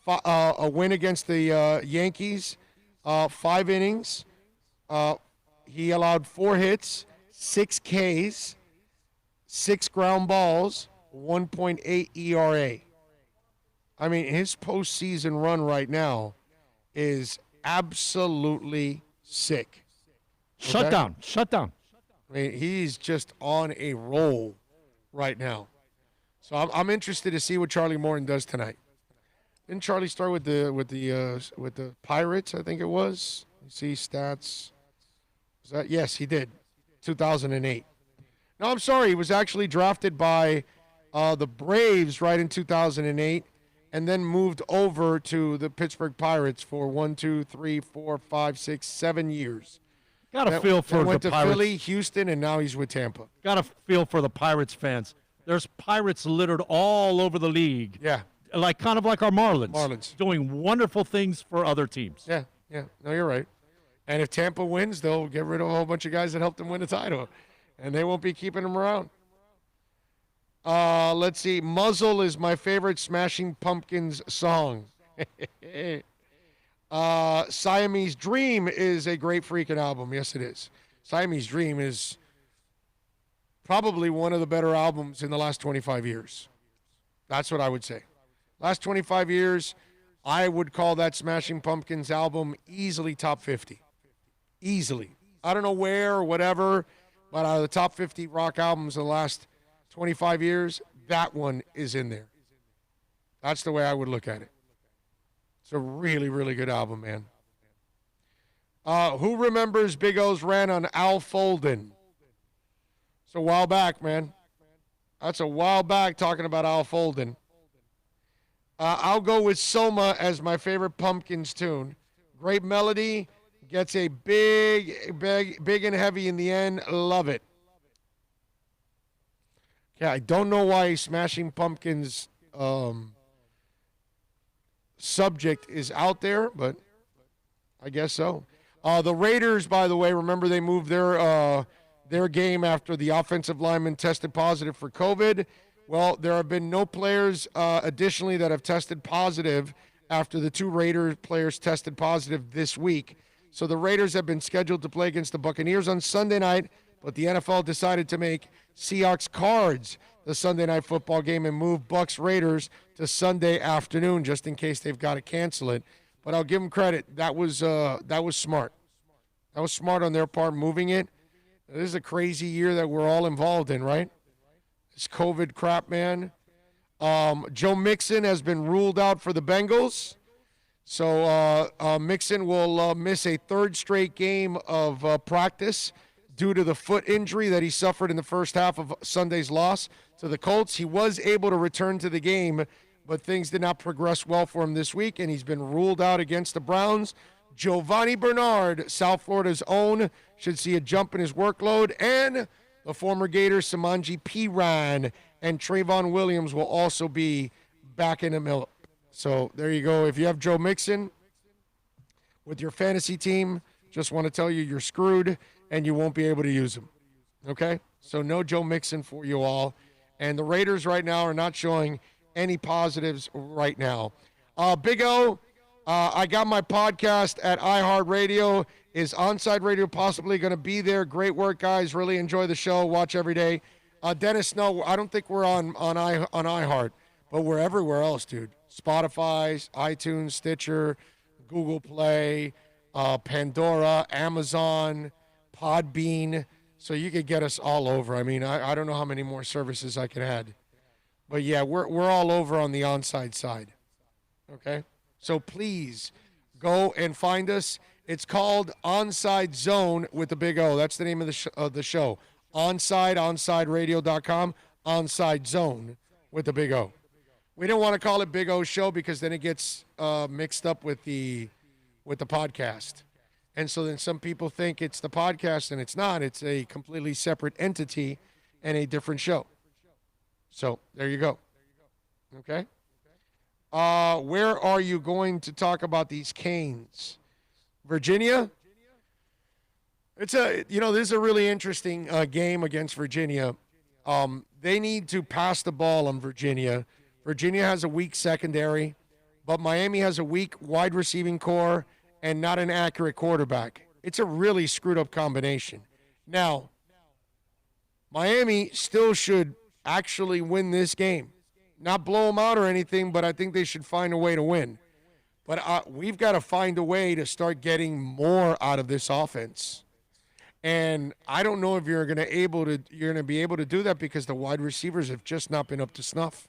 A win against the Yankees, 5 innings. He allowed 4 hits, 6 Ks, 6 ground balls, 1.8 ERA. I mean, his postseason run right now is absolutely sick. Shut down. I mean, he's just on a roll right now. So I'm interested to see what Charlie Morton does tonight. Didn't Charlie start with the Pirates? I think it was. You see stats. Yes, he did. 2008. No, I'm sorry. He was actually drafted by the Braves right in 2008, and then moved over to the Pittsburgh Pirates for 7 years. Got a feel for the went to Pirates. Philly, Houston, and now he's with Tampa. Got a feel for the Pirates fans. There's Pirates littered all over the league. Yeah. Kind of like our Marlins. Marlins. Doing wonderful things for other teams. Yeah. No, you're right. And if Tampa wins, they'll get rid of a whole bunch of guys that helped them win the title, and they won't be keeping them around. Let's see. Muzzle is my favorite Smashing Pumpkins song. Siamese Dream is a great freaking album. Yes, it is. Siamese Dream is probably one of the better albums in the last 25 years. That's what I would say. Last 25 years, I would call that Smashing Pumpkins album easily top 50. Easily. I don't know where or whatever, but out of the top 50 rock albums of the last 25 years, that one is in there. That's the way I would look at it. It's a really, really good album, man. Who remembers Big O's rant on Al Folden? It's a while back, man. That's a while back talking about Al Folden. I'll go with Soma as my favorite Pumpkins tune. Great melody, gets a big and heavy in the end. Love it. Yeah, I don't know why Smashing Pumpkins subject is out there, but I guess so. The Raiders, by the way, remember they moved their game after the offensive lineman tested positive for COVID. Well, there have been no players additionally that have tested positive after the 2 Raiders players tested positive this week. So the Raiders have been scheduled to play against the Buccaneers on Sunday night, but the NFL decided to make Seahawks Cards the Sunday night football game and move Bucs Raiders to Sunday afternoon just in case they've got to cancel it. But I'll give them credit. That was smart. That was smart on their part, moving it. This is a crazy year that we're all involved in, right? This COVID crap, man. Joe Mixon has been ruled out for the Bengals. So Mixon will miss a 3rd straight game of practice due to the foot injury that he suffered in the first half of Sunday's loss to the Colts. He was able to return to the game, but things did not progress well for him this week, and he's been ruled out against the Browns. Giovanni Bernard, South Florida's own, should see a jump in his workload, and the former Gator Samanji Piran and Trayvon Williams will also be back in the middle. So there you go. If you have Joe Mixon with your fantasy team, just want to tell you you're screwed and you won't be able to use him. Okay? So no Joe Mixon for you all. And the Raiders right now are not showing any positives right now. Big O, I got my podcast at iHeartRadio. Is Onside Radio possibly going to be there? Great work, guys. Really enjoy the show. Watch every day. Dennis, no, I don't think we're on iHeart, but we're everywhere else, dude. Spotify, iTunes, Stitcher, Google Play, Pandora, Amazon, Podbean. So you could get us all over. I mean, I don't know how many more services I could add. But yeah, we're all over on the onside side. Okay? So please go and find us. It's called Onside Zone with the big O. That's the name of the show. OnsideRadio.com. Onside Zone with the big O. We don't want to call it Big O Show because then it gets mixed up with the podcast. And so then some people think it's the podcast, and it's not. It's a completely separate entity and a different show. So there you go. Okay? Where are you going to talk about these Canes? Virginia? This is a really interesting game against Virginia. They need to pass the ball on Virginia. Virginia has a weak secondary, but Miami has a weak wide receiving core and not an accurate quarterback. It's a really screwed up combination. Now, Miami still should actually win this game. Not blow them out or anything, but I think they should find a way to win. But we've got to find a way to start getting more out of this offense. And I don't know if you're going to be able to do that because the wide receivers have just not been up to snuff.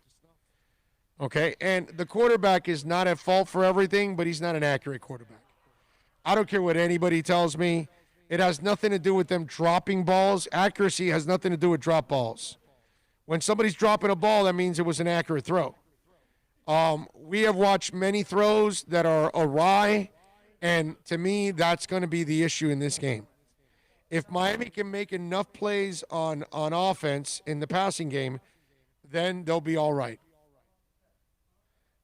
Okay? And the quarterback is not at fault for everything, but he's not an accurate quarterback. I don't care what anybody tells me. It has nothing to do with them dropping balls. Accuracy has nothing to do with drop balls. When somebody's dropping a ball, that means it was an accurate throw. We have watched many throws that are awry, and to me, that's going to be the issue in this game. If Miami can make enough plays on offense in the passing game, then they'll be all right.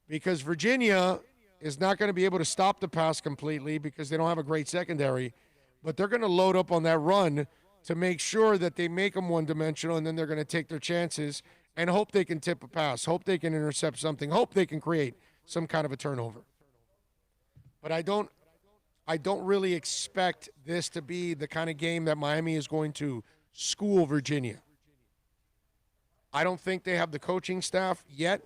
Because Virginia is not going to be able to stop the pass completely because they don't have a great secondary, but they're going to load up on that run to make sure that they make them one-dimensional, and then they're going to take their chances and hope they can tip a pass, hope they can intercept something, hope they can create some kind of a turnover. But I don't really expect this to be the kind of game that Miami is going to school Virginia. I don't think they have the coaching staff yet.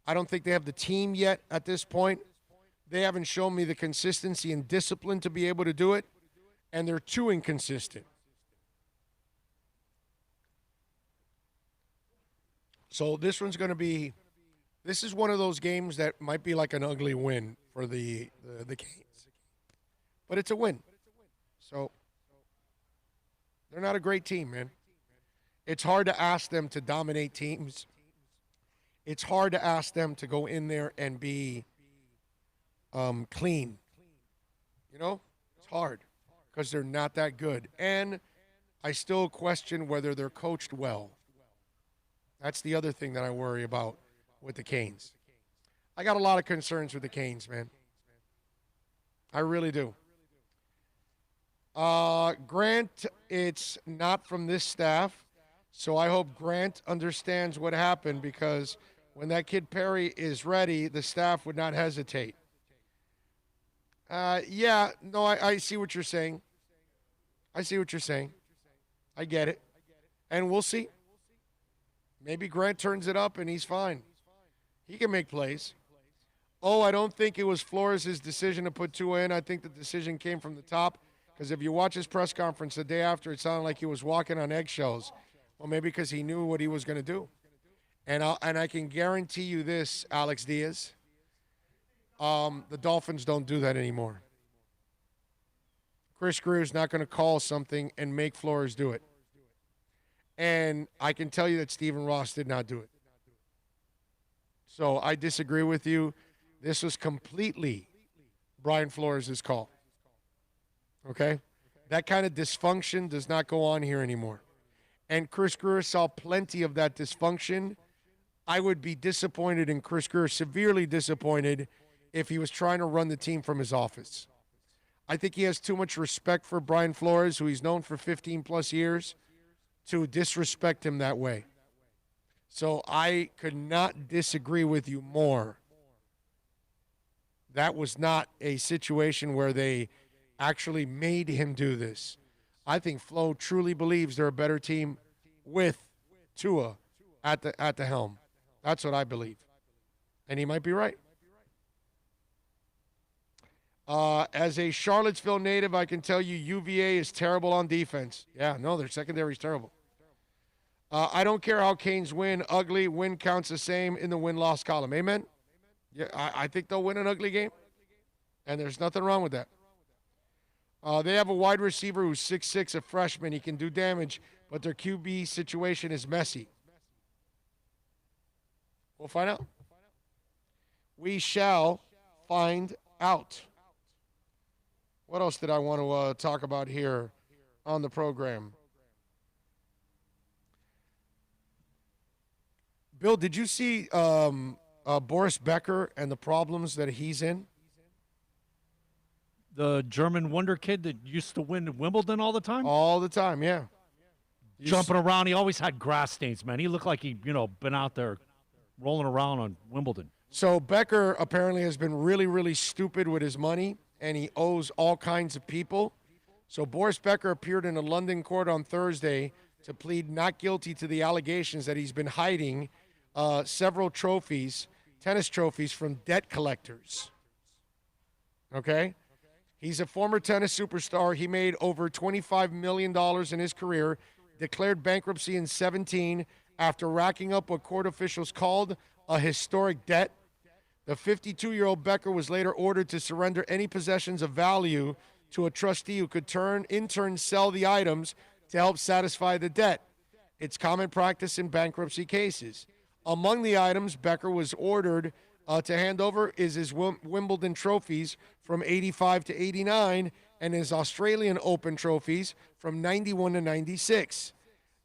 I don't think they have the team yet at this point. They haven't shown me the consistency and discipline to be able to do it, and they're too inconsistent. So this one's going to be – this is one of those games that might be like an ugly win for the Canes. But it's a win. So they're not a great team, man. It's hard to ask them to dominate teams. It's hard to ask them to go in there and be clean. You know? It's hard because they're not that good. And I still question whether they're coached well. That's the other thing that I worry about with the Canes. I got a lot of concerns with the Canes, man. I really do. Grant, it's not from this staff, so I hope Grant understands what happened because when that kid Perry is ready, the staff would not hesitate. I see what you're saying. I get it. And we'll see. Maybe Grant turns it up and he's fine. He can make plays. Oh, I don't think it was Flores' decision to put Tua in. I think the decision came from the top. Because if you watch his press conference the day after, it sounded like he was walking on eggshells. Well, maybe because he knew what he was going to do. And I can guarantee you this, Alex Diaz. The Dolphins don't do that anymore. Chris Greer is not going to call something and make Flores do it. And I can tell you that Stephen Ross did not do it. So I disagree with you. This was completely Brian Flores' call. Okay? That kind of dysfunction does not go on here anymore. And Chris Greer saw plenty of that dysfunction. I would be disappointed in Chris Greer, severely disappointed, if he was trying to run the team from his office. I think he has too much respect for Brian Flores, who he's known for 15-plus years, to disrespect him that way. So I could not disagree with you more. That was not a situation where they actually made him do this. I think Flo truly believes they're a better team with Tua at the helm. That's what I believe. And he might be right. As a Charlottesville native, I can tell you UVA is terrible on defense. Yeah, no, their secondary is terrible. I don't care how Canes win. Ugly win counts the same in the win-loss column. Amen? Yeah, I think they'll win an ugly game, and there's nothing wrong with that. They have a wide receiver who's 6'6", a freshman. He can do damage, but their QB situation is messy. We'll find out. We shall find out. What else did I want to talk about here on the program? Bill, did you see Boris Becker and the problems that he's in? The German wonder kid that used to win at Wimbledon all the time? All the time, yeah. Jumping around. He always had grass stains, man. He looked like he'd, been out there rolling around on Wimbledon. So Becker apparently has been really, really stupid with his money, and he owes all kinds of people. So Boris Becker appeared in a London court on Thursday to plead not guilty to the allegations that he's been hiding several trophies, tennis trophies, from debt collectors. Okay? He's a former tennis superstar. He made over $25 million in his career, declared bankruptcy in 2017 after racking up what court officials called a historic debt. The 52-year-old Becker was later ordered to surrender any possessions of value to a trustee who could in turn sell the items to help satisfy the debt. It's common practice in bankruptcy cases. Among the items Becker was ordered to hand over is his Wimbledon trophies from 85 to 89 and his Australian Open trophies from 91 to 96.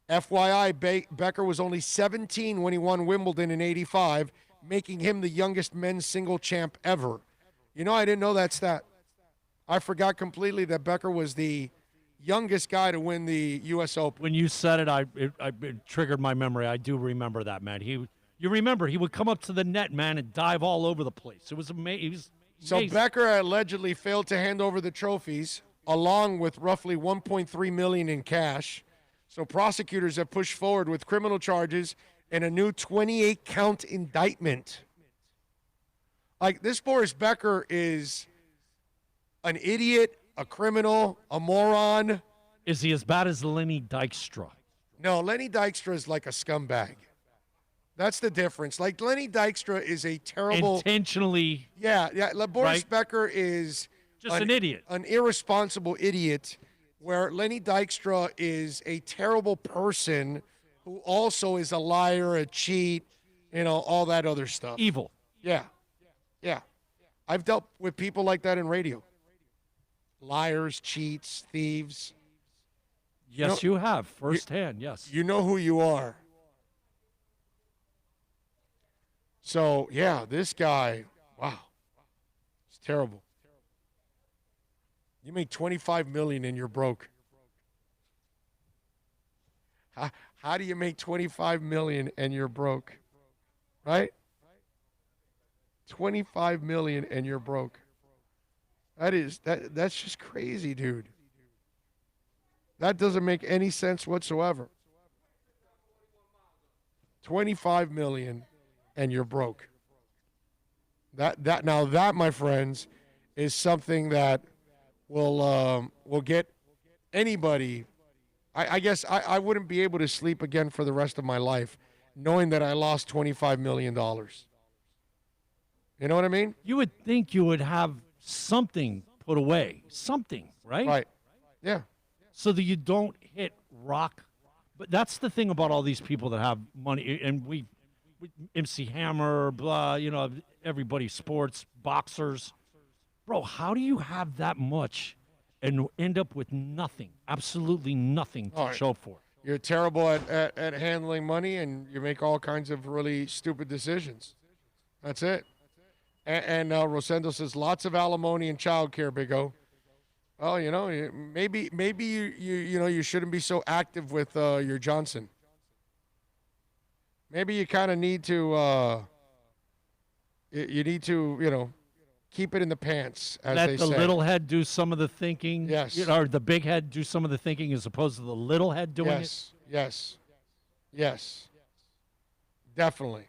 FYI, Becker was only 17 when he won Wimbledon in 85, making him the youngest men's single champ ever. I didn't know that stat. I forgot completely that Becker was the youngest guy to win the U.S. Open. When you said it, it triggered my memory. I do remember that, man. You remember, he would come up to the net, man, and dive all over the place. It was amazing. So Becker allegedly failed to hand over the trophies, along with roughly $1.3 million in cash. So prosecutors have pushed forward with criminal charges and a new 28-count indictment. Like, this Boris Becker is an idiot, a criminal, a moron. Is he as bad as Lenny Dykstra? No, Lenny Dykstra is like a scumbag. That's the difference. Like, Lenny Dykstra is a terrible... Intentionally... Yeah. Boris Becker is... Just an idiot. An irresponsible idiot, where Lenny Dykstra is a terrible person who also is a liar, a cheat, all that other stuff. Evil. Yeah. I've dealt with people like that in radio. Liars, cheats, thieves. Yes, you have. Firsthand, yes. You know who you are. So, yeah, this guy, wow, it's terrible. You make $25 million and you're broke. How do you make $25 million and you're broke? Right? $25 million and you're broke. That's just crazy, dude. That doesn't make any sense whatsoever. $25 million and you're broke. That my friends, is something that will get anybody. I guess I wouldn't be able to sleep again for the rest of my life, knowing that I lost $25 million. You know what I mean? You would think you would have something put away, something, right? Right. Yeah. So that you don't hit rock. But that's the thing about all these people that have money, and we MC Hammer, blah, everybody, sports, boxers. Bro, how do you have that much and end up with nothing, absolutely nothing to show for it? You're terrible at handling money, and you make all kinds of really stupid decisions. That's it. And Rosendo says, lots of alimony and child care, Big O. Well, maybe you shouldn't be so active with your Johnson. Maybe you kind of need to, keep it in the pants, as they say. Let the little head do some of the thinking. Yes. Or the big head do some of the thinking as opposed to the little head doing it. Yes. Definitely.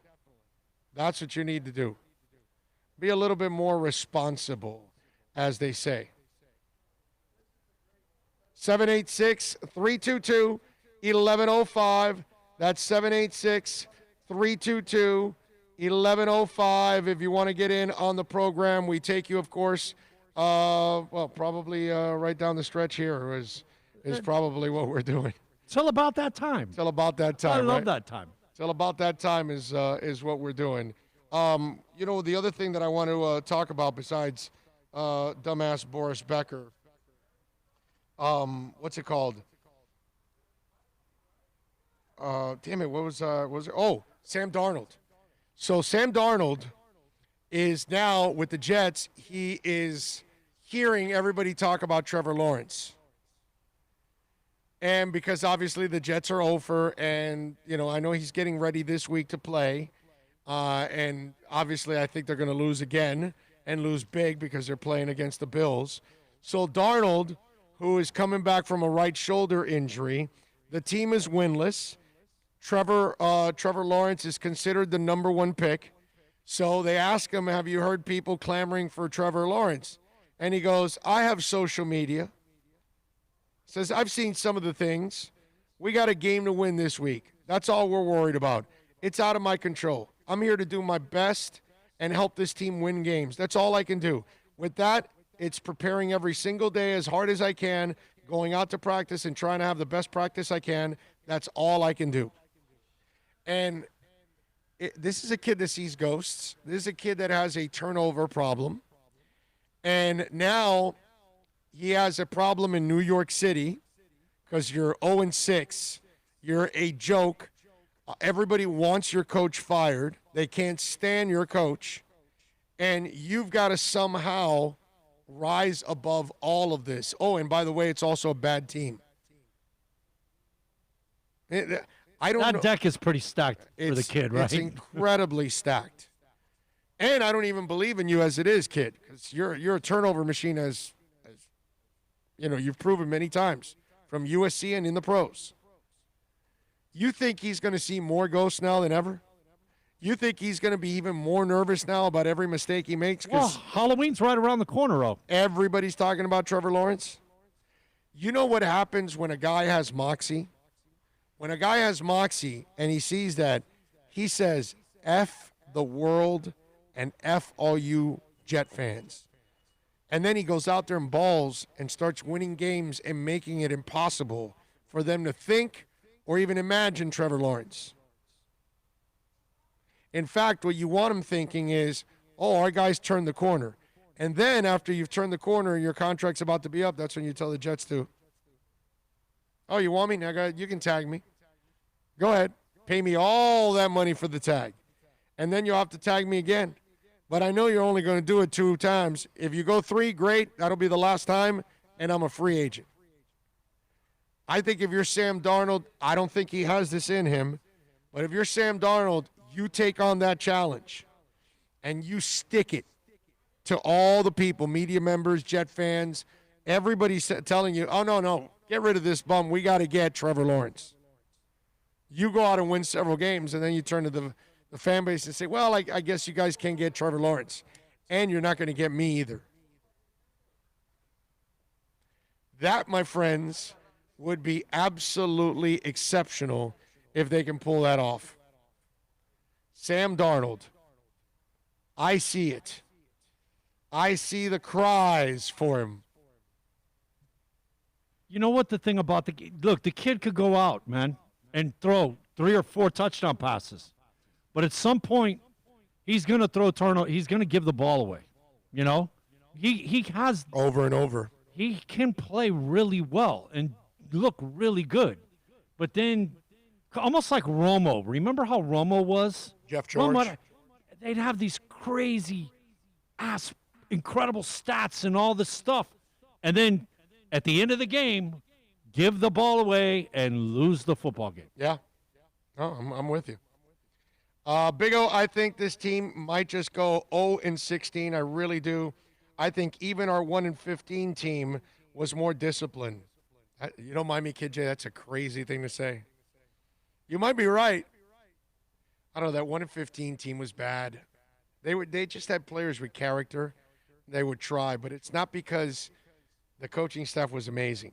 That's what you need to do. Be a little bit more responsible. as they say. 786-322-1105. That's 786-322-1105. If you want to get in on the program, we take you, of course, probably right down the stretch here is probably what we're doing. Till about that time. Till about that time. I love right? that time. Till about that time is what we're doing. The other thing that I want to talk about besides dumbass Boris Becker, what's it called? Damn it, what was it? Oh, Sam Darnold. So Sam Darnold is now with the Jets. He is hearing everybody talk about Trevor Lawrence. And because obviously the Jets are over, and, I know he's getting ready this week to play. And obviously I think they're going to lose again and lose big because they're playing against the Bills. So Darnold, who is coming back from a right shoulder injury, the team is winless. Trevor Lawrence is considered the number one pick. So they ask him, have you heard people clamoring for Trevor Lawrence? And he goes, I have social media. Says, I've seen some of the things. We got a game to win this week. That's all we're worried about. It's out of my control. I'm here to do my best and help this team win games. That's all I can do. With that, it's preparing every single day as hard as I can, going out to practice and trying to have the best practice I can. That's all I can do. And this is a kid that sees ghosts. This is a kid that has a turnover problem. And now he has a problem in New York City because you're 0-6. You're a joke. Everybody wants your coach fired. They can't stand your coach. And you've got to somehow rise above all of this. Oh, and by the way, it's also a bad team. I don't know. That deck is pretty stacked for the kid, right? It's incredibly stacked. And I don't even believe in you as it is, kid, because you're a turnover machine as you've proven many times from USC and in the pros. You think he's going to see more ghosts now than ever? You think he's going to be even more nervous now about every mistake he makes? Well, Halloween's right around the corner, though. Everybody's talking about Trevor Lawrence. You know what happens when a guy has moxie? When a guy has moxie and he sees that, he says, F the world and F all you Jet fans. And then he goes out there and balls and starts winning games and making it impossible for them to think or even imagine Trevor Lawrence. In fact, what you want him thinking is, oh, our guys turned the corner. And then after you've turned the corner and your contract's about to be up, that's when you tell the Jets to, oh, you want me? Now you can tag me. Go ahead. Pay me all that money for the tag. And then you'll have to tag me again. But I know you're only going to do it 2 times. If you go 3, great. That'll be the last time, and I'm a free agent. I think if you're Sam Darnold, I don't think he has this in him. But if you're Sam Darnold, you take on that challenge, and you stick it to all the people, media members, Jet fans, everybody's telling you, oh, no, get rid of this bum. We got to get Trevor Lawrence. You go out and win several games, and then you turn to the fan base and say, well, I guess you guys can get Trevor Lawrence. And you're not going to get me either. That, my friends, would be absolutely exceptional if they can pull that off. Sam Darnold, I see it. I see the cries for him. You know what the thing about the kid could go out, man, and throw 3 or 4 touchdown passes. But at some point, he's going to throw turnover. He's going to give the ball away. He has over and over. He can play really well and look really good. But then, almost like Romo. Remember how Romo was? Jeff George. Romo, they'd have these crazy ass, incredible stats and all this stuff. And then at the end of the game, give the ball away and lose the football game. Yeah. Oh, I'm with you. Big O, I think this team might just go 0-16. I really do. I think even our 1-15 team was more disciplined. You don't mind me, Kid J? That's a crazy thing to say. You might be right. I don't know. That 1-15 team was bad. They just had players with character. they would try, but it's not because the coaching staff was amazing.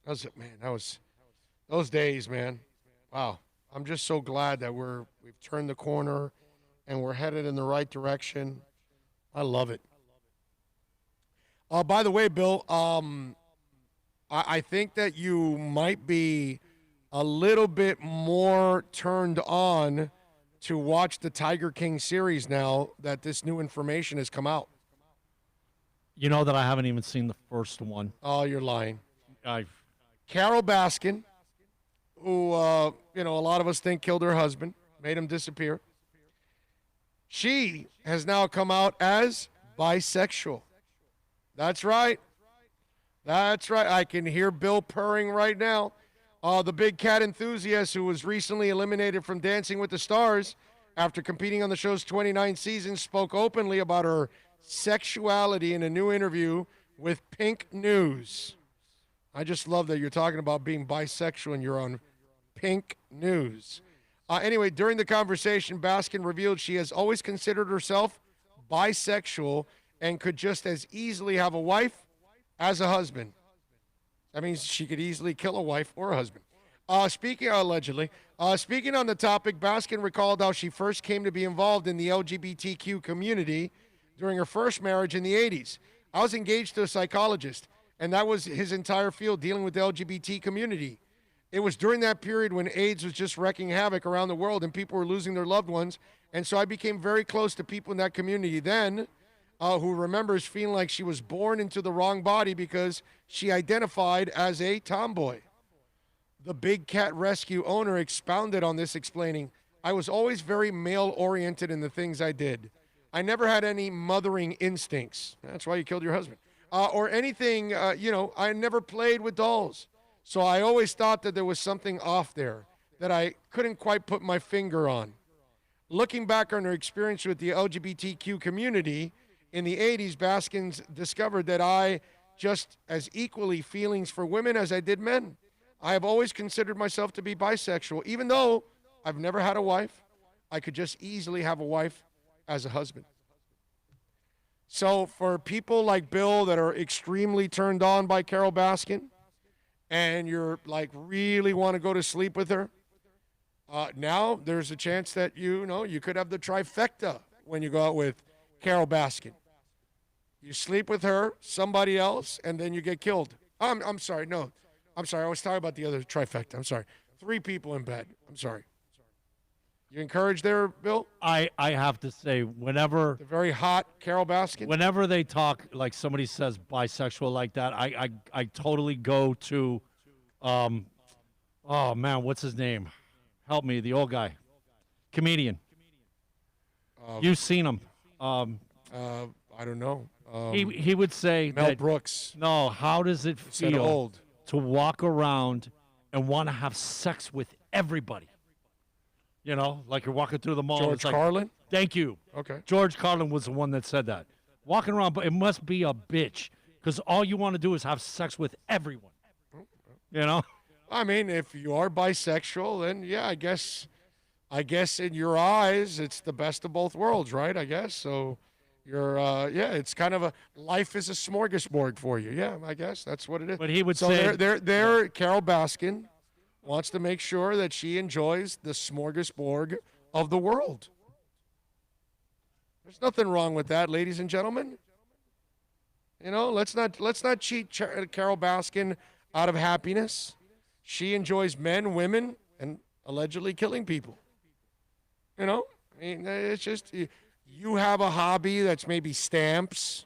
That was those days, man. Wow. I'm just so glad that we've turned the corner and we're headed in the right direction. I love it. By the way, Bill, I think that you might be a little bit more turned on to watch the Tiger King series now that this new information has come out. You know that I haven't even seen the first one. Oh, you're lying. Carol Baskin, who, a lot of us think killed her husband, made him disappear. She has now come out as bisexual. That's right. That's right. I can hear Bill purring right now. The big cat enthusiast who was recently eliminated from Dancing with the Stars after competing on the show's 29th season spoke openly about her sexuality in a new interview with Pink News. I just love that you're talking about being bisexual and you're on Pink News. Anyway, during the conversation, Baskin revealed she has always considered herself bisexual and could just as easily have a wife as a husband. That means she could easily kill a wife or a husband. Speaking on the topic, Baskin recalled how she first came to be involved in the LGBTQ community during her first marriage in the 80s. I was engaged to a psychologist, and that was his entire field, dealing with the LGBT community. It was during that period when AIDS was just wreaking havoc around the world and people were losing their loved ones, and so I became very close to people in that community then who remembers feeling like she was born into the wrong body because she identified as a tomboy. The Big Cat Rescue owner expounded on this, explaining, I was always very male-oriented in the things I did. I never had any mothering instincts. That's why you killed your husband. Or anything, I never played with dolls. So I always thought that there was something off there that I couldn't quite put my finger on. Looking back on her experience with the LGBTQ community in the 80s, Baskins discovered that I just as equally feelings for women as I did men. I have always considered myself to be bisexual. Even though I've never had a wife, I could just easily have a wife as a husband. So for people like Bill that are extremely turned on by Carol Baskin, and you're like really want to go to sleep with her, now there's a chance that you could have the trifecta when you go out with Carol Baskin. You sleep with her, somebody else, and then you get killed. I'm sorry, no. I'm sorry, I was talking about the other trifecta. I'm sorry. 3 people in bed. I'm sorry. You encouraged there, Bill? I have to say, whenever the very hot Carol Baskin. Whenever they talk, like somebody says bisexual like that, I totally go to, oh man, what's his name? Help me, the old guy, comedian. You've seen him. I don't know. He would say Mel that, Brooks. No, how does it feel old to walk around and want to have sex with everybody? You know, like you're walking through the mall. George Carlin? Thank you. Okay. George Carlin was the one that said that. Walking around, but it must be a bitch because all you want to do is have sex with everyone. You know? I mean, if you are bisexual, then yeah, I guess in your eyes, it's the best of both worlds, right? I guess. So you're, it's kind of life is a smorgasbord for you. Yeah, I guess that's what it is. But he would so say. there, Carol Baskin wants to make sure that she enjoys the smorgasbord of the world. There's nothing wrong with that, ladies and gentlemen. You know, let's not cheat Carol Baskin out of happiness. She enjoys men, women, and allegedly killing people. You know, I mean, it's just you have a hobby that's maybe stamps.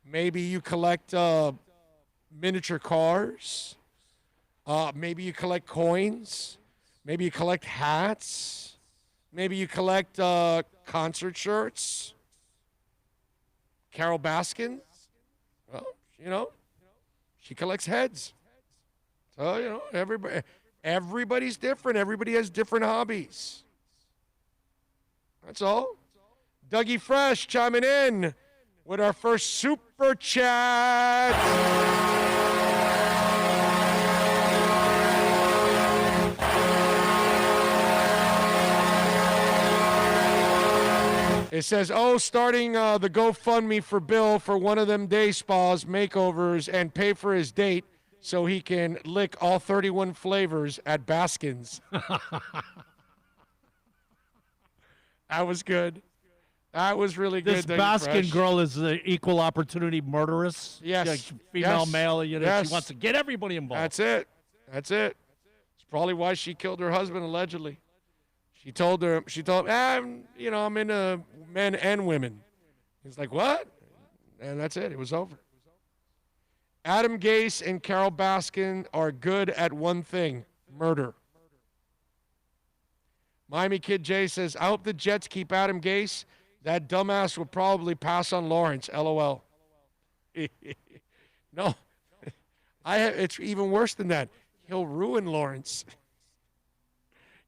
Maybe you collect miniature cars. Maybe you collect coins. Maybe you collect hats. Maybe you collect concert shirts. Carol Baskin, well, she collects heads. So, everybody's different. Everybody has different hobbies. That's all. Dougie Fresh chiming in with our first super chat. It says, starting the GoFundMe for Bill for one of them day spas, makeovers, and pay for his date so he can lick all 31 flavors at Baskin's. That was good. That was really good. This Baskin girl is an equal opportunity murderess. Yes. Like female, male. You know, Yes. she wants to get everybody involved. That's it. It's probably why she killed her husband, allegedly. She told him, I'm into men and women. He's like, what? And that's it. It was over. Adam Gase and Carol Baskin are good at one thing, murder. Miami Kid J says, I hope the Jets keep Adam Gase. That dumbass will probably pass on Lawrence. LOL. No. It's even worse than that. He'll ruin Lawrence.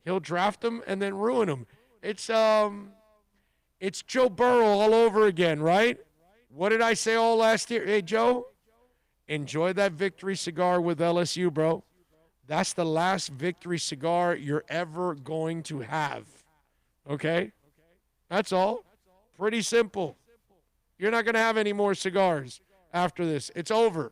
He'll draft him and then ruin him. It's Joe Burrow all over again, right? What did I say all last year? Hey, Joe, enjoy that victory cigar with LSU, bro. That's the last victory cigar you're ever going to have. Okay? That's all. Pretty simple. You're not going to have any more cigars after this. It's over.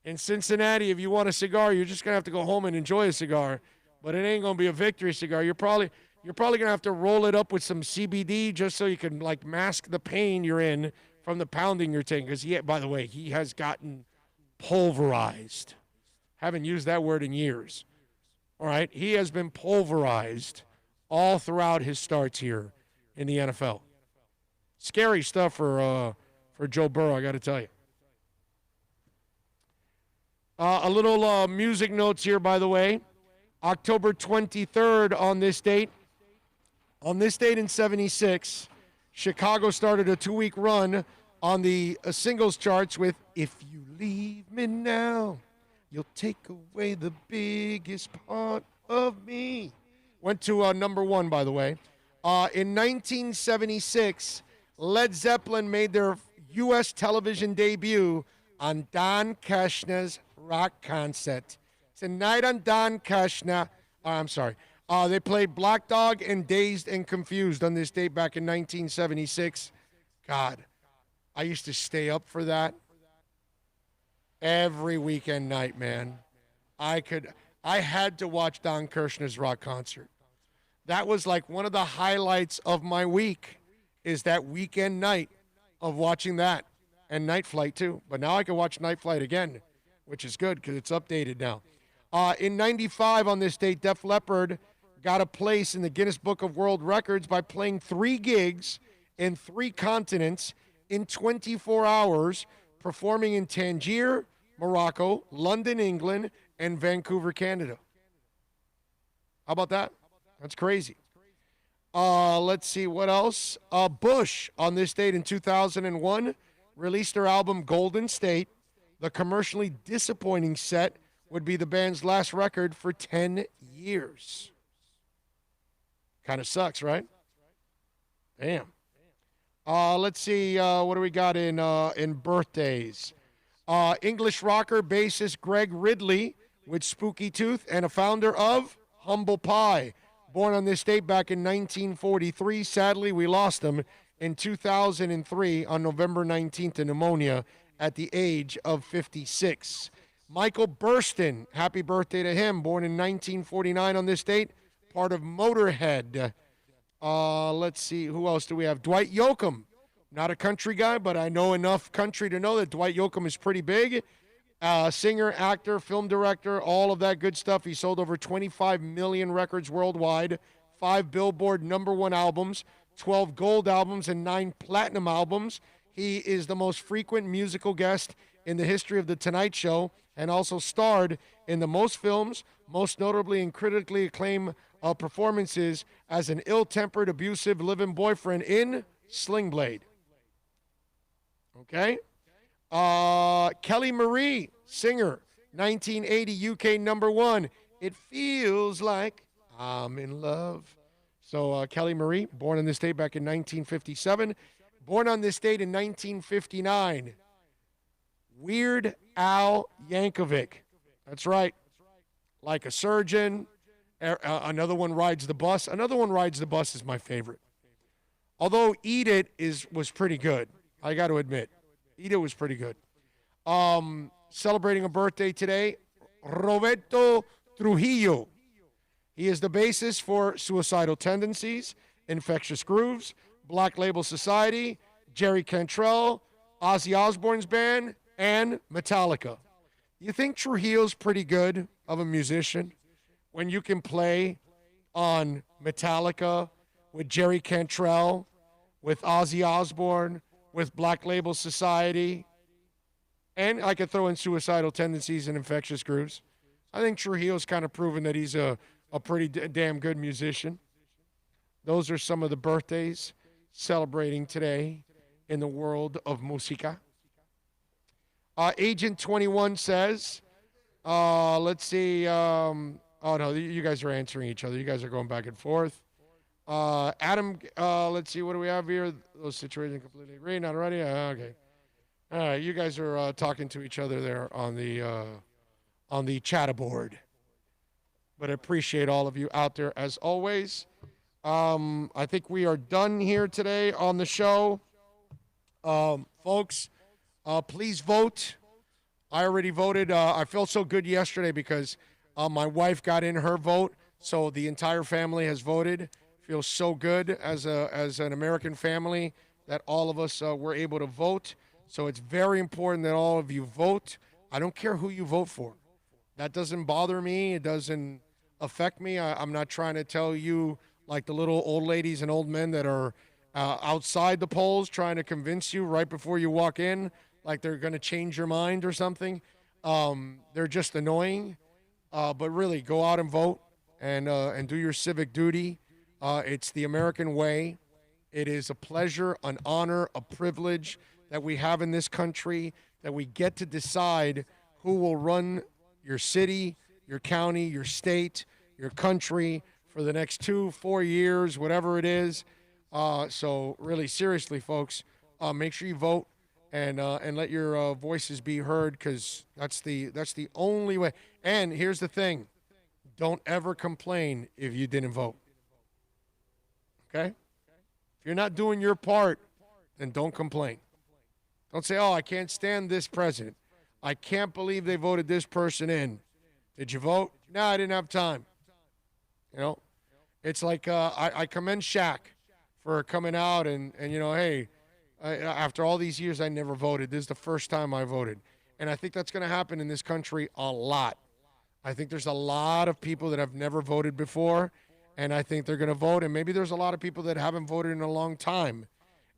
In Cincinnati, if you want a cigar, you're just going to have to go home and enjoy a cigar. But it ain't going to be a victory cigar. You're probably going to have to roll it up with some CBD just so you can, like, mask the pain you're in from the pounding you're taking. Because, by the way, he has gotten pulverized. Haven't used that word in years. All right? He has been pulverized all throughout his starts here in the NFL. Scary stuff for Joe Burrow, I got to tell you. A little music notes here, by the way. October 23rd on this date. On this date in 76, Chicago started a 2-week run on the singles charts with If You Leave Me Now, You'll Take Away the Biggest Part of Me. Went to number 1, by the way. In 1976, Led Zeppelin made their U.S. television debut on Don Kushner's rock concert. Tonight on Don Kushner, they played Black Dog and Dazed and Confused on this date back in 1976. God, I used to stay up for that every weekend night, man. I had to watch Don Kushner's rock concert. That was like one of the highlights of my week, is that weekend night of watching that. And Night Flight, too. But now I can watch Night Flight again, which is good because it's updated now. In 95 on this date, Def Leppard got a place in the Guinness Book of World Records by playing 3 gigs in 3 continents in 24 hours, performing in Tangier, Morocco, London, England, and Vancouver, Canada. How about that? That's crazy. Let's see, what else? Bush, on this date in 2001, released their album Golden State. The commercially disappointing set would be the band's last record for 10 years. Kind of sucks, right? Damn. Let's see, what do we got in birthdays? English rocker, bassist Greg Ridley with Spooky Tooth and a founder of Humble Pie. Born on this date back in 1943. Sadly, we lost him in 2003 on November 19th to pneumonia at the age of 56. Michael Burston, happy birthday to him. Born in 1949 on this date, part of Motorhead. Let's see, who else do we have? Dwight Yoakam. Not a country guy, but I know enough country to know that Dwight Yoakam is pretty big. Singer, actor, film director, all of that good stuff. He sold over 25 million records worldwide, 5 Billboard #1 albums, 12 gold albums, and 9 platinum albums. He is the most frequent musical guest in the history of The Tonight Show and also starred in the most films, most notably in critically acclaimed performances as an ill-tempered, abusive, live-in boyfriend in Sling Blade. Okay? Kelly Marie, singer, 1980 UK #1. It feels like I'm in love. So Kelly Marie, born on this date back in 1957. Born on this date in 1959. Weird Al Yankovic. That's right. Like a surgeon Another one rides the bus. Another one rides the bus is my favorite. Although Eat It was pretty good. I got to admit. Eat It was pretty good. Celebrating a birthday today, Roberto Trujillo. He is the basis for Suicidal Tendencies, Infectious Grooves, Black Label Society, Jerry Cantrell, Ozzy Osbourne's band, and Metallica. You think Trujillo's pretty good of a musician when you can play on Metallica with Jerry Cantrell, with Ozzy Osbourne, with Black Label Society, and I could throw in Suicidal Tendencies and Infectious Grooves. I think Trujillo's kind of proven that he's a pretty damn good musician. Those are some of the birthdays celebrating today in the world of música. Agent 21 says, let's see. Oh, no, you guys are answering each other. You guys are going back and forth. Adam, let's see. What do we have here? Those situations completely agree. Not already? Okay. All right, you guys are talking to each other there on the chat board. But I appreciate all of you out there as always. I think we are done here today on the show. Folks, please vote. I already voted. I felt so good yesterday because my wife got in her vote, so the entire family has voted. Feels so good as an American family that all of us were able to vote. So it's very important that all of you vote. I don't care who you vote for. That doesn't bother me. It doesn't affect me. I'm not trying to tell you like the little old ladies and old men that are outside the polls trying to convince you right before you walk in like they're going to change your mind or something. They're just annoying. But really, go out and vote and do your civic duty. It's the American way. It is a pleasure, an honor, a privilege that we have in this country, that we get to decide who will run your city, your county, your state, your country for the next 2-4 years, whatever it is. So really, seriously, folks, make sure you vote and let your voices be heard, because that's the only way. And here's the thing. Don't ever complain if you didn't vote. Okay? If you're not doing your part, then don't complain. Don't say, oh, I can't stand this president. I can't believe they voted this person in. Did you vote? No, I didn't have time. You know, it's like I commend Shaq for coming out and you know, hey, after all these years, I never voted. This is the first time I voted. And I think that's going to happen in this country a lot. I think there's a lot of people that have never voted before, and I think they're going to vote. And maybe there's a lot of people that haven't voted in a long time,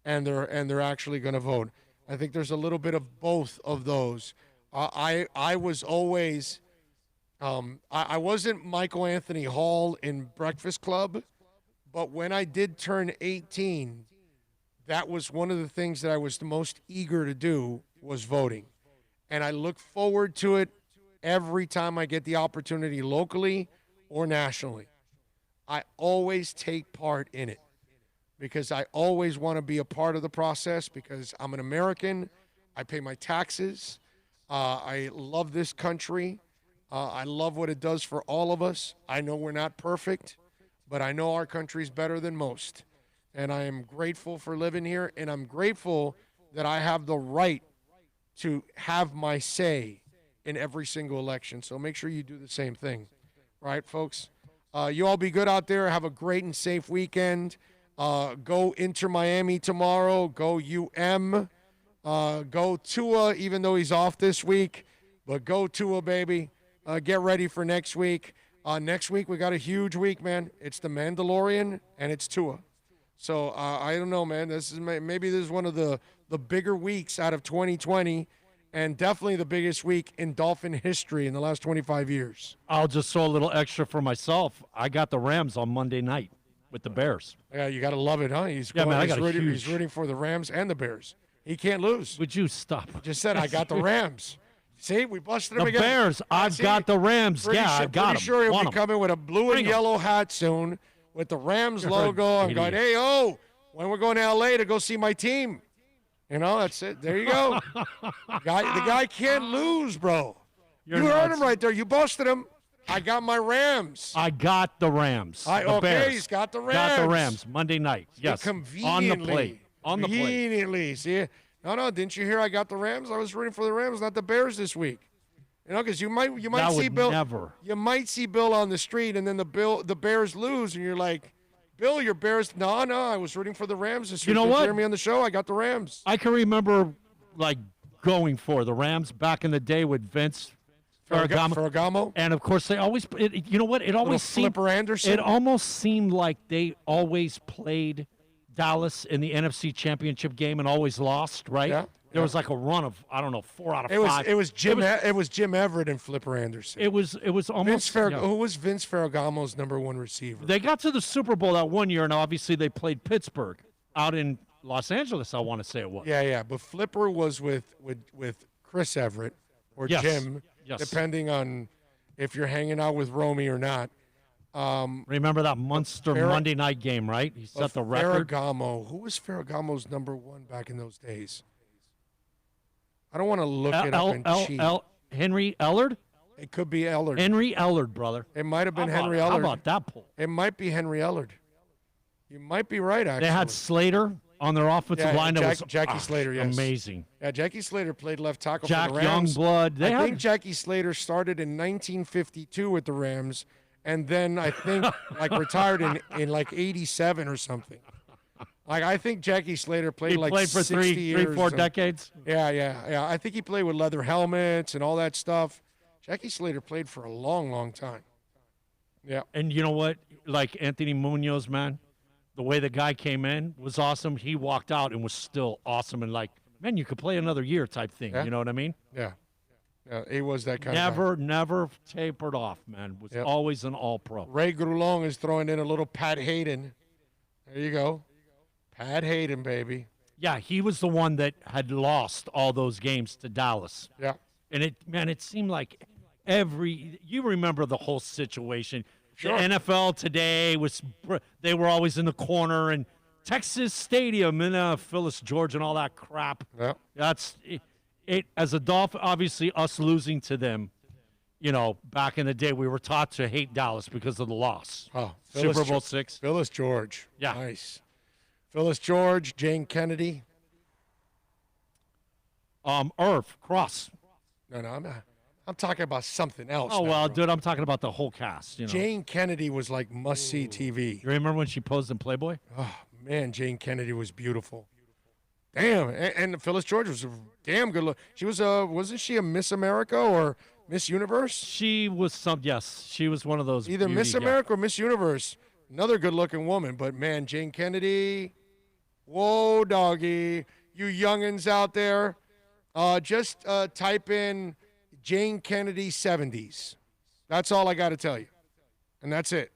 and they're actually going to vote. I think there's a little bit of both of those. I was always I wasn't Michael Anthony Hall in Breakfast Club, but when I did turn 18, that was one of the things that I was the most eager to do, was voting. And I look forward to it every time I get the opportunity, locally or nationally. I always take part in it because I always want to be a part of the process, because I'm an American. I pay my taxes. I love this country. I love what it does for all of us. I know we're not perfect, but I know our country's better than most. And I am grateful for living here, and I'm grateful that I have the right to have my say in every single election. So make sure you do the same thing. Right, folks? You all be good out there. Have a great and safe weekend. Go Inter Miami tomorrow. Go UM. Go Tua, even though he's off this week. But go Tua, baby. Get ready for next week. Next week, we got a huge week, man. It's the Mandalorian, and it's Tua. So I don't know, man. Maybe this is one of the bigger weeks out of 2020, and definitely the biggest week in Dolphin history in the last 25 years. I'll just throw a little extra for myself. I got the Rams on Monday night with the Bears. Yeah, you got to love it, huh? He's rooting for the Rams and the Bears. He can't lose. Would you stop? Just said I got the Rams. See, we busted him the again. The Bears, I've got the Rams. Yeah, I got them. Pretty sure he'll be coming with a blue and yellow hat soon with the Rams logo. I'm going, hey, when we're going to L.A. to go see my team. You know, that's it. There you go. The guy can't lose, bro. You heard him right there. You busted him. I got my Rams. I got the Rams. The Bears. He's got the Rams. Got the Rams Monday night. Yes. Conveniently. On the plate. On the plate. Conveniently. See? No, didn't you hear I got the Rams? I was rooting for the Rams, not the Bears this week. You know, because you might see Bill. Never. You might see Bill on the street, and then the Bears lose, and you're like, Bill, your Bears. No, I was rooting for the Rams this week. You know what? Did you hear me on the show? I got the Rams. I can remember going for the Rams back in the day with Vince Ferragamo. And of course they always. You know what? It always seemed Flipper Anderson. It almost seemed like they always played Dallas in the NFC Championship game and always lost, right? Yeah. There was like a run of 4 out of 5. It was Jim Everett and Flipper Anderson. It was almost Who was Vince Ferragamo's number one receiver? They got to the Super Bowl that one year, and obviously they played Pittsburgh out in Los Angeles. I want to say it was. Yeah. But Flipper was with Chris Everett or Jim, depending on if you're hanging out with Romy or not. Remember that monster Monday night game, right? He set the record. Ferragamo. Who was Ferragamo's number one back in those days? I don't want to look it up and cheat. Henry Ellard? It could be Ellard. Henry Ellard, brother. It might have been Henry Ellard. How about that pull? It might be Henry Ellard. You might be right, actually. They had Slater on their offensive line. Jackie Slater, yes. Amazing. Yeah, Jackie Slater played left tackle for the Jack Rams. Youngblood. I think Jackie Slater started in 1952 with the Rams, and then I think retired in like 87 or something. I think Jackie Slater played for 60 three, 4 decades. Yeah. I think he played with leather helmets and all that stuff. Jackie Slater played for a long, long time. Yeah. And you know what? Like Anthony Munoz, man, the way the guy came in was awesome. He walked out and was still awesome and man, you could play another year type thing. Yeah. You know what I mean? Yeah, he was that kind of guy. Never tapered off, man. Was always an all-pro. Ray Grulong is throwing in a little Pat Hayden. There you go. Pat Hayden, baby. Yeah, he was the one that had lost all those games to Dallas. Yeah. And it seemed like you remember the whole situation. Sure. The NFL today they were always in the corner, and Texas Stadium in Phyllis George and all that crap. Yeah. That's it. As a Dolphin, obviously us losing to them, back in the day, we were taught to hate Dallas because of the loss. Oh, Super Bowl VI. Phyllis George. Yeah. Nice. Phyllis George, Jane Kennedy. Irv, Cross. No, I'm talking about something else. Oh, now, well, bro. dude, I'm talking about the whole cast. Jane Kennedy was like must-see TV. You remember when she posed in Playboy? Oh, man, Jane Kennedy was beautiful. Damn, and Phyllis George was a damn good look. She was wasn't she a Miss America or Miss Universe? She was yes. She was one of those. Either Miss America or Miss Universe. Another good-looking woman, but man, Jane Kennedy. Whoa, doggy. You youngins out there, just type in Jane Kennedy 70s. That's all I got to tell you. And that's it.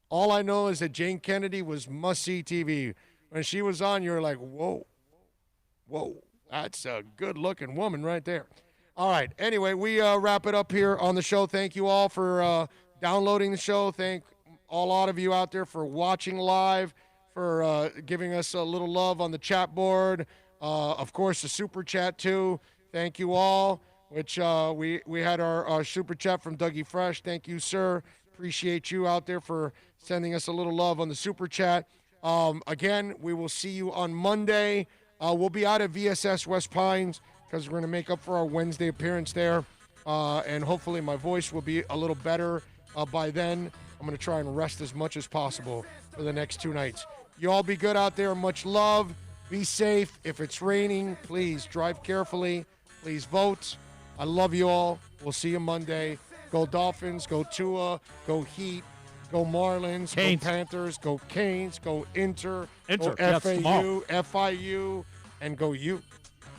All I know is that Jane Kennedy was must-see TV. When she was on, you're like, whoa, that's a good-looking woman right there. All right. Anyway, we wrap it up here on the show. Thank you all for downloading the show. Thank a lot of you out there for watching live, for giving us a little love on the chat board. Of course, the super chat, too. Thank you all, which we had our super chat from Dougie Fresh. Thank you, sir. Appreciate you out there for sending us a little love on the super chat. Again, we will see you on Monday. We'll be out at VSS West Pines because we're going to make up for our Wednesday appearance there. And hopefully my voice will be a little better by then. I'm going to try and rest as much as possible for the next 2 nights. You all be good out there. Much love. Be safe. If it's raining, please drive carefully. Please vote. I love you all. We'll see you Monday. Go Dolphins. Go Tua. Go Heat. Go Marlins. Canes. Go Panthers. Go Canes. Go Inter. Inter. Go Yeah, FAU. tomorrow. FIU. And go you.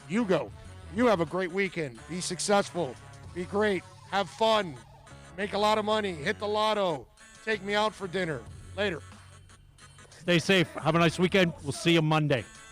You go. You have a great weekend. Be successful. Be great. Have fun. Make a lot of money. Hit the lotto. Take me out for dinner. Later. Stay safe. Have a nice weekend. We'll see you Monday.